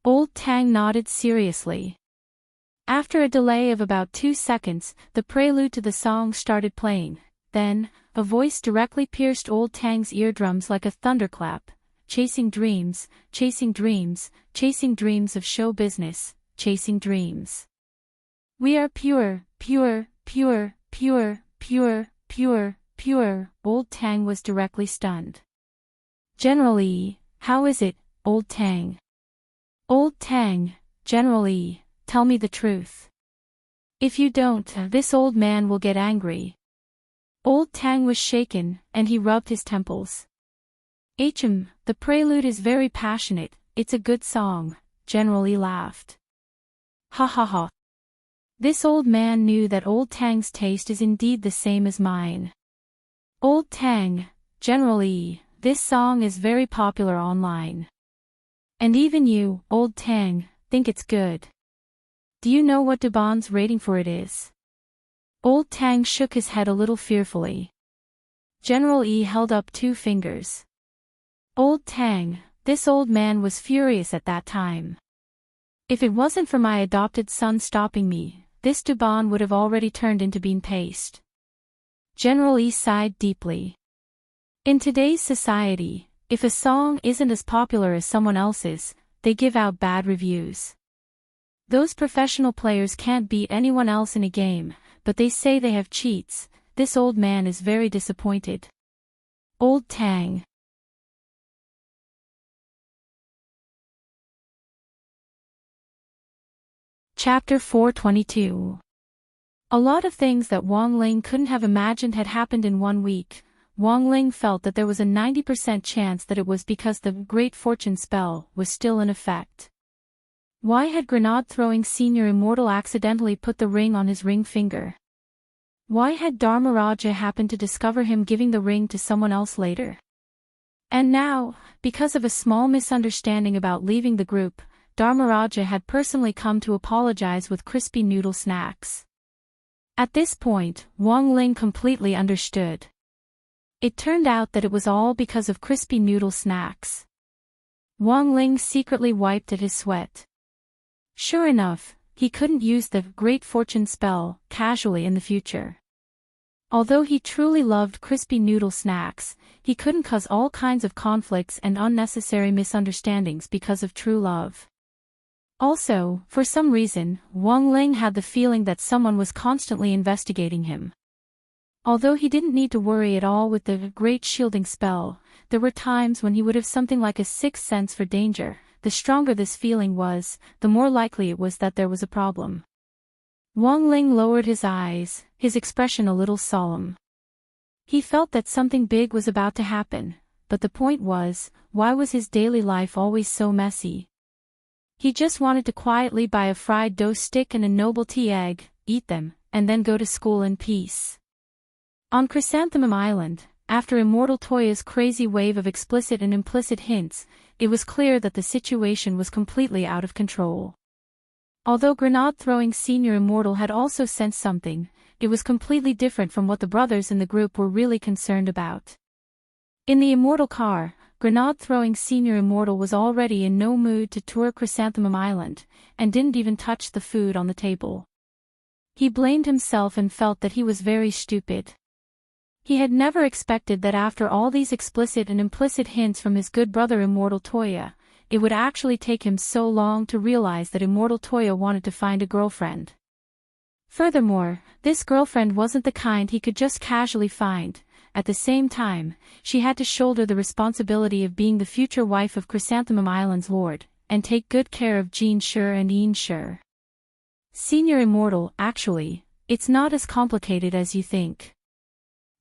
Old Tang nodded seriously. After a delay of about 2 seconds, the prelude to the song started playing. Then, a voice directly pierced Old Tang's eardrums like a thunderclap. Chasing dreams, chasing dreams, chasing dreams of show business, chasing dreams. We are pure, pure, pure, pure, pure, pure, pure. Old Tang was directly stunned. General Yi, how is it, Old Tang? Old Tang, General Yi, tell me the truth. If you don't, this old man will get angry. Old Tang was shaken, and he rubbed his temples. The prelude is very passionate, it's a good song, General Yi laughed. Ha ha ha. This old man knew that Old Tang's taste is indeed the same as mine. Old Tang, General Yi, this song is very popular online. And even you, Old Tang, think it's good. Do you know what Dubon's rating for it is? Old Tang shook his head a little fearfully. General Yi held up 2 fingers. Old Tang, this old man was furious at that time. If it wasn't for my adopted son stopping me, this Dubon would have already turned into bean paste. General Yi sighed deeply. In today's society, if a song isn't as popular as someone else's, they give out bad reviews. Those professional players can't beat anyone else in a game, but they say they have cheats. This old man is very disappointed. Old Tang. Chapter 422. A lot of things that Wang Ling couldn't have imagined had happened in 1 week. Wang Ling felt that there was a 90% chance that it was because the Great Fortune spell was still in effect. Why had Grenade-throwing Senior Immortal accidentally put the ring on his ring finger? Why had Dharmaraja happened to discover him giving the ring to someone else later? And now, because of a small misunderstanding about leaving the group, Dharmaraja had personally come to apologize with crispy noodle snacks. At this point, Wang Ling completely understood. It turned out that it was all because of crispy noodle snacks. Wang Ling secretly wiped at his sweat. Sure enough, he couldn't use the Great Fortune spell casually in the future. Although he truly loved crispy noodle snacks, he couldn't cause all kinds of conflicts and unnecessary misunderstandings because of true love. Also, for some reason, Wang Ling had the feeling that someone was constantly investigating him. Although he didn't need to worry at all with the Great Shielding spell, there were times when he would have something like a sixth sense for danger. The stronger this feeling was, the more likely it was that there was a problem. Wang Ling lowered his eyes, his expression a little solemn. He felt that something big was about to happen, but the point was, why was his daily life always so messy? He just wanted to quietly buy a fried dough stick and a noble tea egg, eat them, and then go to school in peace. On Chrysanthemum Island, after Immortal Toya's crazy wave of explicit and implicit hints, it was clear that the situation was completely out of control. Although Grenade-throwing Senior Immortal had also sensed something, it was completely different from what the brothers in the group were really concerned about. In the Immortal car, Grenade-throwing Senior Immortal was already in no mood to tour Chrysanthemum Island, and didn't even touch the food on the table. He blamed himself and felt that he was very stupid. He had never expected that after all these explicit and implicit hints from his good brother Immortal Toya, it would actually take him so long to realize that Immortal Toya wanted to find a girlfriend. Furthermore, this girlfriend wasn't the kind he could just casually find. At the same time, she had to shoulder the responsibility of being the future wife of Chrysanthemum Island's lord, and take good care of Jean Shur and Ian Shur. Senior Immortal, actually, it's not as complicated as you think.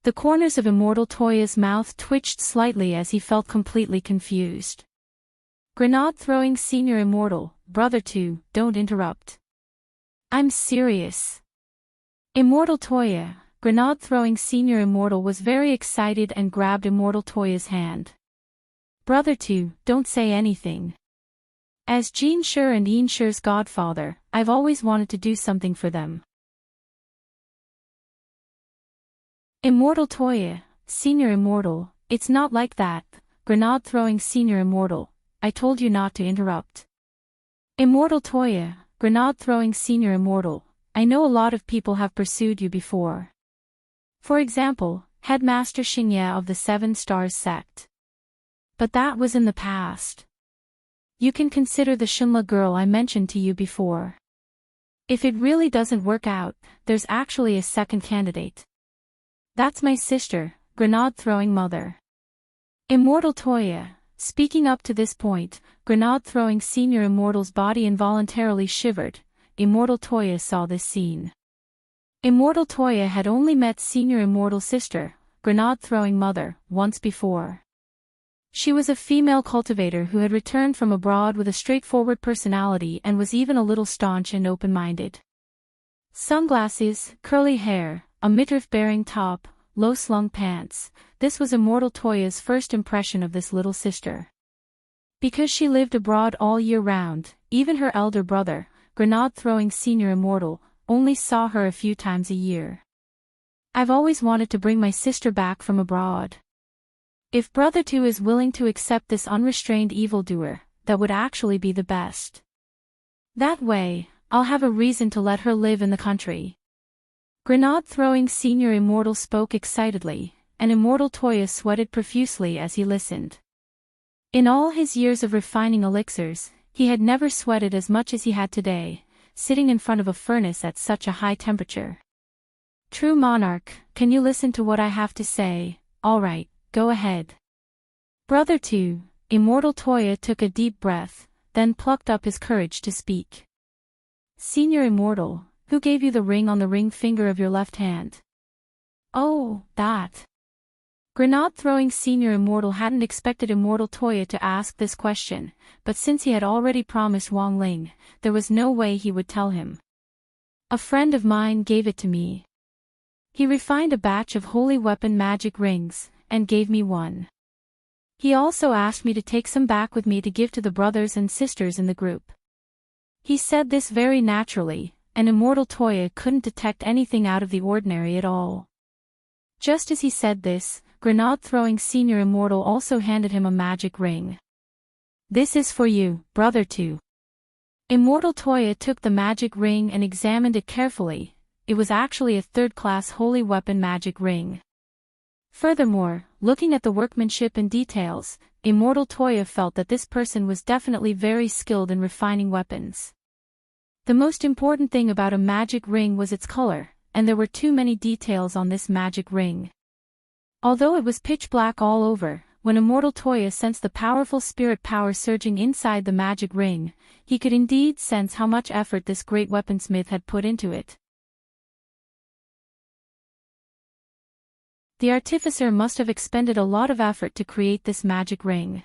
The corners of Immortal Toya's mouth twitched slightly as he felt completely confused. Grenade-throwing Senior Immortal, brother 2, don't interrupt. I'm serious. Immortal Toya. Grenade-throwing Senior Immortal was very excited and grabbed Immortal Toya's hand. Brother 2, don't say anything. As Jean Shur and Ian Shur's godfather, I've always wanted to do something for them. Immortal Toya, Senior Immortal, it's not like that. Grenade-throwing Senior Immortal, I told you not to interrupt. Immortal Toya, Grenade-throwing Senior Immortal, I know a lot of people have pursued you before. For example, Headmaster Xingye of the Seven Stars sect. But that was in the past. You can consider the Shunla girl I mentioned to you before. If it really doesn't work out, there's actually a second candidate. That's my sister, Grenade-throwing mother. Immortal Toya. Speaking up to this point, Grenade-throwing Senior Immortal's body involuntarily shivered. Immortal Toya saw this scene. Immortal Toya had only met Senior Immortal's sister, Grenade-throwing mother, once before. She was a female cultivator who had returned from abroad with a straightforward personality and was even a little staunch and open-minded. Sunglasses, curly hair, a midriff-bearing top, low-slung pants, this was Immortal Toya's first impression of this little sister. Because she lived abroad all year round, even her elder brother, Grenade-throwing Senior Immortal, only saw her a few times a year. I've always wanted to bring my sister back from abroad. If Brother 2 is willing to accept this unrestrained evildoer, that would actually be the best. That way, I'll have a reason to let her live in the country. Grenade-throwing Senior Immortal spoke excitedly, and Immortal Toya sweated profusely as he listened. In all his years of refining elixirs, he had never sweated as much as he had today, sitting in front of a furnace at such a high temperature. True monarch, can you listen to what I have to say? All right, go ahead. Brother 2, Immortal Toya took a deep breath, then plucked up his courage to speak. Senior Immortal, who gave you the ring on the ring finger of your left hand? Oh, that. Grenade-throwing Senior Immortal hadn't expected Immortal Toya to ask this question, but since he had already promised Wang Ling, there was no way he would tell him. A friend of mine gave it to me. He refined a batch of holy weapon magic rings, and gave me one. He also asked me to take some back with me to give to the brothers and sisters in the group. He said this very naturally, and Immortal Toya couldn't detect anything out of the ordinary at all. Just as he said this, Grenade-throwing Senior Immortal also handed him a magic ring. This is for you, Brother 2. Immortal Toya took the magic ring and examined it carefully. It was actually a third-class holy weapon magic ring. Furthermore, looking at the workmanship and details, Immortal Toya felt that this person was definitely very skilled in refining weapons. The most important thing about a magic ring was its color, and there were too many details on this magic ring. Although it was pitch black all over, when Immortal Toya sensed the powerful spirit power surging inside the magic ring, he could indeed sense how much effort this great weaponsmith had put into it. The artificer must have expended a lot of effort to create this magic ring.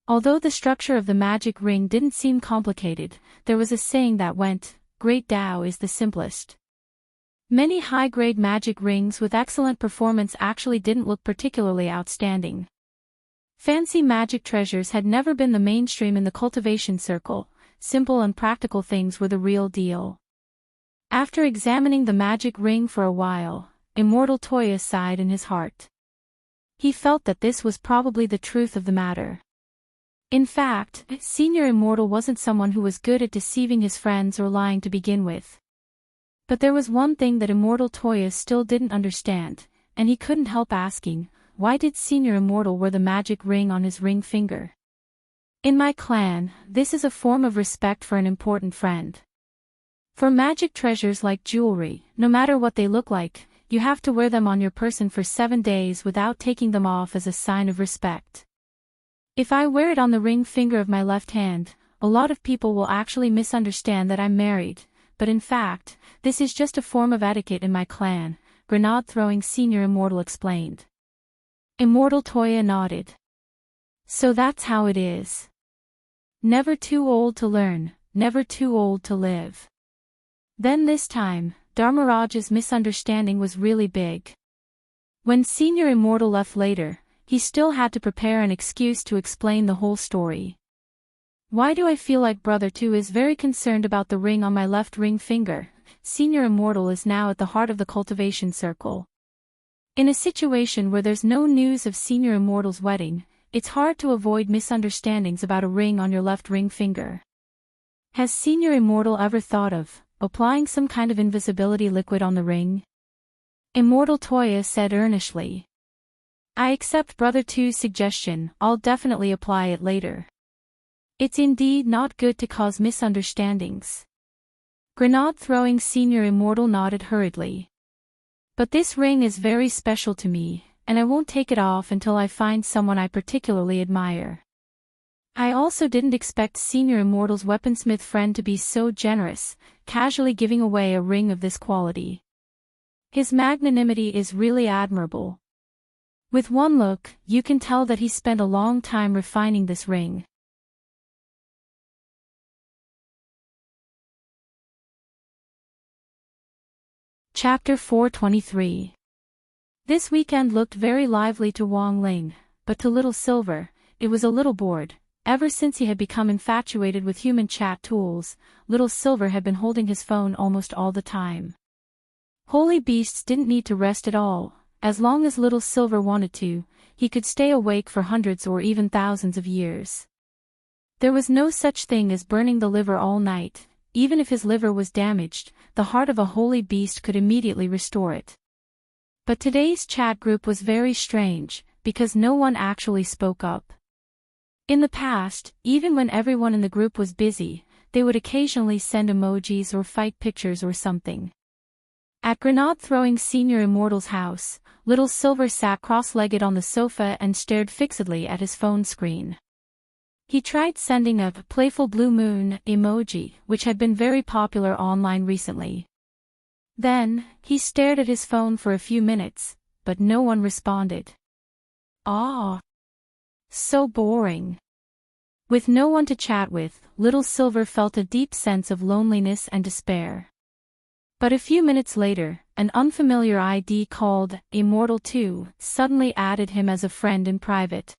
Although the structure of the magic ring didn't seem complicated, there was a saying that went, "Great Tao is the simplest." Many high-grade magic rings with excellent performance actually didn't look particularly outstanding. Fancy magic treasures had never been the mainstream in the cultivation circle. Simple and practical things were the real deal. After examining the magic ring for a while, Immortal Toya sighed in his heart. He felt that this was probably the truth of the matter. In fact, Senior Immortal wasn't someone who was good at deceiving his friends or lying to begin with. But there was one thing that Immortal Toya still didn't understand, and he couldn't help asking, why did Senior Immortal wear the magic ring on his ring finger? In my clan, this is a form of respect for an important friend. For magic treasures like jewelry, no matter what they look like, you have to wear them on your person for 7 days without taking them off as a sign of respect. If I wear it on the ring finger of my left hand, a lot of people will actually misunderstand that I'm married, but in fact, this is just a form of etiquette in my clan, Grenade-throwing Senior Immortal explained. Immortal Toya nodded. So that's how it is. Never too old to learn, never too old to live. Then this time, Dharmaraj's misunderstanding was really big. When Senior Immortal left later, he still had to prepare an excuse to explain the whole story. Why do I feel like Brother 2 is very concerned about the ring on my left ring finger? Senior Immortal is now at the heart of the cultivation circle. In a situation where there's no news of Senior Immortal's wedding, it's hard to avoid misunderstandings about a ring on your left ring finger. Has Senior Immortal ever thought of applying some kind of invisibility liquid on the ring? Immortal Toya said earnestly. I accept Brother 2's suggestion, I'll definitely apply it later. It's indeed not good to cause misunderstandings. Grenade-throwing Senior Immortal nodded hurriedly. But this ring is very special to me, and I won't take it off until I find someone I particularly admire. I also didn't expect Senior Immortal's weaponsmith friend to be so generous, casually giving away a ring of this quality. His magnanimity is really admirable. With one look, you can tell that he spent a long time refining this ring. Chapter 423. This weekend looked very lively to Wang Ling, but to Little Silver, it was a little bored. Ever since he had become infatuated with human chat tools, Little Silver had been holding his phone almost all the time. Holy beasts didn't need to rest at all. As long as Little Silver wanted to, he could stay awake for hundreds or even thousands of years. There was no such thing as burning the liver all night. Even if his liver was damaged, the heart of a holy beast could immediately restore it. But today's chat group was very strange, because no one actually spoke up. In the past, even when everyone in the group was busy, they would occasionally send emojis or fight pictures or something. At Grenade-throwing Senior Immortal's house, Little Silver sat cross-legged on the sofa and stared fixedly at his phone screen. He tried sending a playful blue moon emoji, which had been very popular online recently. Then, he stared at his phone for a few minutes, but no one responded. Ah, so boring. With no one to chat with, Little Silver felt a deep sense of loneliness and despair. But a few minutes later, an unfamiliar ID called Immortal2 suddenly added him as a friend in private.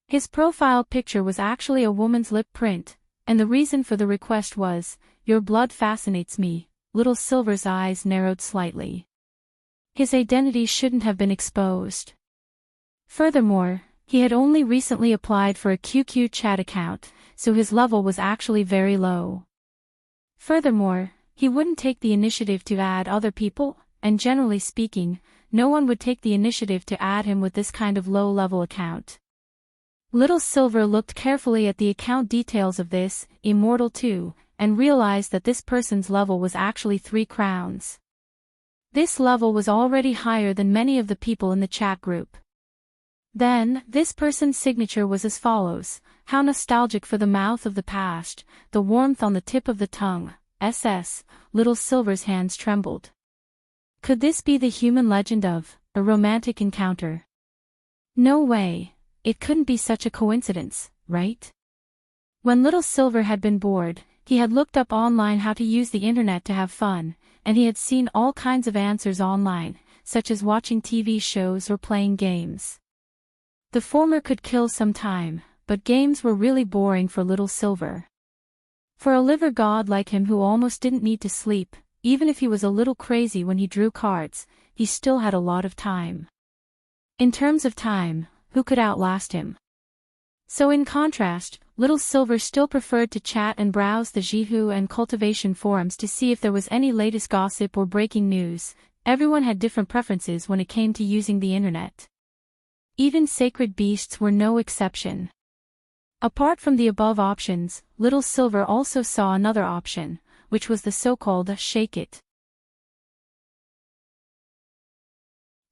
His profile picture was actually a woman's lip print, and the reason for the request was, "Your blood fascinates me." Little Silver's eyes narrowed slightly. His identity shouldn't have been exposed. Furthermore, he had only recently applied for a QQ chat account, so his level was actually very low. Furthermore, he wouldn't take the initiative to add other people, and generally speaking, no one would take the initiative to add him with this kind of low-level account. Little Silver looked carefully at the account details of this Immortal2, and realized that this person's level was actually 3 crowns. This level was already higher than many of the people in the chat group. Then, this person's signature was as follows: "How nostalgic for the mouth of the past, the warmth on the tip of the tongue, SS." Little Silver's hands trembled. Could this be the human legend of a romantic encounter? No way, it couldn't be such a coincidence, right? When Little Silver had been bored, he had looked up online how to use the internet to have fun, and he had seen all kinds of answers online, such as watching TV shows or playing games. The former could kill some time, but games were really boring for Little Silver. For a liver god like him who almost didn't need to sleep, even if he was a little crazy when he drew cards, he still had a lot of time. In terms of time, who could outlast him? So in contrast, Little Silver still preferred to chat and browse the Jihu and Cultivation forums to see if there was any latest gossip or breaking news. Everyone had different preferences when it came to using the internet. Even sacred beasts were no exception. Apart from the above options, Little Silver also saw another option, which was the so-called Shake It.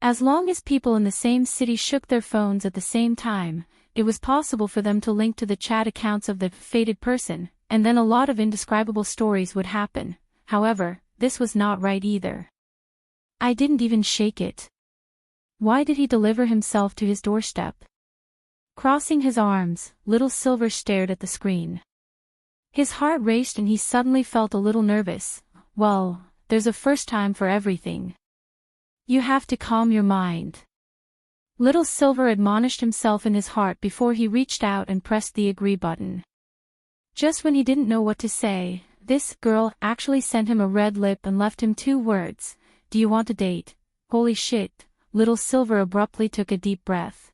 As long as people in the same city shook their phones at the same time, it was possible for them to link to the chat accounts of the fated person, and then a lot of indescribable stories would happen. However, this was not right either. I didn't even shake it. Why did he deliver himself to his doorstep? Crossing his arms, Little Silver stared at the screen. His heart raced and he suddenly felt a little nervous. Well, there's a first time for everything. You have to calm your mind. Little Silver admonished himself in his heart before he reached out and pressed the agree button. Just when he didn't know what to say, this girl actually sent him a red lip and left him 2 words. "Do you want a date?" Holy shit. Little Silver abruptly took a deep breath.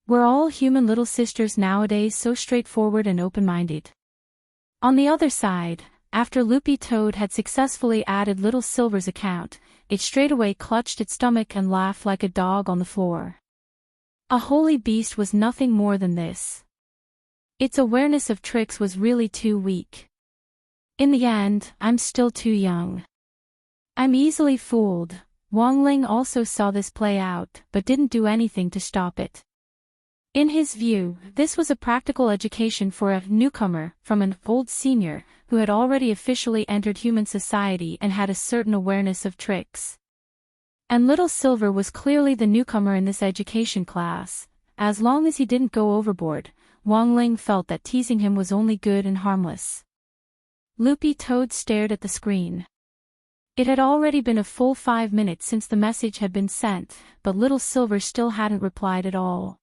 Were all human little sisters nowadays so straightforward and open-minded? On the other side, after Loopy Toad had successfully added Little Silver's account, it straightaway clutched its stomach and laughed like a dog on the floor. A holy beast was nothing more than this. Its awareness of tricks was really too weak. In the end, I'm still too young. I'm easily fooled. Wang Ling also saw this play out, but didn't do anything to stop it. In his view, this was a practical education for a newcomer from an old senior who had already officially entered human society and had a certain awareness of tricks. And Little Silver was clearly the newcomer in this education class. As long as he didn't go overboard, Wang Ling felt that teasing him was only good and harmless. Loopy Toad stared at the screen. It had already been a full 5 minutes since the message had been sent, but Little Silver still hadn't replied at all.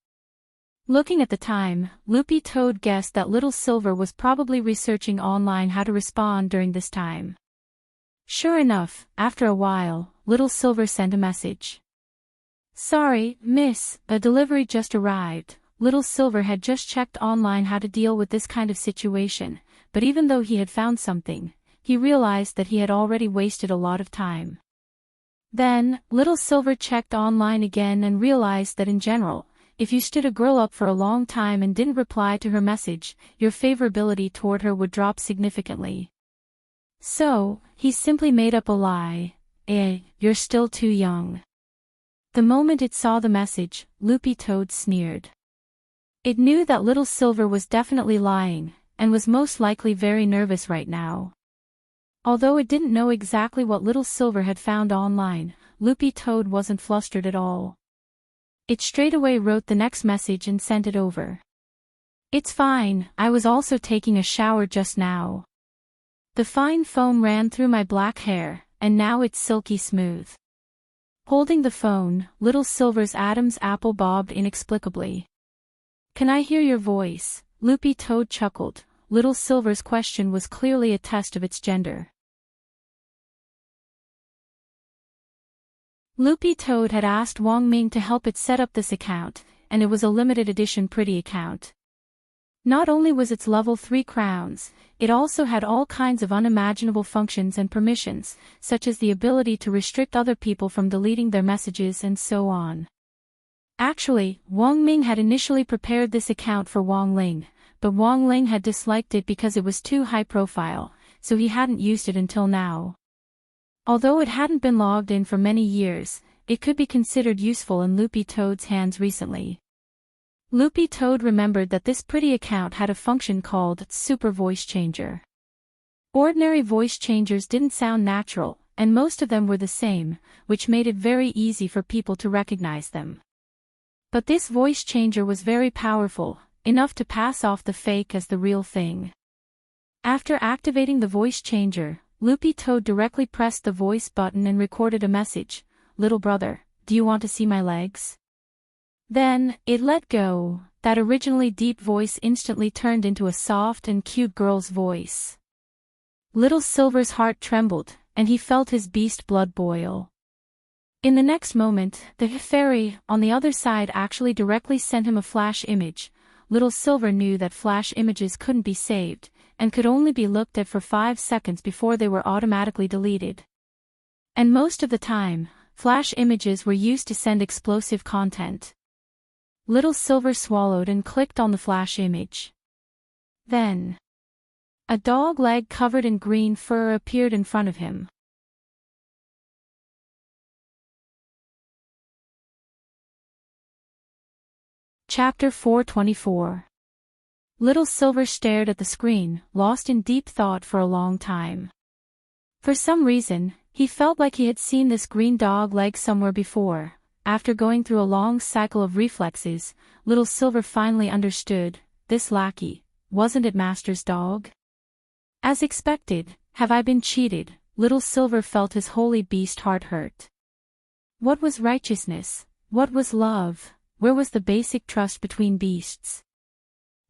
Looking at the time, Loopy Toad guessed that Little Silver was probably researching online how to respond during this time. Sure enough, after a while, Little Silver sent a message. "Sorry, miss, a delivery just arrived." Little Silver had just checked online how to deal with this kind of situation, but even though he had found something, he realized that he had already wasted a lot of time. Then, Little Silver checked online again and realized that in general, if you stood a girl up for a long time and didn't reply to her message, your favorability toward her would drop significantly. So, he simply made up a lie. You're still too young. The moment it saw the message, Loopy Toad sneered. It knew that Little Silver was definitely lying, and was most likely very nervous right now. Although it didn't know exactly what Little Silver had found online, Loopy Toad wasn't flustered at all. It straightaway wrote the next message and sent it over. "It's fine, I was also taking a shower just now. The fine foam ran through my black hair, and now it's silky smooth." Holding the phone, Little Silver's Adam's apple bobbed inexplicably. "Can I hear your voice?" Loopy Toad chuckled. Little Silver's question was clearly a test of its gender. Loopy Toad had asked Wong Ming to help it set up this account, and it was a limited edition pretty account. Not only was its level 3 crowns, it also had all kinds of unimaginable functions and permissions, such as the ability to restrict other people from deleting their messages and so on. Actually, Wong Ming had initially prepared this account for Wong Ling, but Wong Ling had disliked it because it was too high profile, so he hadn't used it until now. Although it hadn't been logged in for many years, it could be considered useful in Loopy Toad's hands recently. Loopy Toad remembered that this pretty account had a function called Super Voice Changer. Ordinary voice changers didn't sound natural, and most of them were the same, which made it very easy for people to recognize them. But this voice changer was very powerful, enough to pass off the fake as the real thing. After activating the voice changer, Loopy Toad directly pressed the voice button and recorded a message. "Little brother, do you want to see my legs?" Then, it let go. That originally deep voice instantly turned into a soft and cute girl's voice. Little Silver's heart trembled, and he felt his beast blood boil. In the next moment, the fairy, on the other side actually directly sent him a flash image. Little Silver knew that flash images couldn't be saved, and could only be looked at for 5 seconds before they were automatically deleted. And most of the time, flash images were used to send explosive content. Little Silver swallowed and clicked on the flash image. Then, a dog leg covered in green fur appeared in front of him. Chapter 424. Little Silver stared at the screen, lost in deep thought for a long time. For some reason, he felt like he had seen this green dog leg somewhere before. After going through a long cycle of reflexes, Little Silver finally understood. This lackey, wasn't it Master's dog? As expected, have I been cheated? Little Silver felt his holy beast heart hurt. What was righteousness? What was love? Where was the basic trust between beasts?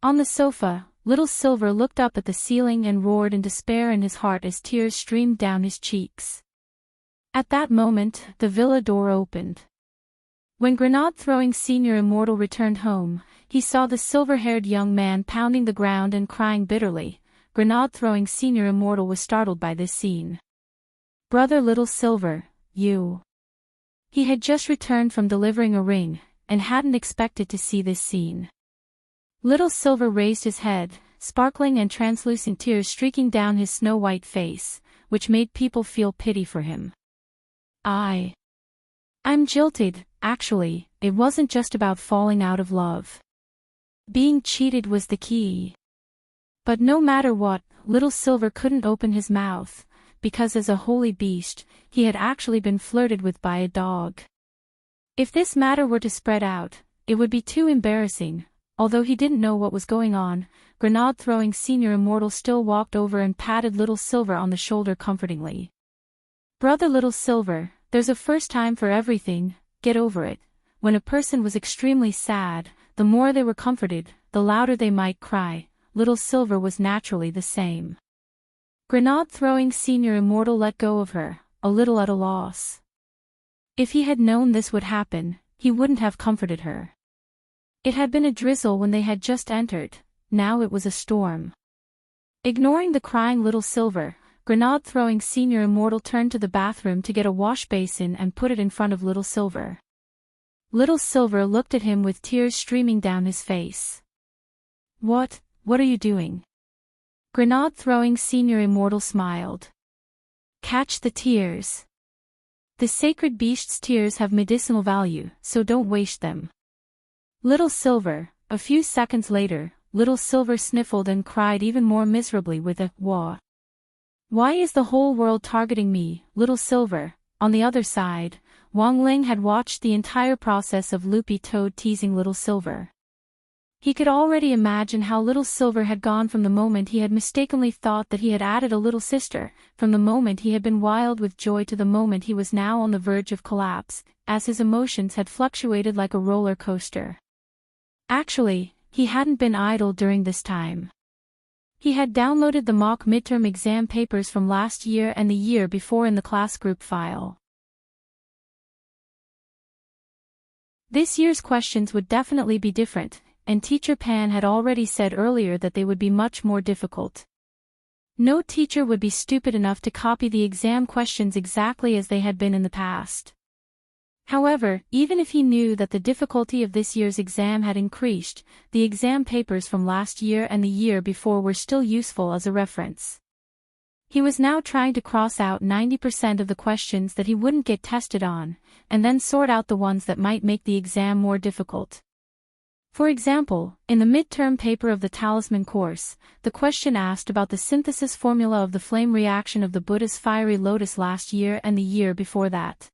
On the sofa, Little Silver looked up at the ceiling and roared in despair in his heart as tears streamed down his cheeks. At that moment, the villa door opened. When Grenade-throwing Senior Immortal returned home, he saw the silver-haired young man pounding the ground and crying bitterly. Grenade-throwing Senior Immortal was startled by this scene. "Brother Little Silver, you..." He had just returned from delivering a ring, and hadn't expected to see this scene. Little Silver raised his head, sparkling and translucent tears streaking down his snow-white face, which made people feel pity for him. I'm jilted. Actually, it wasn't just about falling out of love. Being cheated was the key. But no matter what, Little Silver couldn't open his mouth, because as a holy beast, he had actually been flirted with by a dog. If this matter were to spread out, it would be too embarrassing. Although he didn't know what was going on, Grenade-throwing Senior Immortal still walked over and patted Little Silver on the shoulder comfortingly. "Brother Little Silver, there's a first time for everything, get over it." When a person was extremely sad, the more they were comforted, the louder they might cry. Little Silver was naturally the same. Grenade-throwing Senior Immortal let go of her, a little at a loss. If he had known this would happen, he wouldn't have comforted her. It had been a drizzle when they had just entered, now it was a storm. Ignoring the crying Little Silver, Grenade-throwing Senior Immortal turned to the bathroom to get a wash basin and put it in front of Little Silver. Little Silver looked at him with tears streaming down his face. What are you doing?" Grenade-throwing Senior Immortal smiled. "Catch the tears. The sacred beast's tears have medicinal value, so don't waste them." Little Silver, A few seconds later, little Silver sniffled and cried even more miserably with a wah. Why is the whole world targeting me, little Silver? On the other side, Wang Ling had watched the entire process of Loopy Toad teasing little Silver. He could already imagine how little Silver had gone from the moment he had mistakenly thought that he had added a little sister, from the moment he had been wild with joy to the moment he was now on the verge of collapse, as his emotions had fluctuated like a roller coaster. Actually, he hadn't been idle during this time. He had downloaded the mock midterm exam papers from last year and the year before in the class group file. This year's questions would definitely be different, and Teacher Pan had already said earlier that they would be much more difficult. No teacher would be stupid enough to copy the exam questions exactly as they had been in the past. However, even if he knew that the difficulty of this year's exam had increased, the exam papers from last year and the year before were still useful as a reference. He was now trying to cross out 90% of the questions that he wouldn't get tested on, and then sort out the ones that might make the exam more difficult. For example, in the midterm paper of the Talisman course, the question asked about the synthesis formula of the flame reaction of the Buddha's fiery lotus last year and the year before that.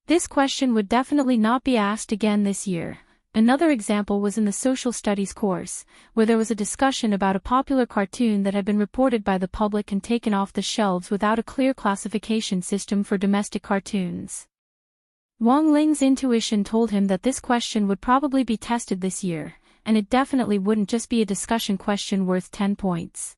This question would definitely not be asked again this year. Another example was in the social studies course, where there was a discussion about a popular cartoon that had been reported by the public and taken off the shelves without a clear classification system for domestic cartoons. Wang Ling's intuition told him that this question would probably be tested this year, and it definitely wouldn't just be a discussion question worth 10 points.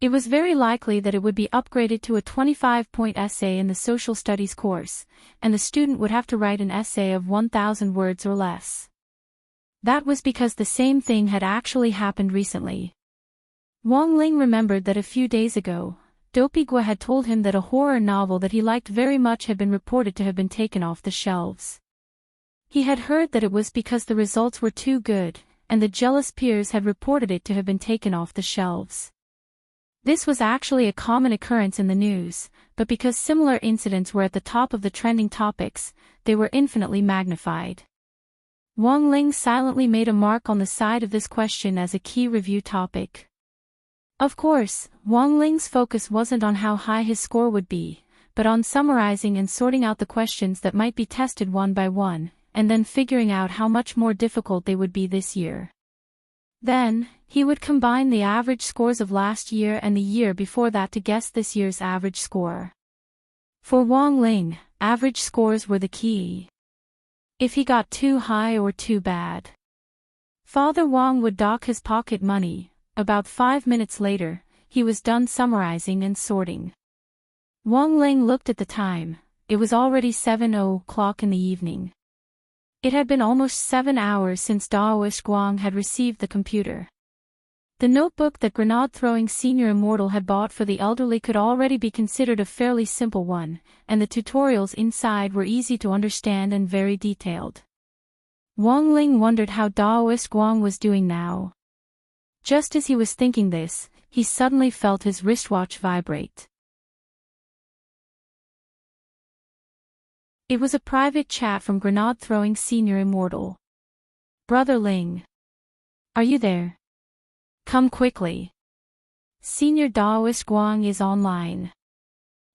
It was very likely that it would be upgraded to a 25-point essay in the social studies course, and the student would have to write an essay of 1,000 words or less. That was because the same thing had actually happened recently. Wang Ling remembered that a few days ago, Dopey Gua had told him that a horror novel that he liked very much had been reported to have been taken off the shelves. He had heard that it was because the results were too good, and the jealous peers had reported it to have been taken off the shelves. This was actually a common occurrence in the news, but because similar incidents were at the top of the trending topics, they were infinitely magnified. Wang Ling silently made a mark on the side of this question as a key review topic. Of course, Wang Ling's focus wasn't on how high his score would be, but on summarizing and sorting out the questions that might be tested one by one, and then figuring out how much more difficult they would be this year. Then, he would combine the average scores of last year and the year before that to guess this year's average score. For Wang Ling, average scores were the key. If he got too high or too bad, Father Wang would dock his pocket money. About 5 minutes later, he was done summarizing and sorting. Wang Ling looked at the time. It was already 7:00 in the evening. It had been almost 7 hours since Daoist Guang had received the computer. The notebook that grenade-throwing Senior Immortal had bought for the elderly could already be considered a fairly simple one, and the tutorials inside were easy to understand and very detailed. Wang Ling wondered how Daoist Guang was doing now. Just as he was thinking this, he suddenly felt his wristwatch vibrate. It was a private chat from grenade-throwing Senior Immortal. "Brother Ling. Are you there? Come quickly. Senior Daoist Guang is online."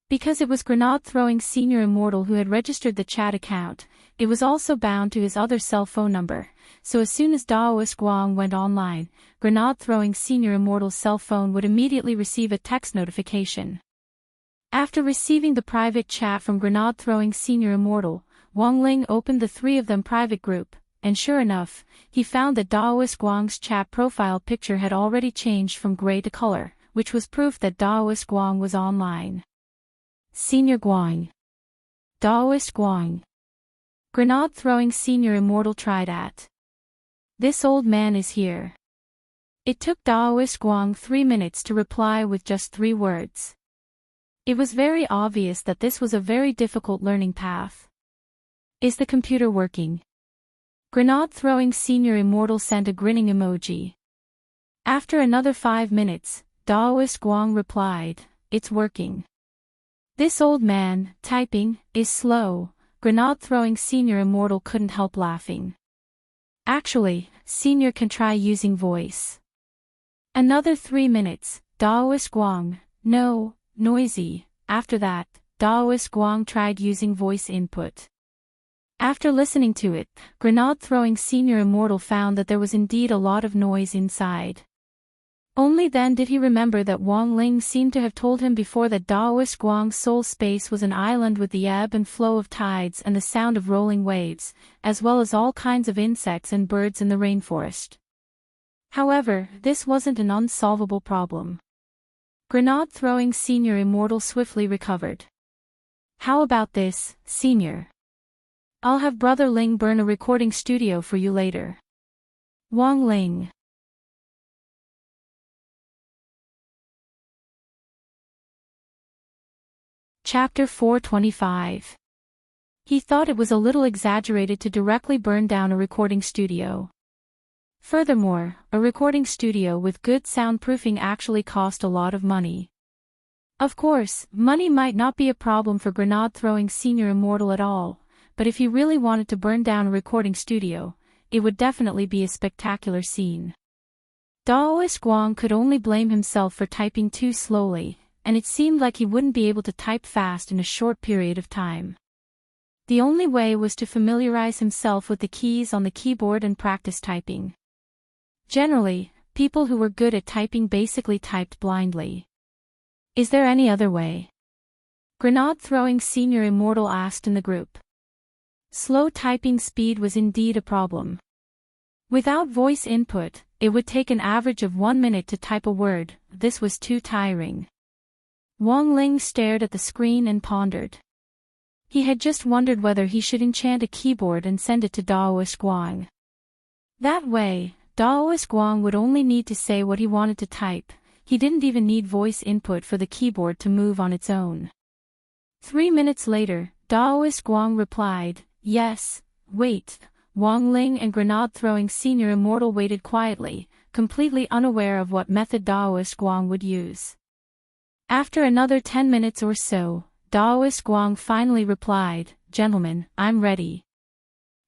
Because it was grenade-throwing Senior Immortal who had registered the chat account, it was also bound to his other cell phone number, so as soon as Daoist Guang went online, grenade-throwing Senior Immortal's cell phone would immediately receive a text notification. After receiving the private chat from grenade-throwing Senior Immortal, Wang Ling opened the three of them private group, and sure enough, he found that Daoist Guang's chat profile picture had already changed from gray to color, which was proof that Daoist Guang was online. Senior Guang. Daoist Guang. Grenade-throwing Senior Immortal tried at. "This old man is here." It took Daoist Guang 3 minutes to reply with just 3 words. It was very obvious that this was a very difficult learning path. "Is the computer working?" Grenade-throwing Senior Immortal sent a grinning emoji. After another 5 minutes, Daoist Guang replied, "It's working." "This old man, typing, is slow." Grenade-throwing Senior Immortal couldn't help laughing. Actually, Senior can try using voice. Another 3 minutes, Daoist Guang, no, noisy. After that, Daoist Guang tried using voice input. After listening to it, grenade-throwing Senior Immortal found that there was indeed a lot of noise inside. Only then did he remember that Wang Ling seemed to have told him before that Daoist Guang's soul space was an island with the ebb and flow of tides and the sound of rolling waves, as well as all kinds of insects and birds in the rainforest. However, this wasn't an unsolvable problem. Grenade-throwing Senior Immortal swiftly recovered. How about this, Senior? I'll have Brother Ling burn a recording studio for you later. Wang Ling. Chapter 425. He thought it was a little exaggerated to directly burn down a recording studio. Furthermore, a recording studio with good soundproofing actually cost a lot of money. Of course, money might not be a problem for grenade-throwing Senior Immortal at all, but if he really wanted to burn down a recording studio, it would definitely be a spectacular scene. Daoist Guang could only blame himself for typing too slowly, and it seemed like he wouldn't be able to type fast in a short period of time. The only way was to familiarize himself with the keys on the keyboard and practice typing. Generally, people who were good at typing basically typed blindly. Is there any other way? Grenade-throwing Senior Immortal asked in the group. Slow typing speed was indeed a problem. Without voice input, it would take an average of 1 minute to type a word. This was too tiring. Wang Ling stared at the screen and pondered. He had just wondered whether he should enchant a keyboard and send it to Daoist Guang. That way, Daoist Guang would only need to say what he wanted to type. He didn't even need voice input for the keyboard to move on its own. 3 minutes later, Daoist Guang replied, yes, wait. Wang Ling and grenade-throwing Senior Immortal waited quietly, completely unaware of what method Daoist Guang would use. After another 10 minutes or so, Daoist Guang finally replied, gentlemen, I'm ready.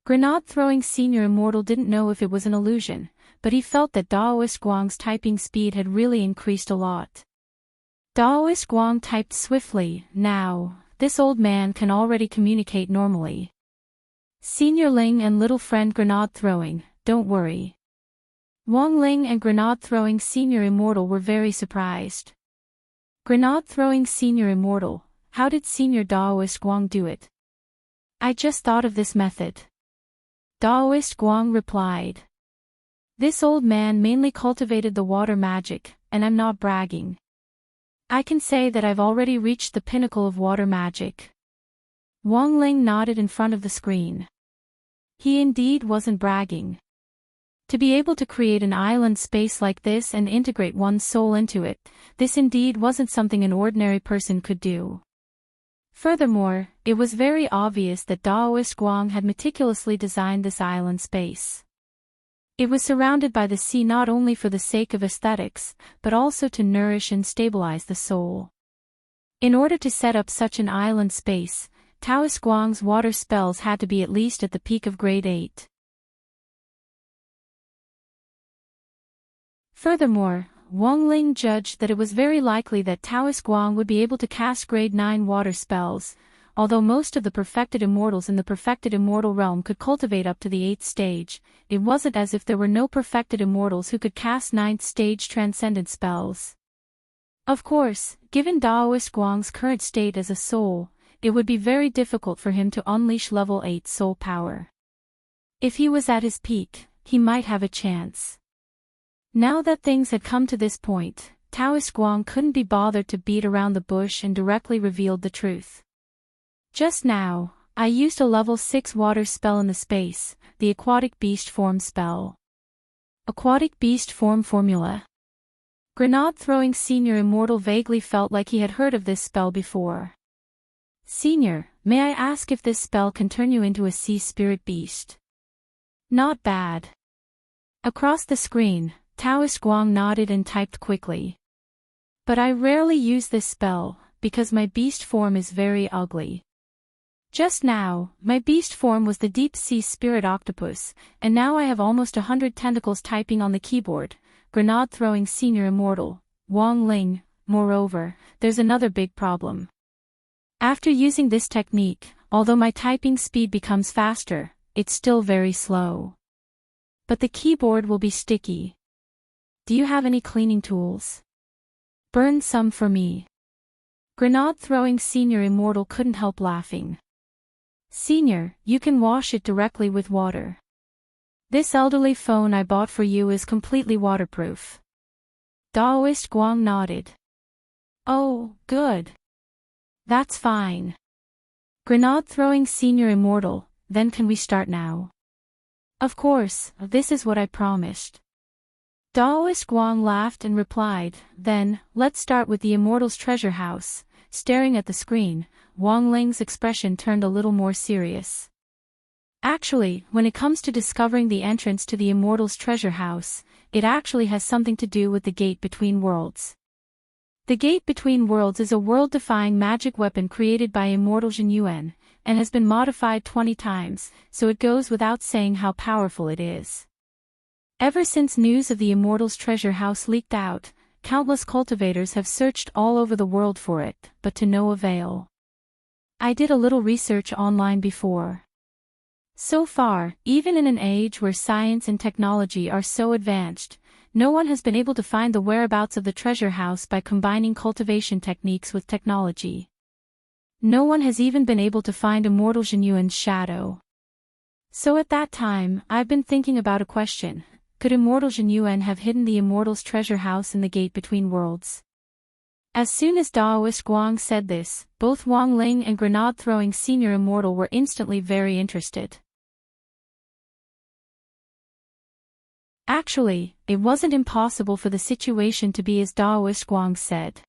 Grenade-throwing Senior Immortal didn't know if it was an illusion, but he felt that Daoist Guang's typing speed had really increased a lot. Daoist Guang typed swiftly, now, this old man can already communicate normally. Senior Ling and little friend grenade-throwing, don't worry. Wang Ling and grenade-throwing Senior Immortal were very surprised. Grenade-throwing Senior Immortal, how did Senior Daoist Guang do it? I just thought of this method. Daoist Guang replied. This old man mainly cultivated the water magic, and I'm not bragging. I can say that I've already reached the pinnacle of water magic. Wang Ling nodded in front of the screen. He indeed wasn't bragging. To be able to create an island space like this and integrate one's soul into it, this indeed wasn't something an ordinary person could do. Furthermore, it was very obvious that Daoist Guang had meticulously designed this island space. It was surrounded by the sea not only for the sake of aesthetics, but also to nourish and stabilize the soul. In order to set up such an island space, Daoist Guang's water spells had to be at least at the peak of grade 8. Furthermore, Wang Ling judged that it was very likely that Daoist Guang would be able to cast grade 9 water spells, although most of the perfected immortals in the perfected immortal realm could cultivate up to the 8th stage. It wasn't as if there were no perfected immortals who could cast 9th stage transcendent spells. Of course, given Daoist Guang's current state as a soul, it would be very difficult for him to unleash level 8 soul power. If he was at his peak, he might have a chance. Now that things had come to this point, Daoist Guang couldn't be bothered to beat around the bush and directly revealed the truth. Just now, I used a level 6 water spell in the space, the aquatic beast form spell. Aquatic beast form formula. Grenade-throwing Senior Immortal vaguely felt like he had heard of this spell before. Senior, may I ask if this spell can turn you into a sea spirit beast? Not bad. Across the screen, Daoist Guang nodded and typed quickly. But I rarely use this spell, because my beast form is very ugly. Just now, my beast form was the deep-sea spirit octopus, and now I have almost 100 tentacles typing on the keyboard. Grenade-throwing senior immortal, Wong Ling. Moreover, there's another big problem. After using this technique, although my typing speed becomes faster, it's still very slow. But the keyboard will be sticky. Do you have any cleaning tools? Burn some for me. Grenade-throwing senior immortal couldn't help laughing. Senior, you can wash it directly with water. This elderly phone I bought for you is completely waterproof. Daoist Guang nodded. Oh, good. That's fine. Grenade-throwing senior immortal, then can we start now? Of course, this is what I promised. Daoist Guang laughed and replied, then, let's start with the immortal's treasure house. Staring at the screen, Wang Ling's expression turned a little more serious. Actually, when it comes to discovering the entrance to the immortal's treasure house, it actually has something to do with the Gate Between Worlds. The Gate Between Worlds is a world-defying magic weapon created by Immortal Jin Yuan, and has been modified 20 times, so it goes without saying how powerful it is. Ever since news of the immortal's treasure house leaked out, countless cultivators have searched all over the world for it, but to no avail. I did a little research online before. So far, even in an age where science and technology are so advanced, no one has been able to find the whereabouts of the treasure house by combining cultivation techniques with technology. No one has even been able to find Immortal Jin Yuan's shadow. So at that time, I've been thinking about a question. Could Immortal Jin Yuan have hidden the immortal's treasure house in the Gate Between Worlds? As soon as Daoist Guang said this, both Wang Ling and Grenade-throwing senior immortal were instantly very interested. Actually, it wasn't impossible for the situation to be as Daoist Guang said.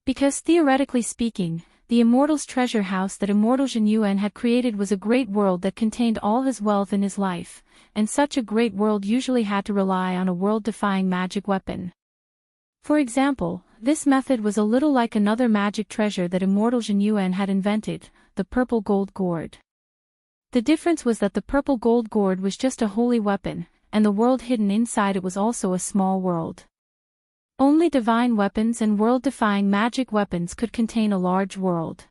Because theoretically speaking, the immortal's treasure house that Immortal Jin Yuan had created was a great world that contained all his wealth in his life, and such a great world usually had to rely on a world-defying magic weapon. For example, this method was a little like another magic treasure that Immortal Jin Yuan had invented, the purple gold gourd. The difference was that the purple gold gourd was just a holy weapon, and the world hidden inside it was also a small world. Only divine weapons and world-defying magic weapons could contain a large world.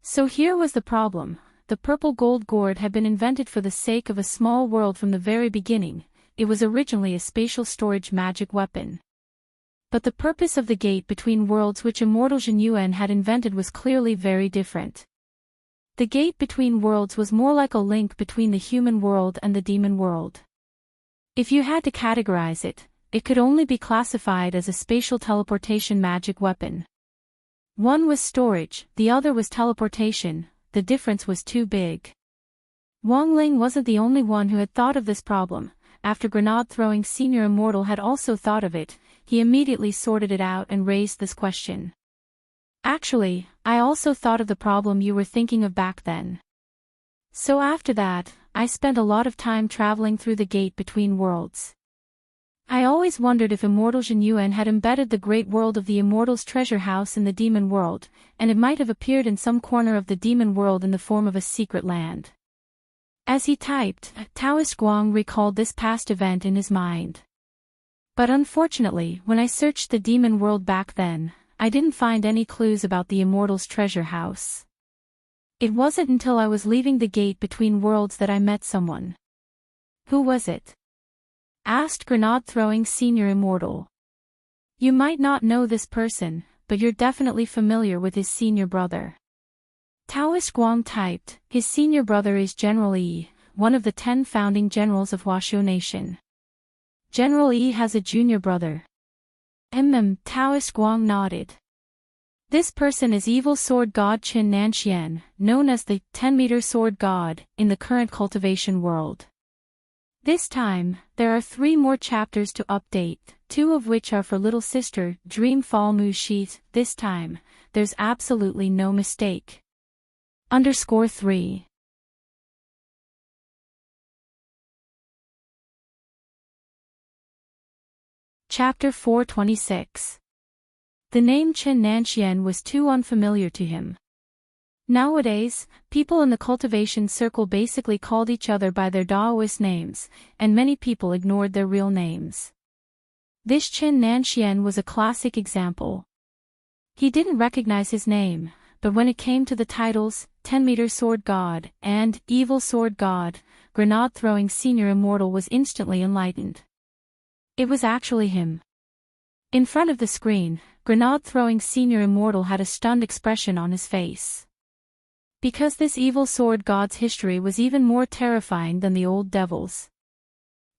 So here was the problem. The purple gold gourd had been invented for the sake of a small world from the very beginning. It was originally a spatial storage magic weapon. But the purpose of the Gate Between Worlds which Immortal Jin Yuan had invented was clearly very different. The Gate Between Worlds was more like a link between the human world and the demon world. If you had to categorize it, it could only be classified as a spatial teleportation magic weapon. One was storage, the other was teleportation. The difference was too big. Wang Ling wasn't the only one who had thought of this problem. After Grenade-throwing senior immortal had also thought of it, he immediately sorted it out and raised this question. Actually, I also thought of the problem you were thinking of back then. So after that, I spent a lot of time traveling through the Gate Between Worlds. I always wondered if Immortal Jin Yuan had embedded the great world of the immortal's treasure house in the demon world, and it might have appeared in some corner of the demon world in the form of a secret land. As he typed, Taoist Guang recalled this past event in his mind. But unfortunately, when I searched the demon world back then, I didn't find any clues about the immortal's treasure house. It wasn't until I was leaving the Gate Between Worlds that I met someone. Who was it? Asked Grenade-throwing senior immortal. You might not know this person, but you're definitely familiar with his senior brother. Taoist Guang typed, his senior brother is General Yi, one of the 10 founding generals of Huaxiu Nation. General Yi has a junior brother. Taoist Guang nodded. This person is evil sword god Qin Nanxian, known as the 10-meter sword god, in the current cultivation world. This time, there are 3 more chapters to update, 2 of which are for little sister, Dream Fall Mu Sheath. This time, there's absolutely no mistake. _3. Chapter 426. The name Qin Nanxian was too unfamiliar to him. Nowadays, people in the cultivation circle basically called each other by their Daoist names, and many people ignored their real names. This Chen Nanxian was a classic example. He didn't recognize his name, but when it came to the titles, 10-meter sword god, and evil sword god, grenade-throwing senior immortal was instantly enlightened. It was actually him. In front of the screen, grenade-throwing senior immortal had a stunned expression on his face. Because this evil sword god's history was even more terrifying than the old devil's.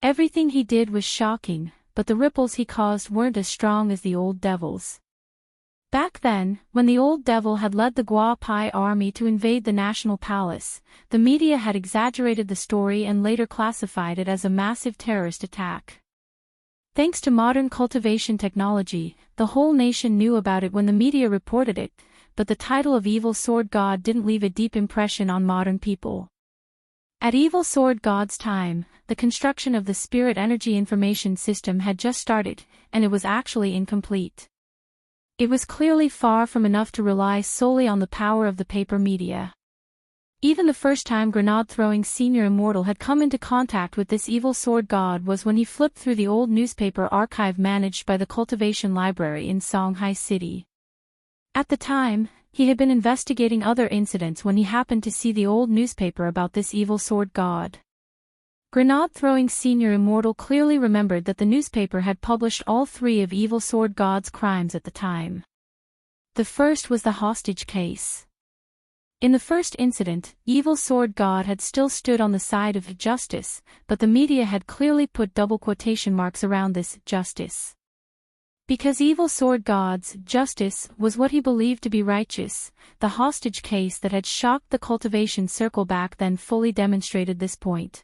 Everything he did was shocking, but the ripples he caused weren't as strong as the old devil's. Back then, when the old devil had led the Gua Pai army to invade the national palace, the media had exaggerated the story and later classified it as a massive terrorist attack. Thanks to modern cultivation technology, the whole nation knew about it when the media reported it, but the title of Evil Sword God didn't leave a deep impression on modern people. At Evil Sword God's time, the construction of the Spirit Energy Information System had just started, and it was actually incomplete. It was clearly far from enough to rely solely on the power of the paper media. Even the first time grenade-throwing senior immortal had come into contact with this evil sword god was when he flipped through the old newspaper archive managed by the Cultivation Library in Shanghai City. At the time, he had been investigating other incidents when he happened to see the old newspaper about this evil sword god. Grenade-throwing senior immortal clearly remembered that the newspaper had published all three of Evil Sword God's crimes at the time. The first was the hostage case. In the first incident, Evil Sword God had still stood on the side of justice, but the media had clearly put double quotation marks around this justice. Because Evil Sword God's justice was what he believed to be righteous, the hostage case that had shocked the cultivation circle back then fully demonstrated this point.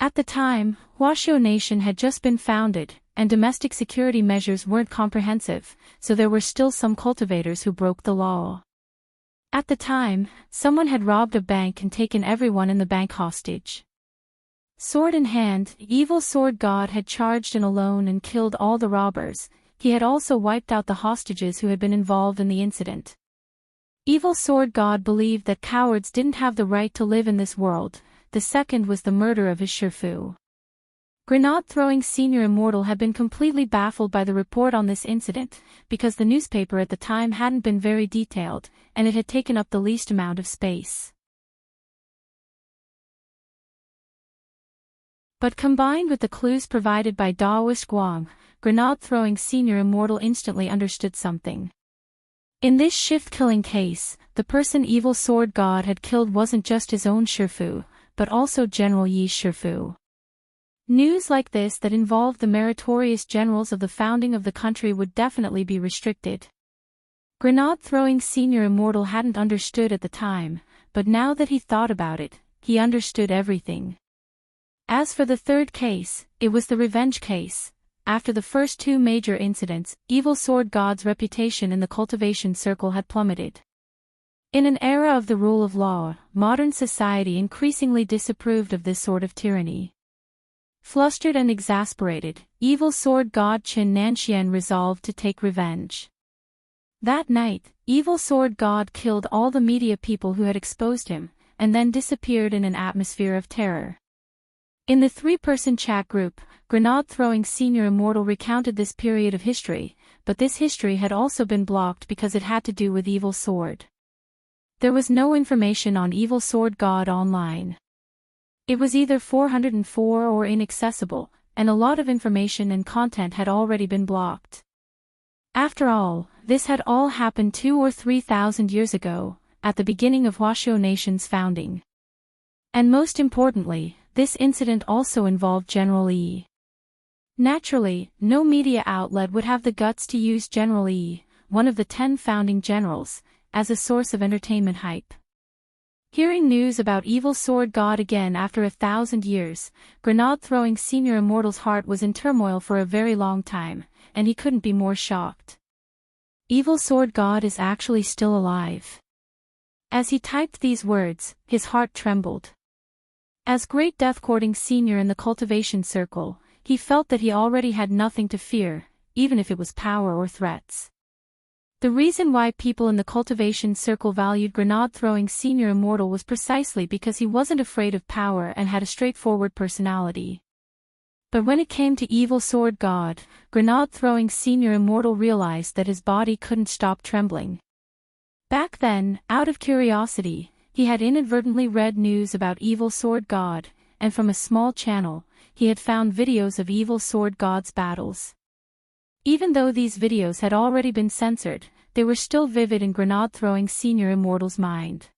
At the time, Huaxiao Nation had just been founded, and domestic security measures weren't comprehensive, so there were still some cultivators who broke the law. At the time, someone had robbed a bank and taken everyone in the bank hostage. Sword in hand, Evil Sword God had charged in alone and killed all the robbers. He had also wiped out the hostages who had been involved in the incident. Evil Sword God believed that cowards didn't have the right to live in this world. The second was the murder of his Shifu. Grenade-throwing senior immortal had been completely baffled by the report on this incident, because the newspaper at the time hadn't been very detailed, and it had taken up the least amount of space. But combined with the clues provided by Daoist Guang, grenade-throwing senior immortal instantly understood something. In this shift-killing case, the person Evil Sword God had killed wasn't just his own Shifu, but also General Yi's Shifu. News like this that involved the meritorious generals of the founding of the country would definitely be restricted. Grenade-throwing senior immortal hadn't understood at the time, but now that he thought about it, he understood everything. As for the third case, it was the revenge case. After the first two major incidents, Evil Sword God's reputation in the cultivation circle had plummeted. In an era of the rule of law, modern society increasingly disapproved of this sort of tyranny. Flustered and exasperated, Evil Sword God Qin Nanxian resolved to take revenge. That night, Evil Sword God killed all the media people who had exposed him, and then disappeared in an atmosphere of terror. In the three-person chat group, grenade-throwing senior immortal recounted this period of history, but this history had also been blocked because it had to do with Evil Sword. There was no information on Evil Sword God online. It was either 404 or inaccessible, and a lot of information and content had already been blocked. After all, this had all happened 2,000 or 3,000 years ago, at the beginning of Huaxiao Nation's founding. And most importantly, this incident also involved General Yi. Naturally, no media outlet would have the guts to use General Yi, one of the 10 founding generals, as a source of entertainment hype. Hearing news about Evil Sword God again after 1,000 years, grenade-throwing senior immortal's heart was in turmoil for a very long time, and he couldn't be more shocked. Evil Sword God is actually still alive. As he typed these words, his heart trembled. As great death-courting senior in the cultivation circle, he felt that he already had nothing to fear, even if it was power or threats. The reason why people in the cultivation circle valued grenade-throwing Senior Immortal was precisely because he wasn't afraid of power and had a straightforward personality. But when it came to Evil Sword God, grenade-throwing Senior Immortal realized that his body couldn't stop trembling. Back then, out of curiosity, he had inadvertently read news about Evil Sword God, and from a small channel, he had found videos of Evil Sword God's battles. Even though these videos had already been censored, they were still vivid in grenade-throwing Senior Immortal's mind.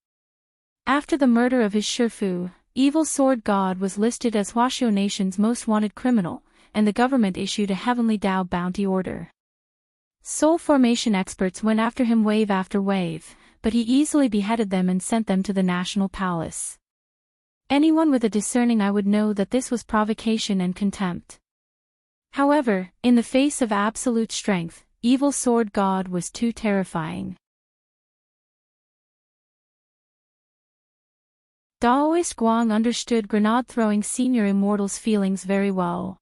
After the murder of his Shifu, Evil Sword God was listed as Huaxiao Nation's most wanted criminal, and the government issued a Heavenly Dao bounty order. Soul formation experts went after him wave after wave, but he easily beheaded them and sent them to the National Palace. Anyone with a discerning eye would know that this was provocation and contempt. However, in the face of absolute strength, Evil Sword God was too terrifying. Daoist Guang understood grenade-throwing Senior Immortal's feelings very well.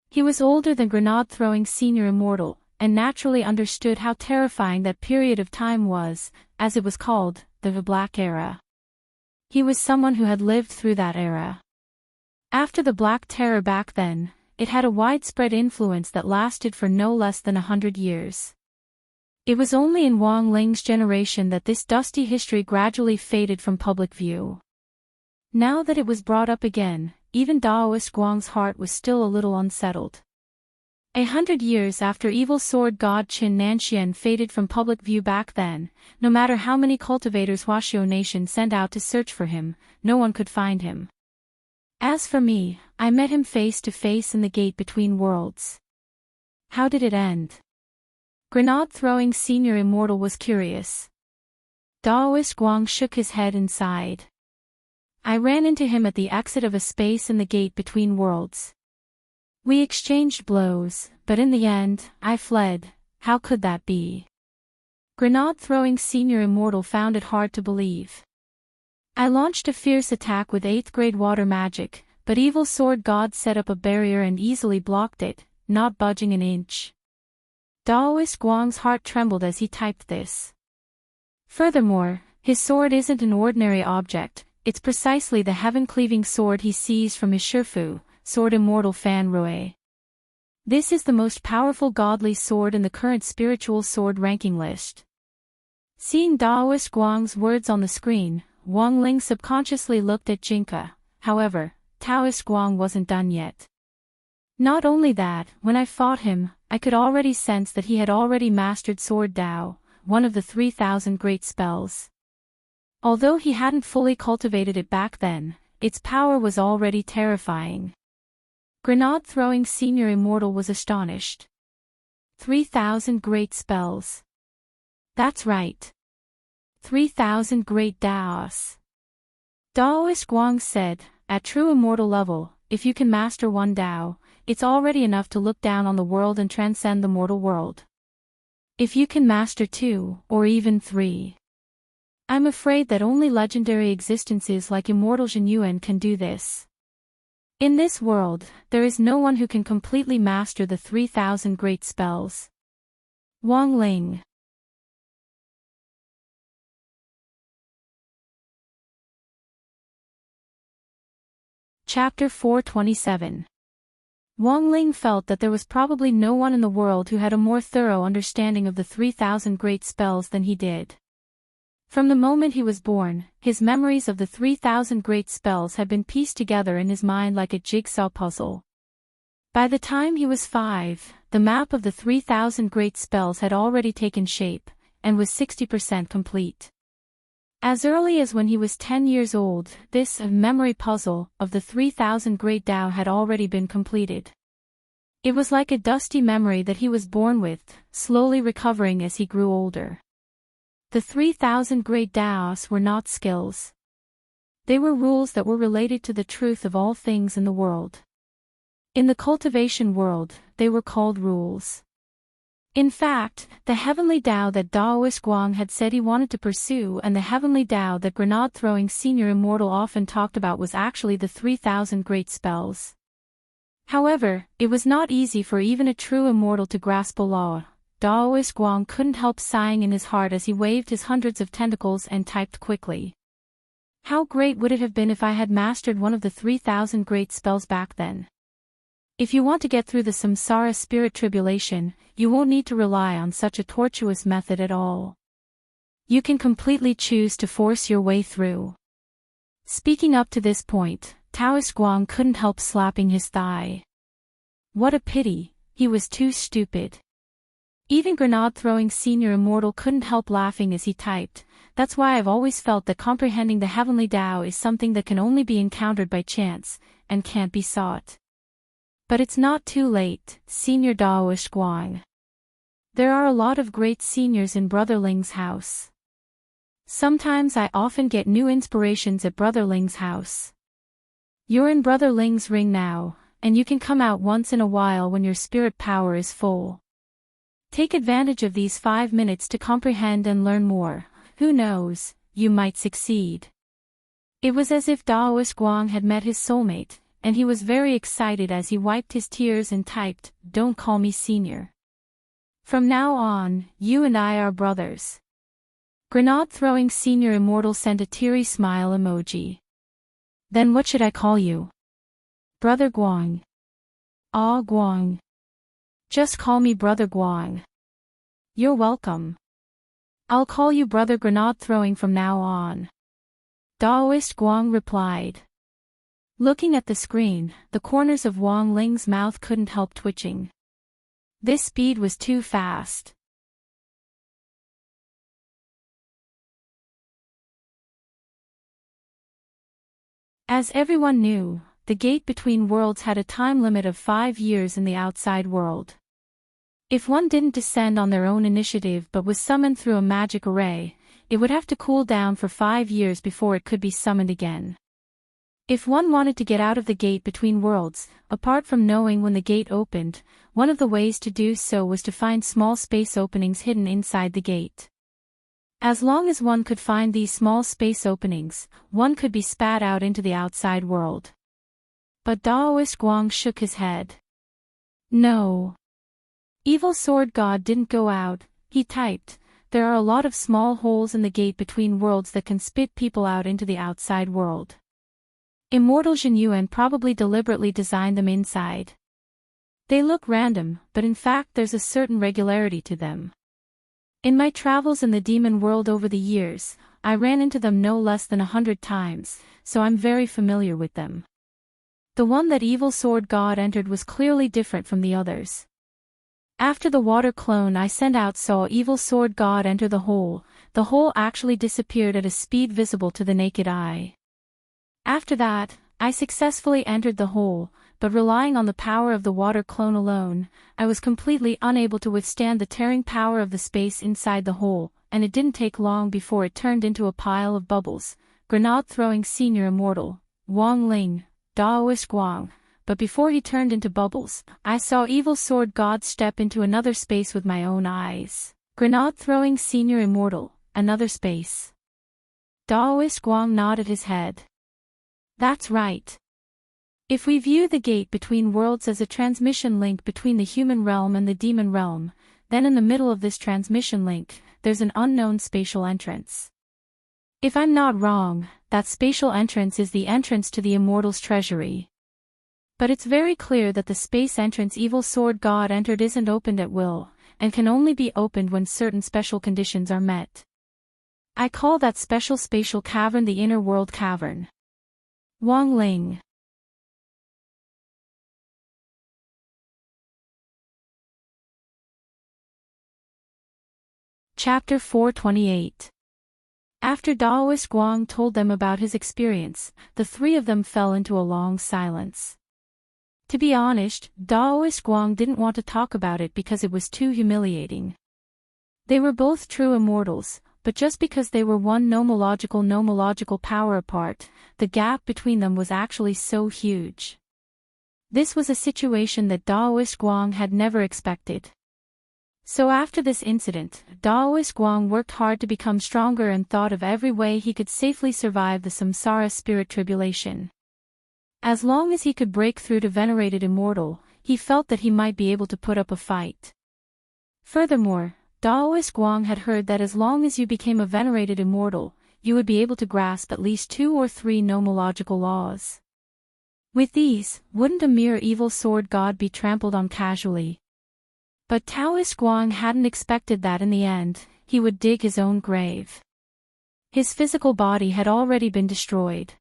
He was older than grenade-throwing Senior Immortal, and naturally understood how terrifying that period of time was, as it was called, the Black Era. He was someone who had lived through that era. After the Black Terror back then, it had a widespread influence that lasted for no less than 100 years. It was only in Wang Ling's generation that this dusty history gradually faded from public view. Now that it was brought up again, even Daoist Guang's heart was still a little unsettled. 100 years after Evil Sword God Qin Nanxian faded from public view back then, no matter how many cultivators Huaxiao Nation sent out to search for him, no one could find him. As for me, I met him face to face in the gate between worlds. How did it end? Grenade-throwing Senior Immortal was curious. Daoist Guang shook his head and sighed. I ran into him at the exit of a space in the gate between worlds. We exchanged blows, but in the end, I fled. How could that be? Grenade-throwing Senior Immortal found it hard to believe. I launched a fierce attack with 8th grade water magic, but Evil Sword God set up a barrier and easily blocked it, not budging an inch. Daoist Guang's heart trembled as he typed this. Furthermore, his sword isn't an ordinary object, it's precisely the heaven-cleaving sword he seized from his Shifu, Sword Immortal Fan Rui. This is the most powerful godly sword in the current spiritual sword ranking list. Seeing Daoist Guang's words on the screen, Wang Ling subconsciously looked at Jinka. However, Daoist Guang wasn't done yet. Not only that, when I fought him, I could already sense that he had already mastered Sword Dao, one of the 3,000 great spells. Although he hadn't fully cultivated it back then, its power was already terrifying. Grenade-throwing Senior Immortal was astonished. 3,000 great spells. That's right. 3,000 great Daos. Daoist Guang said, at true immortal level, if you can master one Dao, it's already enough to look down on the world and transcend the mortal world. If you can master 2, or even 3. I'm afraid that only legendary existences like Immortal Zhenyuan can do this. In this world, there is no one who can completely master the 3,000 great spells. Wang Ling. Chapter 427. Wang Ling felt that there was probably no one in the world who had a more thorough understanding of the 3,000 great spells than he did. From the moment he was born, his memories of the 3,000 great spells had been pieced together in his mind like a jigsaw puzzle. By the time he was 5, the map of the 3,000 great spells had already taken shape, and was 60% complete. As early as when he was 10 years old, this memory puzzle of the 3,000 great Dao had already been completed. It was like a dusty memory that he was born with, slowly recovering as he grew older. The 3,000 great Daos were not skills. They were rules that were related to the truth of all things in the world. In the cultivation world, they were called rules. In fact, the heavenly Dao that Daoist Guang had said he wanted to pursue and the heavenly Dao that grenade-throwing Senior Immortal often talked about was actually the 3,000 great spells. However, it was not easy for even a true immortal to grasp a law. Daoist Guang couldn't help sighing in his heart as he waved his hundreds of tentacles and typed quickly. How great would it have been if I had mastered one of the 3,000 great spells back then? If you want to get through the samsara spirit tribulation, you won't need to rely on such a tortuous method at all. You can completely choose to force your way through. Speaking up to this point, Daoist Guang couldn't help slapping his thigh. What a pity, he was too stupid. Even grenade-throwing Senior Immortal couldn't help laughing as he typed. That's why I've always felt that comprehending the heavenly Tao is something that can only be encountered by chance, and can't be sought. But it's not too late, Senior Daoist Guang. There are a lot of great seniors in Brother Ling's house. Sometimes I often get new inspirations at Brother Ling's house. You're in Brother Ling's ring now, and you can come out once in a while when your spirit power is full. Take advantage of these 5 minutes to comprehend and learn more. Who knows, you might succeed. It was as if Daoist Guang had met his soulmate, and he was very excited as he wiped his tears and typed, "Don't call me senior. From now on, you and I are brothers." Grenade-throwing Senior Immortal sent a teary smile emoji. "Then what should I call you?" "Brother Guang." "Ah, Guang. Just call me Brother Guang." "You're welcome. I'll call you Brother Grenade-throwing from now on." Daoist Guang replied. Looking at the screen, the corners of Wang Ling's mouth couldn't help twitching. This speed was too fast. As everyone knew, the gate between worlds had a time limit of 5 years in the outside world. If one didn't descend on their own initiative but was summoned through a magic array, it would have to cool down for 5 years before it could be summoned again. If one wanted to get out of the gate between worlds, apart from knowing when the gate opened, one of the ways to do so was to find small space openings hidden inside the gate. As long as one could find these small space openings, one could be spat out into the outside world. But Daoist Guang shook his head. "No. Evil Sword God didn't go out," he typed. "There are a lot of small holes in the gate between worlds that can spit people out into the outside world. Immortal Jin Yuan probably deliberately designed them inside. They look random, but in fact there's a certain regularity to them. In my travels in the demon world over the years, I ran into them no less than 100 times, so I'm very familiar with them. The one that Evil Sword God entered was clearly different from the others. After the water clone I sent out saw Evil Sword God enter the hole actually disappeared at a speed visible to the naked eye. After that, I successfully entered the hole, but relying on the power of the water clone alone, I was completely unable to withstand the tearing power of the space inside the hole, and it didn't take long before it turned into a pile of bubbles. Grenade-throwing Senior Immortal, Wang Ling, Daoist Guang. But before he turned into bubbles, I saw Evil Sword God step into another space with my own eyes. Grenade-throwing Senior Immortal, another space. Daoist Guang nodded his head. That's right. If we view the gate between worlds as a transmission link between the human realm and the demon realm, then in the middle of this transmission link, there's an unknown spatial entrance. If I'm not wrong, that spatial entrance is the entrance to the Immortal's treasury. But it's very clear that the space entrance Evil Sword God entered isn't opened at will, and can only be opened when certain special conditions are met. I call that special spatial cavern the Inner World Cavern. Wang Ling. Chapter 428. After Daoist Guang told them about his experience, the three of them fell into a long silence. To be honest, Daoist Guang didn't want to talk about it because it was too humiliating. They were both true immortals, but just because they were one nomological power apart, the gap between them was actually so huge. This was a situation that Daoist Guang had never expected. So after this incident, Daoist Guang worked hard to become stronger and thought of every way he could safely survive the samsara spirit tribulation. As long as he could break through to venerated immortal, he felt that he might be able to put up a fight. Furthermore, Daoist Guang had heard that as long as you became a venerated immortal, you would be able to grasp at least 2 or 3 nomological laws. With these, wouldn't a mere evil sword god be trampled on casually? But Taoist Guang hadn't expected that in the end, he would dig his own grave. His physical body had already been destroyed.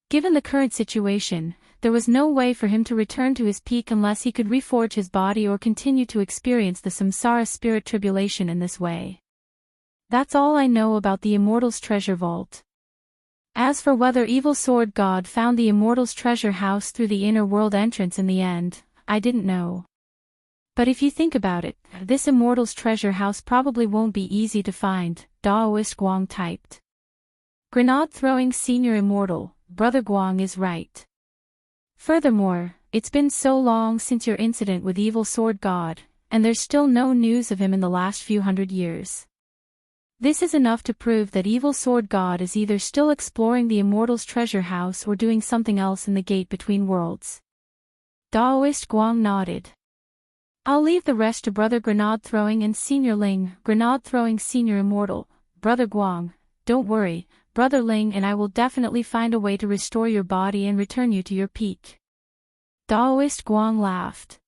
Given the current situation, there was no way for him to return to his peak unless he could reforge his body or continue to experience the samsara spirit tribulation in this way. That's all I know about the Immortal's treasure vault. As for whether Evil Sword God found the Immortal's treasure house through the inner world entrance in the end, I didn't know. But if you think about it, this Immortal's treasure house probably won't be easy to find, Daoist Guang typed. Grenade-throwing senior immortal, Brother Guang is right. Furthermore, it's been so long since your incident with Evil Sword God, and there's still no news of him in the last few hundred years. This is enough to prove that Evil Sword God is either still exploring the Immortal's treasure house or doing something else in the gate between worlds. Daoist Guang nodded. I'll leave the rest to Brother Grenade-throwing and Senior Ling, Grenade-throwing Senior Immortal, Brother Guang. Don't worry, Brother Ling and I will definitely find a way to restore your body and return you to your peak. Daoist Guang laughed.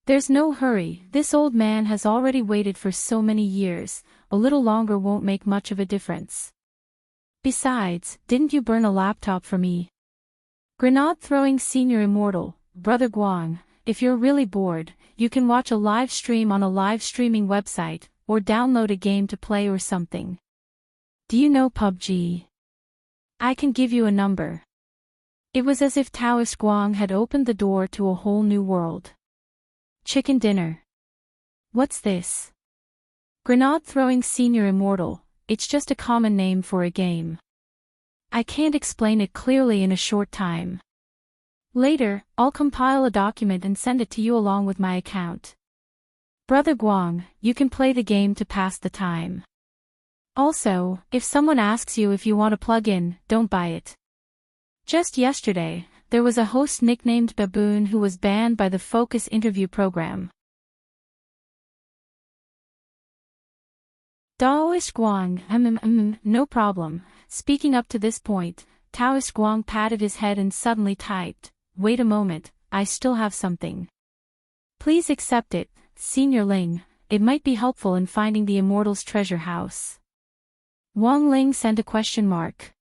There's no hurry, this old man has already waited for so many years, a little longer won't make much of a difference. Besides, didn't you burn a laptop for me? Grenade-throwing Senior Immortal, Brother Guang, if you're really bored, you can watch a live stream on a live streaming website, or download a game to play or something. Do you know PUBG? I can give you a number. It was as if Taoist Guang had opened the door to a whole new world. Chicken dinner. What's this? Grenade-throwing Senior Immortal, it's just a common name for a game. I can't explain it clearly in a short time. Later, I'll compile a document and send it to you along with my account. Brother Guang, you can play the game to pass the time. Also, if someone asks you if you want a plug-in, don't buy it. Just yesterday, there was a host nicknamed Baboon who was banned by the Focus interview program. Daoist Guang, no problem. Speaking up to this point, Taoist Guang patted his head and suddenly typed, wait a moment, I still have something. Please accept it, Senior Ling, it might be helpful in finding the Immortal's treasure house. Wang Ling sent a question mark.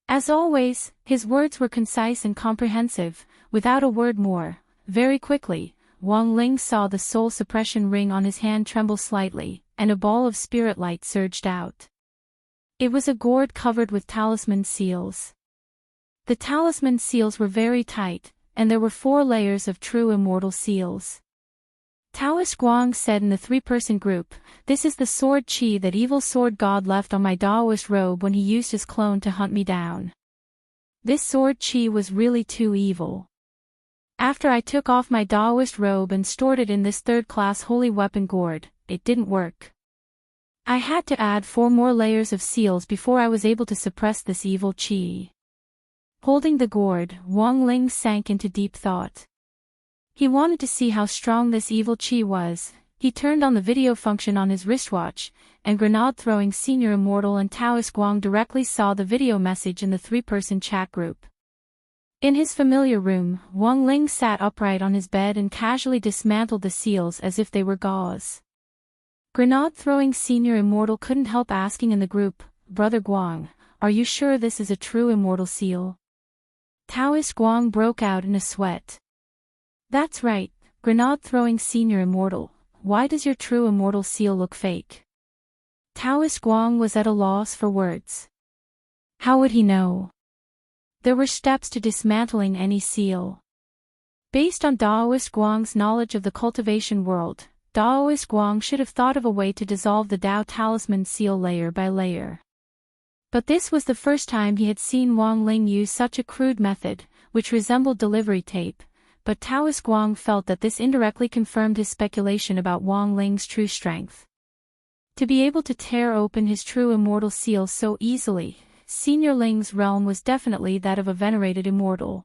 As always, his words were concise and comprehensive, without a word more. Very quickly, Wang Ling saw the soul suppression ring on his hand tremble slightly, and a ball of spirit light surged out. It was a gourd covered with talisman seals. The talisman seals were very tight, and there were 4 layers of true immortal seals. Taoist Guang said in the 3-person group, this is the sword chi that Evil Sword God left on my Daoist robe when he used his clone to hunt me down. This sword chi was really too evil. After I took off my Daoist robe and stored it in this 3rd-class holy weapon gourd, it didn't work. I had to add 4 more layers of seals before I was able to suppress this evil chi. Holding the gourd, Wang Ling sank into deep thought. He wanted to see how strong this evil chi was. He turned on the video function on his wristwatch, and Grenade-throwing Senior Immortal and Taoist Guang directly saw the video message in the 3-person chat group. In his familiar room, Wang Ling sat upright on his bed and casually dismantled the seals as if they were gauze. Grenade-throwing Senior Immortal couldn't help asking in the group, Brother Guang, are you sure this is a true immortal seal? Taoist Guang broke out in a sweat. That's right, Grenade-throwing Senior Immortal, why does your true immortal seal look fake? Taoist Guang was at a loss for words. How would he know? There were steps to dismantling any seal. Based on Daoist Guang's knowledge of the cultivation world, Daoist Guang should have thought of a way to dissolve the Dao talisman seal layer by layer. But this was the first time he had seen Wang Ling use such a crude method, which resembled delivery tape, but Taoist Guang felt that this indirectly confirmed his speculation about Wang Ling's true strength. To be able to tear open his true immortal seal so easily, Senior Ling's realm was definitely that of a venerated immortal.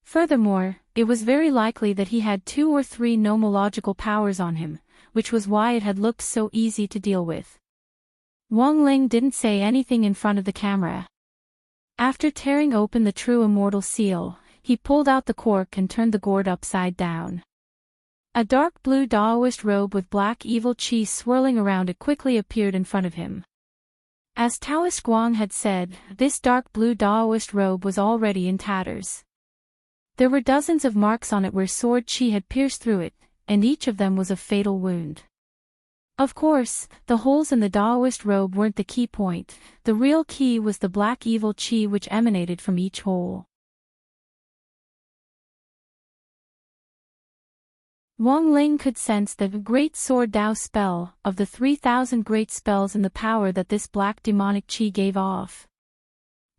Furthermore, it was very likely that he had 2 or 3 nomological powers on him, which was why it had looked so easy to deal with. Wang Ling didn't say anything in front of the camera. After tearing open the true immortal seal, he pulled out the cork and turned the gourd upside down. A dark blue Daoist robe with black evil chi swirling around it quickly appeared in front of him. As Taoist Guang had said, this dark blue Daoist robe was already in tatters. There were dozens of marks on it where sword chi had pierced through it, and each of them was a fatal wound. Of course, the holes in the Daoist robe weren't the key point. The real key was the black evil chi which emanated from each hole. Wang Ling could sense the great sword Dao spell of the 3,000 great spells and the power that this black demonic chi gave off.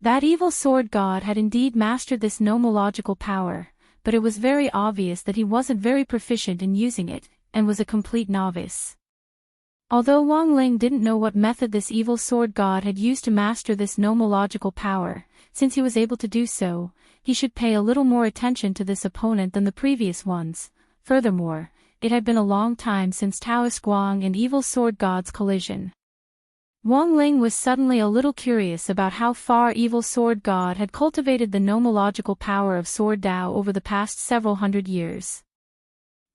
That evil sword god had indeed mastered this nomological power, but it was very obvious that he wasn't very proficient in using it, and was a complete novice. Although Wang Ling didn't know what method this evil sword god had used to master this nomological power, since he was able to do so, he should pay a little more attention to this opponent than the previous ones. Furthermore, it had been a long time since Taoist Guang and evil sword god's collision. Wang Ling was suddenly a little curious about how far evil sword god had cultivated the nomological power of sword Dao over the past several hundred years.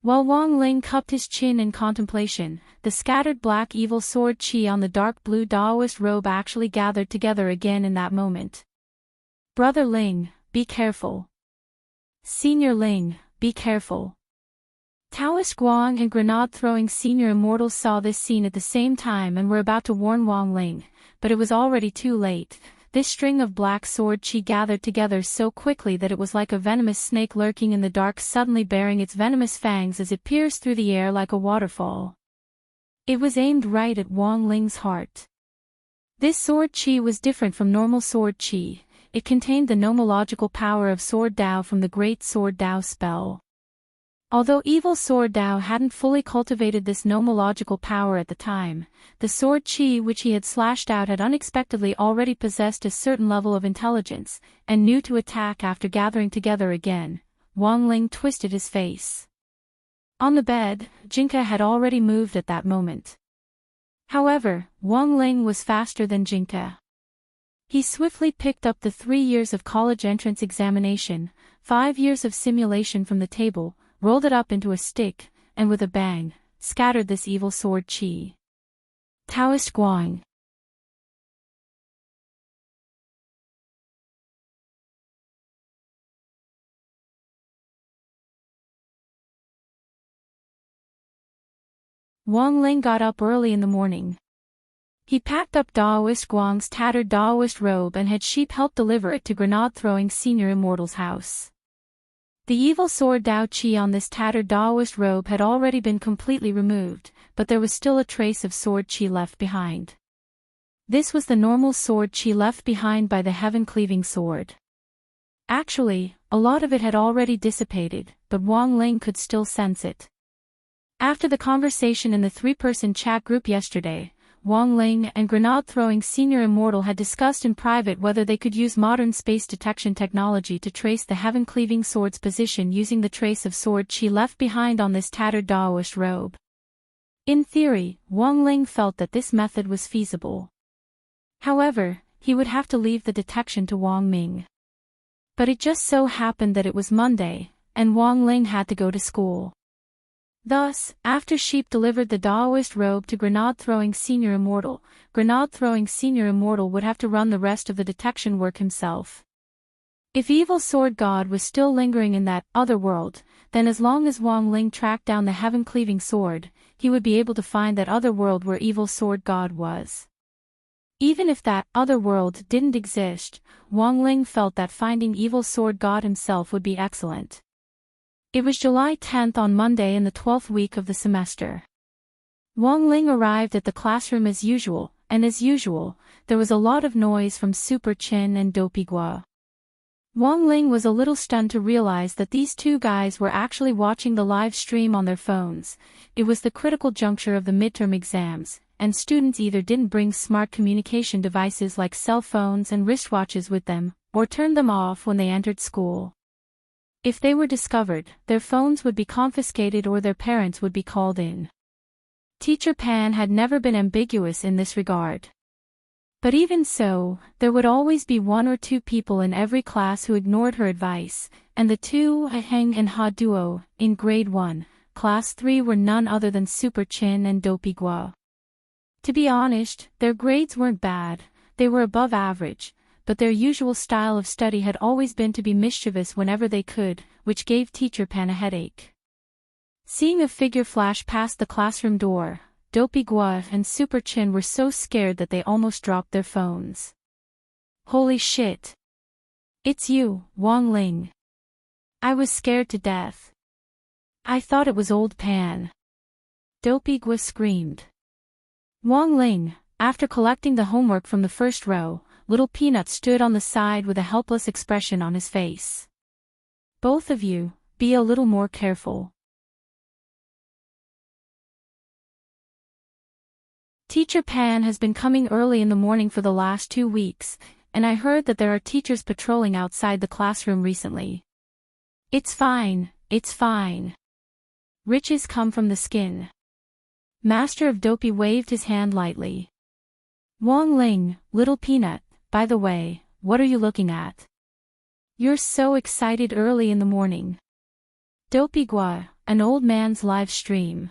While Wang Ling cupped his chin in contemplation, the scattered black evil sword chi on the dark blue Daoist robe actually gathered together again in that moment. Brother Ling, be careful. Senior Ling, be careful. Taoist Guang and grenade-throwing senior immortals saw this scene at the same time and were about to warn Wang Ling, but it was already too late. This string of black sword chi gathered together so quickly that it was like a venomous snake lurking in the dark suddenly baring its venomous fangs as it pierced through the air like a waterfall. It was aimed right at Wang Ling's heart. This sword chi was different from normal sword chi. It contained the nomological power of sword Dao from the great sword Dao spell. Although evil sword Dao hadn't fully cultivated this nomological power at the time, the sword chi which he had slashed out had unexpectedly already possessed a certain level of intelligence, and knew to attack after gathering together again. Wang Ling twisted his face. On the bed, Jinka had already moved at that moment. However, Wang Ling was faster than Jinka. He swiftly picked up the 3 years of college entrance examination, 5 years of simulation from the table, rolled it up into a stick, and with a bang, scattered this evil sword chi. Taoist Guang. Wang Ling got up early in the morning. He packed up Daoist Guang's tattered Daoist robe and had Sheep help deliver it to grenade-throwing senior immortal's house. The evil sword Dao Chi on this tattered Daoist robe had already been completely removed, but there was still a trace of sword Chi left behind. This was the normal sword Chi left behind by the heaven-cleaving sword. Actually, a lot of it had already dissipated, but Wang Ling could still sense it. After the conversation in the 3-person chat group yesterday, Wang Ling and grenade-throwing senior immortal had discussed in private whether they could use modern space detection technology to trace the heaven-cleaving sword's position using the trace of sword chi left behind on this tattered Daoist robe. In theory, Wang Ling felt that this method was feasible. However, he would have to leave the detection to Wang Ming. But it just so happened that it was Monday, and Wang Ling had to go to school. Thus, after Sheep delivered the Daoist robe to grenade-throwing senior immortal would have to run the rest of the detection work himself. If evil sword god was still lingering in that other world, then as long as Wang Ling tracked down the heaven-cleaving sword, he would be able to find that other world where evil sword god was. Even if that other world didn't exist, Wang Ling felt that finding evil sword god himself would be excellent. It was July 10th on Monday in the 12th week of the semester. Wang Ling arrived at the classroom as usual, and as usual, there was a lot of noise from Super Chin and Dopey Gua. Wang Ling was a little stunned to realize that these two guys were actually watching the live stream on their phones. It was the critical juncture of the midterm exams, and students either didn't bring smart communication devices like cell phones and wristwatches with them, or turned them off when they entered school. If they were discovered, their phones would be confiscated or their parents would be called in. Teacher Pan had never been ambiguous in this regard. But even so, there would always be one or two people in every class who ignored her advice, and the two, Heng and Ha duo, in grade 1, class 3 were none other than Super Chin and Dopey Gua. To be honest, their grades weren't bad, they were above average, but their usual style of study had always been to be mischievous whenever they could, which gave Teacher Pan a headache. Seeing a figure flash past the classroom door, Dopey Gua and Super Chin were so scared that they almost dropped their phones. Holy shit! It's you, Wang Ling. I was scared to death. I thought it was old Pan. Dopey Gua screamed. Wang Ling, after collecting the homework from the first row, Little Peanut stood on the side with a helpless expression on his face. Both of you, be a little more careful. Teacher Pan has been coming early in the morning for the last 2 weeks, and I heard that there are teachers patrolling outside the classroom recently. It's fine, it's fine. Riches come from the skin. Master of Dopey waved his hand lightly. Wang Ling, Little Peanut, by the way, what are you looking at? You're so excited early in the morning. Dopey Gua, an old man's live stream.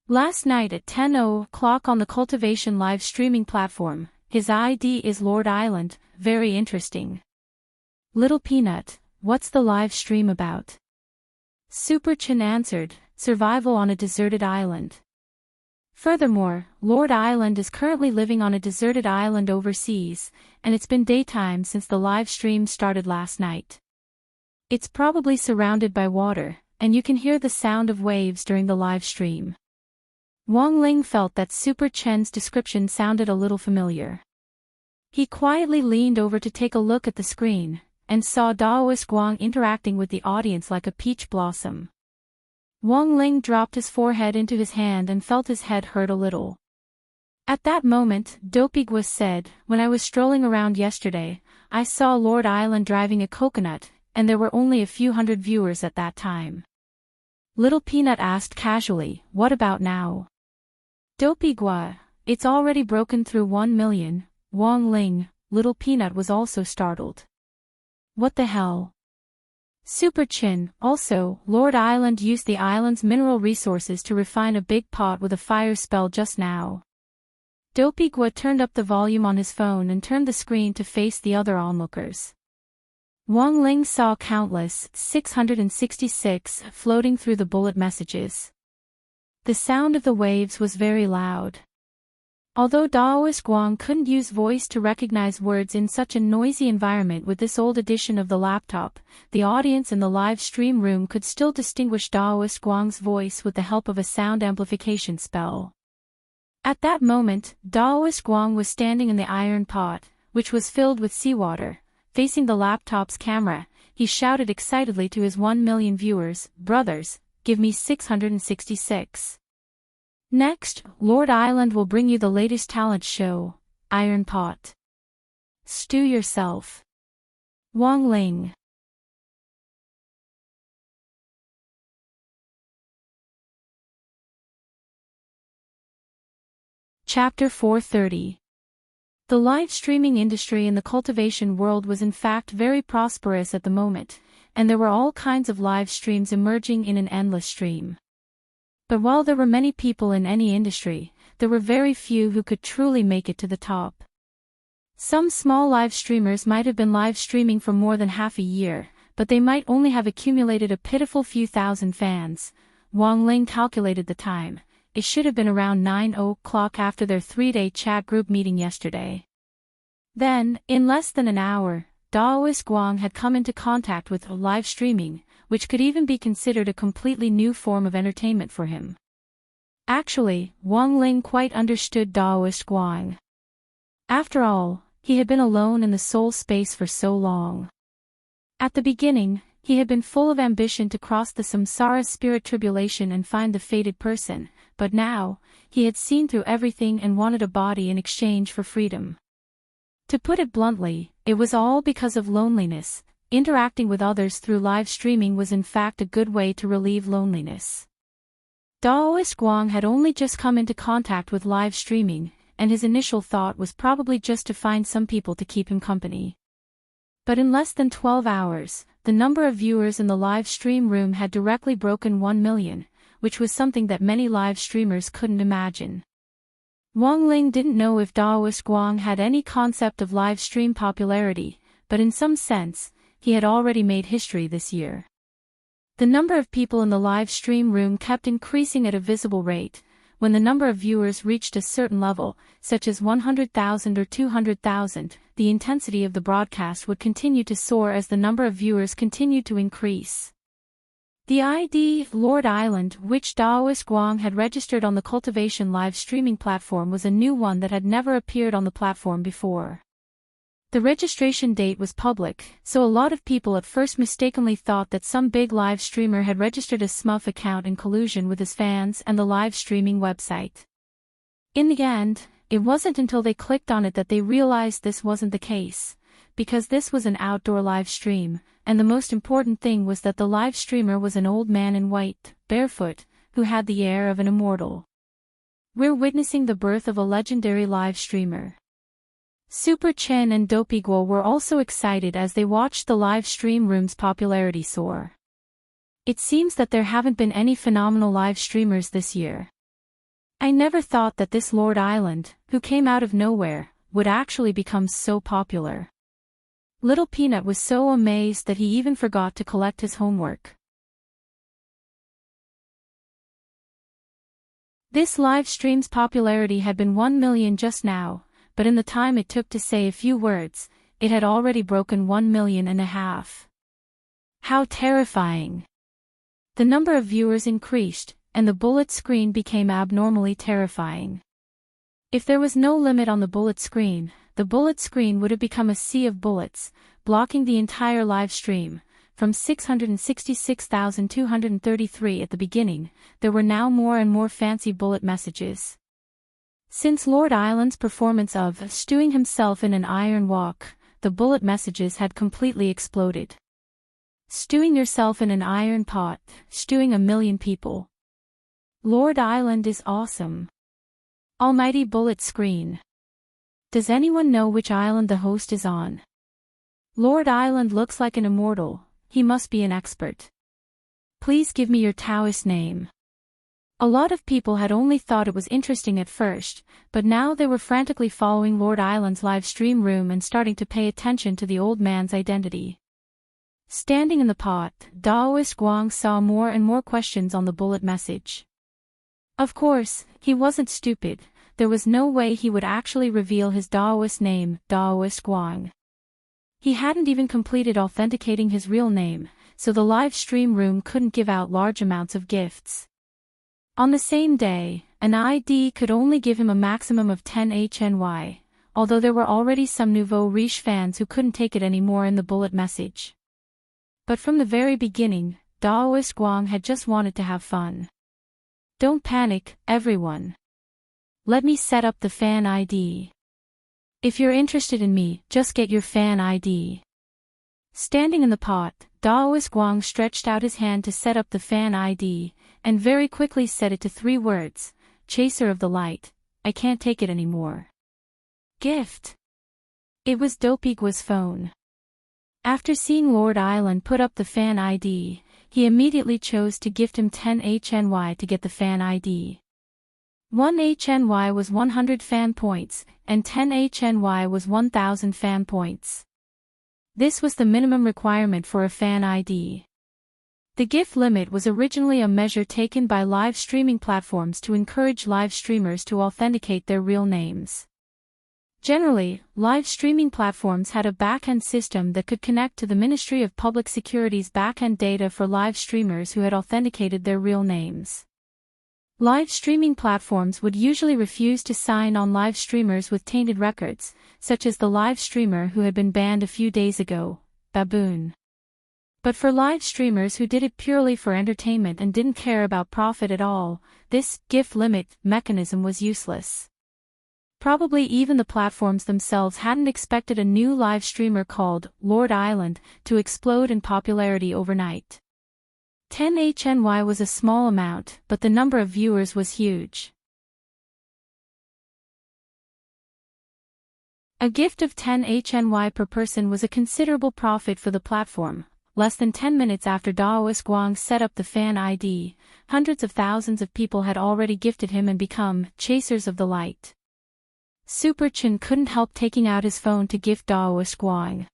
Last night at 10:00 on the Cultivation live streaming platform, his ID is Lord Island, very interesting. Little Peanut, what's the live stream about? Super Chin answered, survival on a deserted island. Furthermore, Lord Island is currently living on a deserted island overseas, and it's been daytime since the live stream started last night. It's probably surrounded by water, and you can hear the sound of waves during the live stream. Wang Ling felt that Super Chen's description sounded a little familiar. He quietly leaned over to take a look at the screen, and saw Daoist Guang interacting with the audience like a peach blossom. Wang Ling dropped his forehead into his hand and felt his head hurt a little. At that moment, Dopey Gua said, when I was strolling around yesterday, I saw Lord Island driving a coconut, and there were only a few hundred viewers at that time. Little Peanut asked casually, what about now? Dopey Gua, it's already broken through 1 million, Wang Ling, Little Peanut was also startled. What the hell? Super Chin, also, Lord Island used the island's mineral resources to refine a big pot with a fire spell just now. Dopey Gua turned up the volume on his phone and turned the screen to face the other onlookers. Wang Ling saw countless, 666, floating through the bullet messages. The sound of the waves was very loud. Although Daoist Guang couldn't use voice to recognize words in such a noisy environment with this old edition of the laptop, the audience in the live stream room could still distinguish Daoist Guang's voice with the help of a sound amplification spell. At that moment, Daoist Guang was standing in the iron pot, which was filled with seawater. Facing the laptop's camera, he shouted excitedly to his 1 million viewers, brothers, give me 666. Next, Lord Island will bring you the latest talent show, Iron Pot. Stew yourself. Wang Ling. Chapter 430. The live streaming industry in the cultivation world was in fact very prosperous at the moment, and there were all kinds of live streams emerging in an endless stream. But while there were many people in any industry, there were very few who could truly make it to the top. Some small live streamers might have been live streaming for more than half a year, but they might only have accumulated a pitiful few thousand fans. Wang Ling calculated the time. It should have been around 9:00 after their 3-day chat group meeting yesterday. Then, in less than an hour, Daoist Guang had come into contact with live streaming, which could even be considered a completely new form of entertainment for him. Actually, Wang Ling quite understood Daoist Guang. After all, he had been alone in the soul space for so long. At the beginning, he had been full of ambition to cross the samsara spirit tribulation and find the fated person, but now, he had seen through everything and wanted a body in exchange for freedom. To put it bluntly, it was all because of loneliness. Interacting with others through live streaming was in fact a good way to relieve loneliness. Daoist Guang had only just come into contact with live streaming, and his initial thought was probably just to find some people to keep him company. But in less than 12 hours, the number of viewers in the live stream room had directly broken 1 million, which was something that many live streamers couldn't imagine. Wang Ling didn't know if Daoist Guang had any concept of live stream popularity, but in some sense, he had already made history this year. The number of people in the live stream room kept increasing at a visible rate. When the number of viewers reached a certain level, such as 100,000 or 200,000, the intensity of the broadcast would continue to soar as the number of viewers continued to increase. The ID, Lord Island, which Daoist Guang had registered on the Cultivation live streaming platform, was a new one that had never appeared on the platform before. The registration date was public, so a lot of people at first mistakenly thought that some big live streamer had registered a smurf account in collusion with his fans and the live streaming website. In the end, it wasn't until they clicked on it that they realized this wasn't the case, because this was an outdoor live stream, and the most important thing was that the live streamer was an old man in white, barefoot, who had the air of an immortal. We're witnessing the birth of a legendary live streamer. Super Chen and Dopey Guo were also excited as they watched the live stream room's popularity soar. It seems that there haven't been any phenomenal live streamers this year. I never thought that this Lord Island, who came out of nowhere, would actually become so popular. Little Peanut was so amazed that he even forgot to collect his homework. This live stream's popularity had been 1 million just now, but in the time it took to say a few words, it had already broken 1.5 million. How terrifying! The number of viewers increased, and the bullet screen became abnormally terrifying. If there was no limit on the bullet screen would have become a sea of bullets, blocking the entire live stream. From 666,233 at the beginning, there were now more and more fancy bullet messages. Since Lord Island's performance of stewing himself in an iron wok, the bullet messages had completely exploded. Stewing yourself in an iron pot, stewing 1 million people. Lord Island is awesome. Almighty bullet screen. Does anyone know which island the host is on? Lord Island looks like an immortal, he must be an expert. Please give me your Taoist name. A lot of people had only thought it was interesting at first, but now they were frantically following Lord Island's live stream room and starting to pay attention to the old man's identity. Standing in the pot, Daoist Guang saw more and more questions on the bullet message. Of course, he wasn't stupid, there was no way he would actually reveal his Daoist name, Daoist Guang. He hadn't even completed authenticating his real name, so the live stream room couldn't give out large amounts of gifts. On the same day, an ID could only give him a maximum of 10 HNY, although there were already some nouveau riche fans who couldn't take it anymore in the bullet message. But from the very beginning, Daoist Guang had just wanted to have fun. Don't panic, everyone. Let me set up the fan ID. If you're interested in me, just get your fan ID. Standing in the pot, Daoist Guang stretched out his hand to set up the fan ID, and very quickly set it to 3 words, Chaser of the Light, I can't take it anymore. Gift. It was Dopey Guo's phone. After seeing Lord Island put up the fan ID, he immediately chose to gift him 10 HNY to get the fan ID. 1 HNY was 100 fan points, and 10 HNY was 1000 fan points. This was the minimum requirement for a fan ID. The gift limit was originally a measure taken by live streaming platforms to encourage live streamers to authenticate their real names. Generally, live streaming platforms had a back-end system that could connect to the Ministry of Public Security's back-end data for live streamers who had authenticated their real names. Live streaming platforms would usually refuse to sign on live streamers with tainted records, such as the live streamer who had been banned a few days ago, Baboon. But for live streamers who did it purely for entertainment and didn't care about profit at all, this gift limit mechanism was useless. Probably even the platforms themselves hadn't expected a new live streamer called Lord Island to explode in popularity overnight. 10 HNY was a small amount, but the number of viewers was huge. A gift of 10 HNY per person was a considerable profit for the platform. Less than 10 minutes after Daoist Guang set up the fan ID, hundreds of thousands of people had already gifted him and become chasers of the light. Super Chen couldn't help taking out his phone to gift Daoist Guang.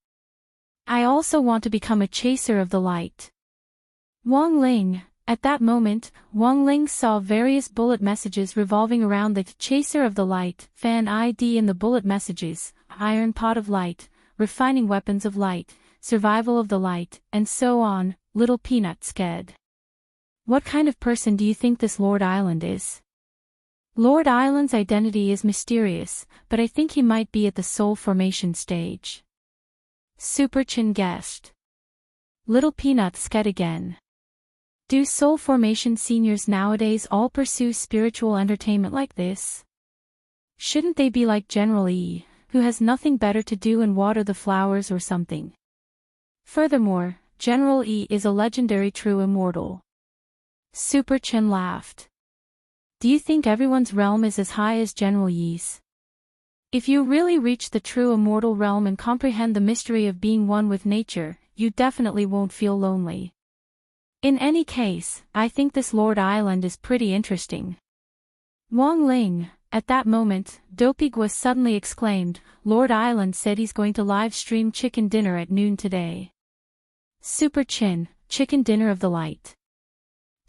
I also want to become a chaser of the light. Wang Ling. At that moment, Wang Ling saw various bullet messages revolving around the chaser of the light, fan ID in the bullet messages, iron pot of light, refining weapons of light, survival of the light, and so on. Little Peanut sked. What kind of person do you think this Lord Island is? Lord Island's identity is mysterious, but I think he might be at the soul formation stage. Super Chin guessed. Little Peanut sked again. Do soul formation seniors nowadays all pursue spiritual entertainment like this? Shouldn't they be like General E, who has nothing better to do and water the flowers or something? Furthermore, General E is a legendary true immortal. Super Chen laughed. Do you think everyone's realm is as high as General Yi's? If you really reach the true immortal realm and comprehend the mystery of being one with nature, you definitely won't feel lonely. In any case, I think this Lord Island is pretty interesting. Wang Ling. At that moment, Dopigwa suddenly exclaimed, Lord Island said he's going to live stream chicken dinner at noon today. Super Chin, chicken dinner of the light.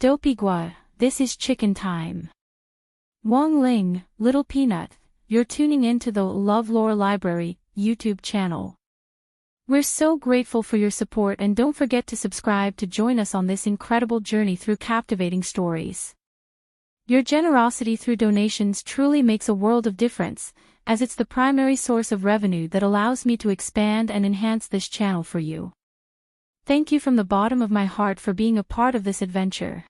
Dopigwa, this is chicken time. Wang Ling, Little Peanut, you're tuning in to the LoveLore Library YouTube channel. We're so grateful for your support and don't forget to subscribe to join us on this incredible journey through captivating stories. Your generosity through donations truly makes a world of difference, as it's the primary source of revenue that allows me to expand and enhance this channel for you. Thank you from the bottom of my heart for being a part of this adventure.